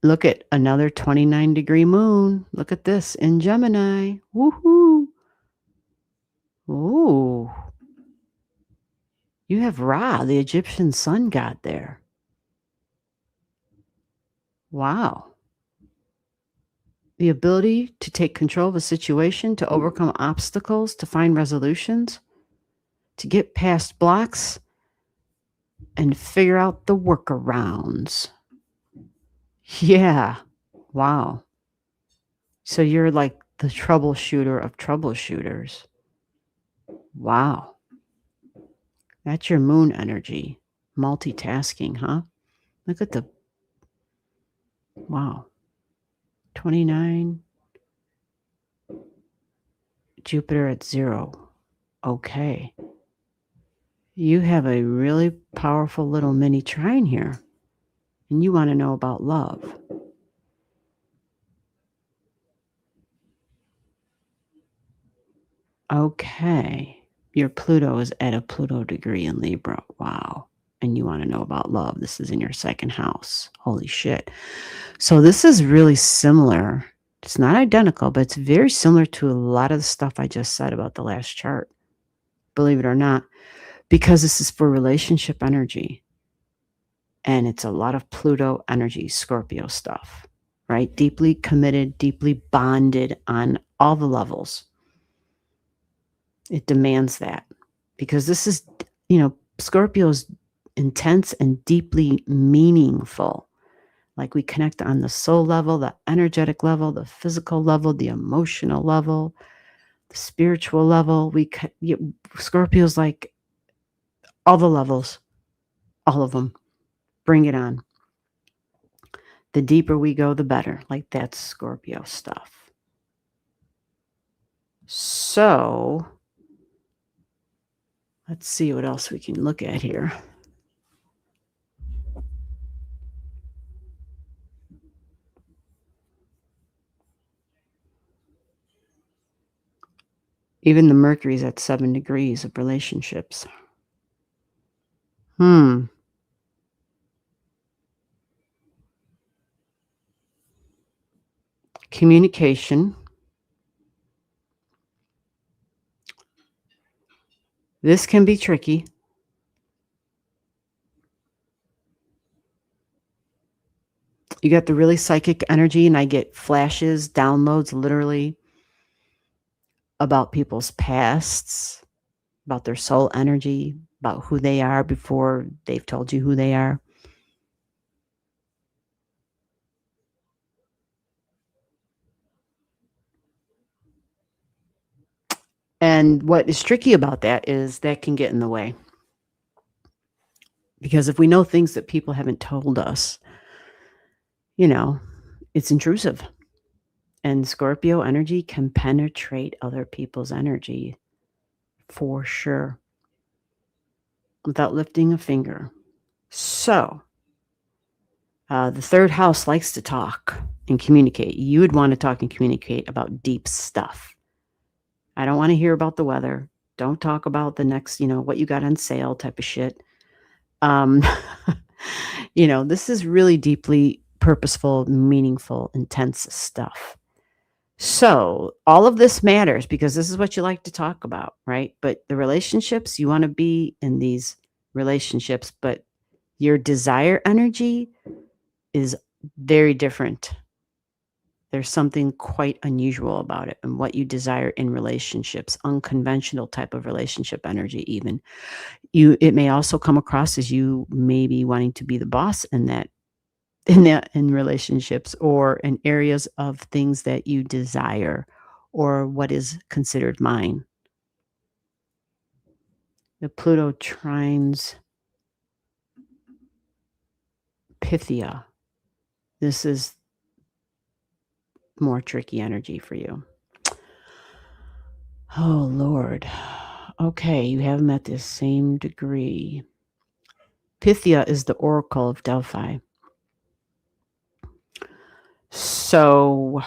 Look at another 29-degree moon. Look at this in Gemini. Woohoo. Ooh. You have Ra, the Egyptian sun god there. Wow. The ability to take control of a situation, to overcome obstacles, to find resolutions, to get past blocks, and figure out the workarounds. Yeah. Wow. So you're like the troubleshooter of troubleshooters. Wow. That's your moon energy. Multitasking, huh? Look at the wow. 29, Jupiter at 0. Okay. You have a really powerful little mini trine here, and you want to know about love. Okay. Your Pluto is at a Pluto degree in Libra. Wow. And you want to know about love. This is in your second house. Holy shit. So this is really similar. It's not identical, but it's very similar to a lot of the stuff I just said about the last chart. Believe it or not, because this is for relationship energy. And it's a lot of Pluto energy, Scorpio stuff, right? Deeply committed, deeply bonded on all the levels. It demands that because this is, Scorpio's intense and deeply meaningful. Like we connect on the soul level, the energetic level, the physical level, the emotional level, the spiritual level. Scorpio's like all the levels, all of them. Bring it on. The deeper we go, the better. Like that's Scorpio stuff. So let's see what else we can look at here. Even the Mercury's at 7 degrees of relationships. Communication. This can be tricky. You got the really psychic energy, and I get flashes, downloads, literally about people's pasts, about their soul energy, about who they are before they've told you who they are. And what is tricky about that is that can get in the way. Because if we know things that people haven't told us, it's intrusive. And Scorpio energy can penetrate other people's energy for sure without lifting a finger. So, the third house likes to talk and communicate. You would want to talk and communicate about deep stuff. I don't want to hear about the weather. Don't talk about the next, what you got on sale type of shit. This is really deeply purposeful, meaningful, intense stuff. So all of this matters because this is what you like to talk about, right? But the relationships, you want to be in these relationships, but your desire energy is very different. There's something quite unusual about it and what you desire in relationships, unconventional type of relationship energy even. It may also come across as you maybe wanting to be the boss in relationships or in areas of things that you desire or what is considered mine. The Pluto trines Pythia. This is more tricky energy for you. Oh, Lord. Okay, you have them at the same degree. Pythia is the oracle of Delphi. So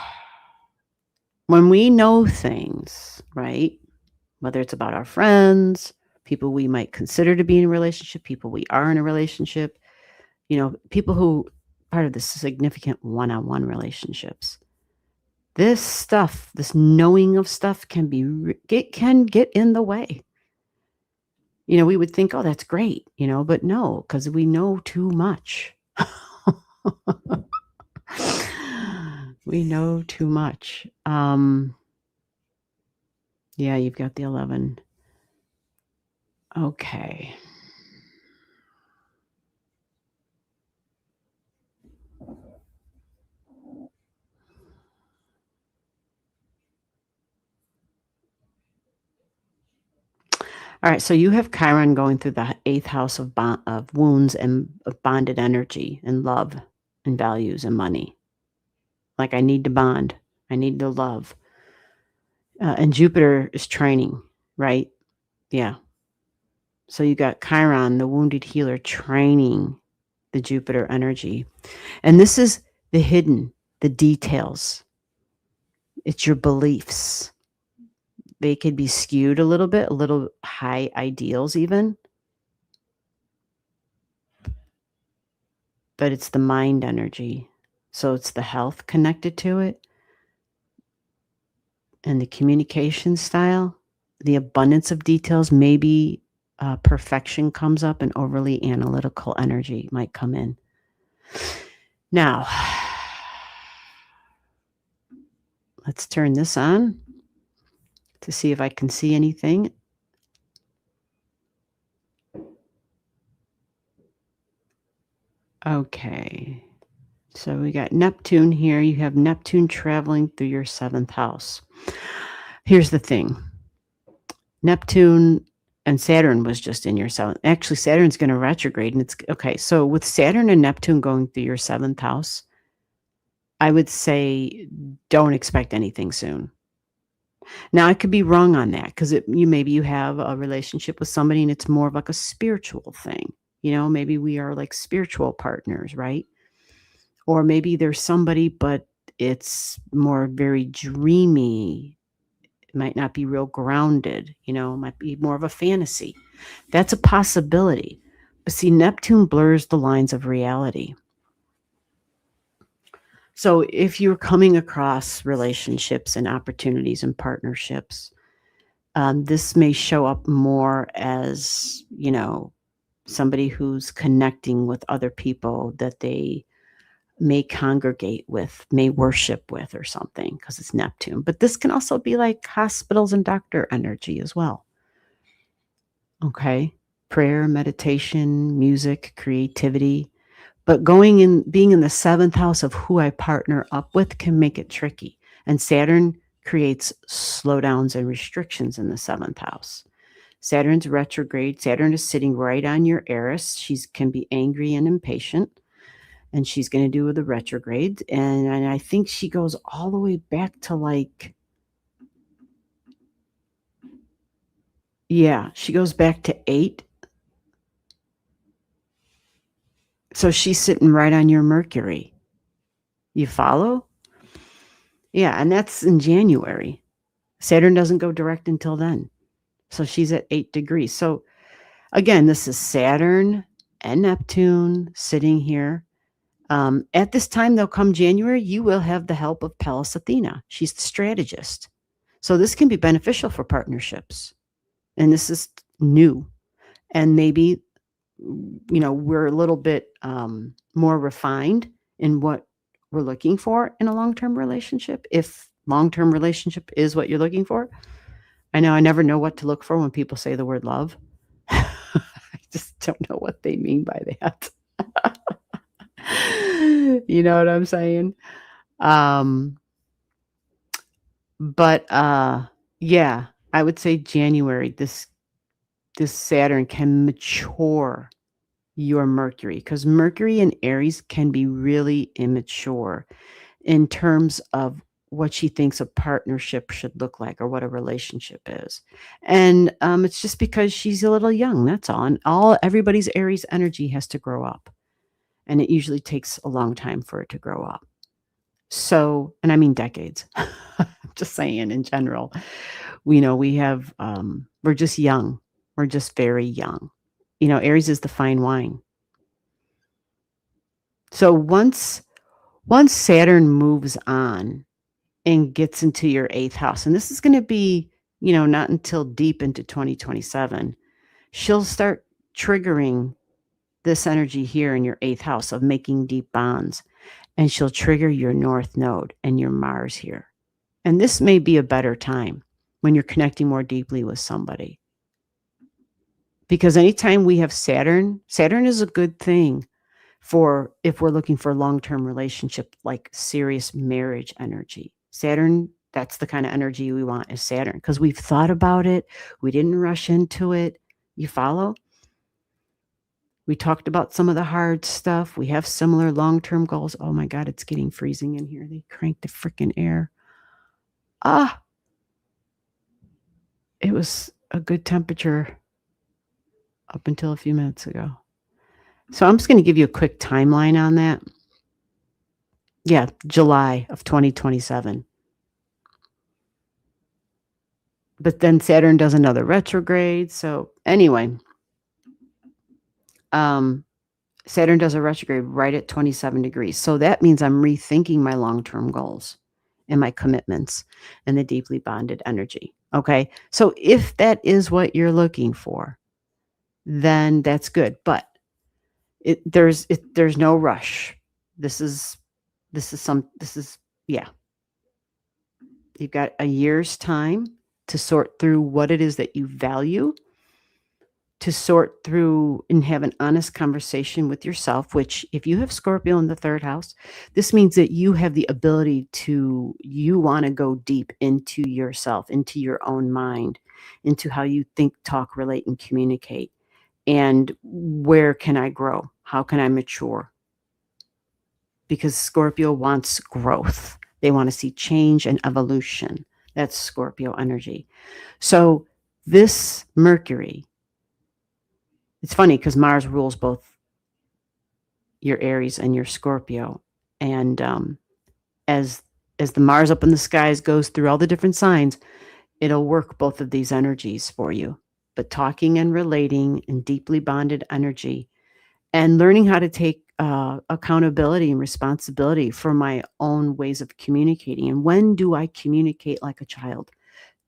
when we know things, right, whether it's about our friends, people we might consider to be in a relationship, people we are in a relationship, people who part of the significant one-on-one relationships. This stuff, this knowing of stuff can get in the way. We would think, oh, that's great, but no, because we know too much. We know too much. Yeah, you've got the 11. Okay. All right, so you have Chiron going through the 8th house of wounds and of bonded energy and love and values and money. Like, I need to bond. I need to love. And Jupiter is training, right? Yeah. So you got Chiron, the wounded healer, training the Jupiter energy. And this is the hidden, the details. It's your beliefs. They could be skewed a little high ideals even. But it's the mind energy. So it's the health connected to it and the communication style, the abundance of details. Maybe perfection comes up and overly analytical energy might come in. Now, let's turn this on to see if I can see anything. Okay. So we got Neptune here. You have Neptune traveling through your 7th house. Here's the thing. Neptune and Saturn was just in your 7th. Actually, Saturn's going to retrograde. And it's okay. So with Saturn and Neptune going through your 7th house, I would say don't expect anything soon. Now, I could be wrong on that because maybe you have a relationship with somebody and it's more of like a spiritual thing. Maybe we are like spiritual partners, right? Or maybe there's somebody, but it's more very dreamy. It might not be real grounded, it might be more of a fantasy. That's a possibility. But see, Neptune blurs the lines of reality. So if you're coming across relationships and opportunities and partnerships, this may show up more as, somebody who's connecting with other people that they may congregate with, may worship with or something because it's Neptune. But this can also be like hospitals and doctor energy as well. Okay. Prayer, meditation, music, creativity. But being in the 7th house of who I partner up with can make it tricky. And Saturn creates slowdowns and restrictions in the 7th house. Saturn's retrograde. Saturn is sitting right on your Eris. She can be angry and impatient. And she's going to do with the retrograde. And I think she goes all the way back to she goes back to 8. So she's sitting right on your Mercury. You follow? Yeah, and that's in January. Saturn doesn't go direct until then. So she's at 8 degrees. So again, this is Saturn and Neptune sitting here. At this time, though, come January, you will have the help of Pallas Athena. She's the strategist. So this can be beneficial for partnerships. And this is new. And maybe, we're a little bit more refined in what we're looking for in a long-term relationship. If long-term relationship is what you're looking for. I know I never know what to look for when people say the word love. I just don't know what they mean by that. You know what I'm saying? But yeah, I would say January, this Saturn can mature your Mercury, because Mercury in Aries can be really immature in terms of what she thinks a partnership should look like or what a relationship is. And it's just because she's a little young, that's all. And everybody's Aries energy has to grow up. And it usually takes a long time for it to grow up. So, and I mean decades. Just saying in general, we have, we're just young. We're just very young. Aries is the fine wine. So once Saturn moves on and gets into your 8th house, and this is going to be, not until deep into 2027, she'll start triggering this energy here in your 8th house of making deep bonds. And she'll trigger your North Node and your Mars here. And this may be a better time when you're connecting more deeply with somebody. Because anytime we have Saturn is a good thing for if we're looking for long-term relationship, like serious marriage energy. Saturn That's the kind of energy we want is Saturn, because we've thought about it. We didn't rush into it. You follow? We talked about some of the hard stuff. We have similar long-term goals. Oh my God, it's getting freezing in here. They cranked the freaking air. It was a good temperature up until a few minutes ago. So I'm just going to give you a quick timeline on that. Yeah, July of 2027. But then Saturn does another retrograde. So anyway, Saturn does a retrograde right at 27 degrees. So that means I'm rethinking my long-term goals and my commitments and the deeply bonded energy. Okay. So if that is what you're looking for, then that's good. But there's no rush. Yeah. You've got a year's time to sort through what it is that you value, to sort through and have an honest conversation with yourself, which if you have Scorpio in the third house, this means that you have the ability you want to go deep into yourself, into your own mind, into how you think, talk, relate, and communicate. And where can I grow? How can I mature? Because Scorpio wants growth. They want to see change and evolution. That's Scorpio energy. So this Mercury, it's funny because Mars rules both your Aries and your Scorpio. And as the Mars up in the skies goes through all the different signs, it'll work both of these energies for you. But talking and relating and deeply bonded energy and learning how to take accountability and responsibility for my own ways of communicating. And when do I communicate like a child?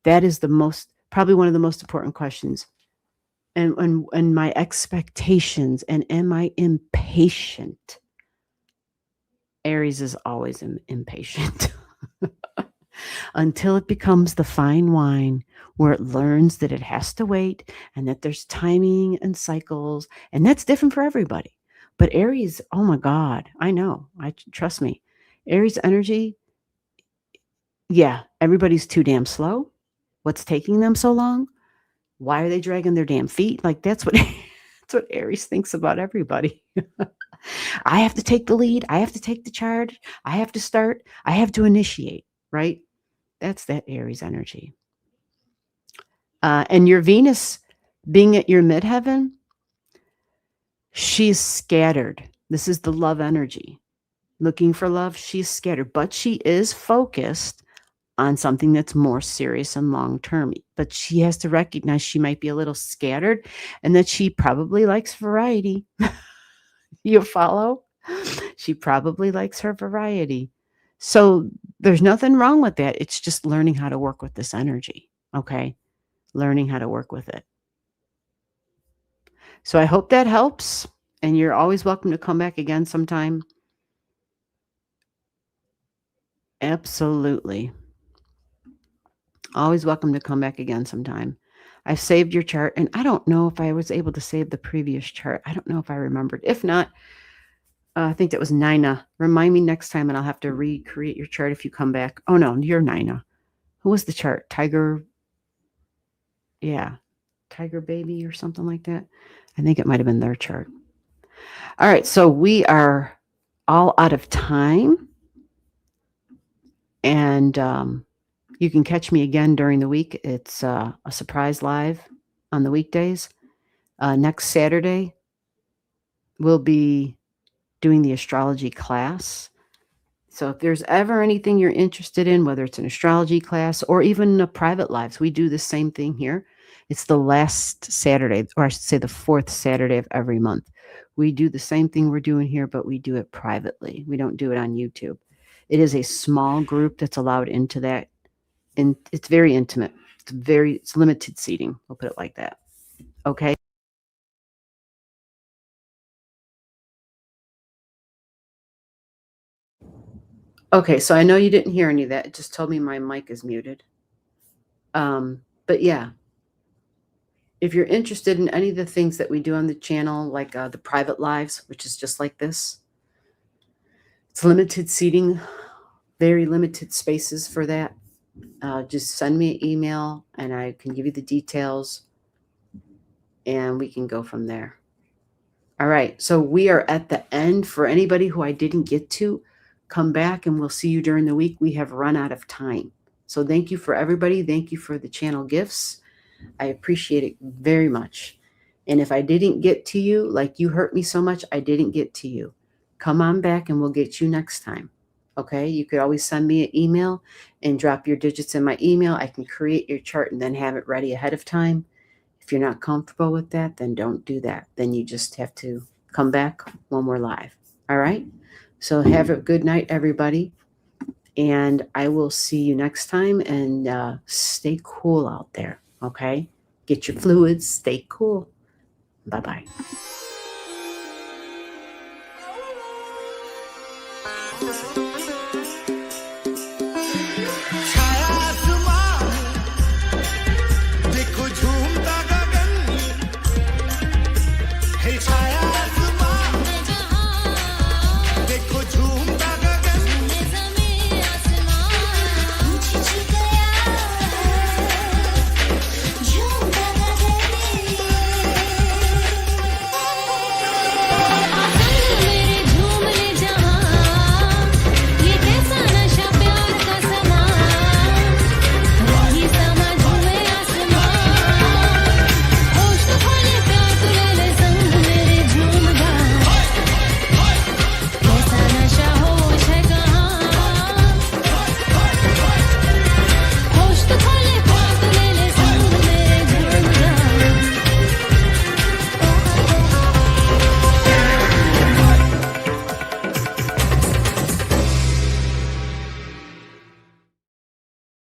That is probably one of the most important questions. And my expectations, and am I impatient? Aries is always impatient until it becomes the fine wine where it learns that it has to wait and that there's timing and cycles, and that's different for everybody. But Aries, oh my God, I know. Trust me. Aries energy, yeah, everybody's too damn slow. What's taking them so long? Why are they dragging their damn feet? Like that's what Aries thinks about everybody. I have to take the lead. I have to take the charge. I have to start. I have to initiate, right? That's that Aries energy. And your Venus being at your midheaven, she's scattered. This is the love energy. Looking for love, she's scattered, but she is focused on something that's more serious and long-term. But she has to recognize she might be a little scattered and that she probably likes variety. You follow? She probably likes her variety. So there's nothing wrong with that. It's just learning how to work with this energy. Okay. Learning how to work with it. So I hope that helps. And you're always welcome to come back again sometime. Absolutely. Always welcome to come back again sometime. I've saved your chart, and I don't know if I was able to save the previous chart. I don't know if I remembered. If not, I think that was Nina. Remind me next time, and I'll have to recreate your chart if you come back. Oh, no, you're Nina. Who was the chart? Tiger? Yeah. Tiger Baby or something like that. I think it might have been their chart. All right, so we are all out of time. And you can catch me again during the week. It's a surprise live on the weekdays. Next Saturday, we'll be doing the astrology class. So if there's ever anything you're interested in, whether it's an astrology class or even a private lives, we do the same thing here. It's the last Saturday, or I should say the fourth Saturday of every month. We do the same thing we're doing here, but we do it privately. We don't do it on YouTube. It is a small group that's allowed into that. And it's very intimate. It's limited seating. We'll put it like that. Okay. Okay. So I know you didn't hear any of that. It just told me my mic is muted. But yeah, if you're interested in any of the things that we do on the channel, like the private lives, which is just like this, it's limited seating, very limited spaces for that. just send me an email and I can give you the details and we can go from there. All right. So we are at the end. For anybody who I didn't get to, come back and we'll see you during the week. We have run out of time. So thank you for everybody. Thank you for the channel gifts. I appreciate it very much. And if I didn't get to you, like you hurt me so much, I didn't get to you. Come on back and we'll get you next time. Okay. You could always send me an email and drop your digits in my email. I can create your chart and then have it ready ahead of time. If you're not comfortable with that, then don't do that. Then you just have to come back when we're live. All right. So have a good night, everybody. And I will see you next time. And stay cool out there. Okay. Get your fluids. Stay cool. Bye-bye.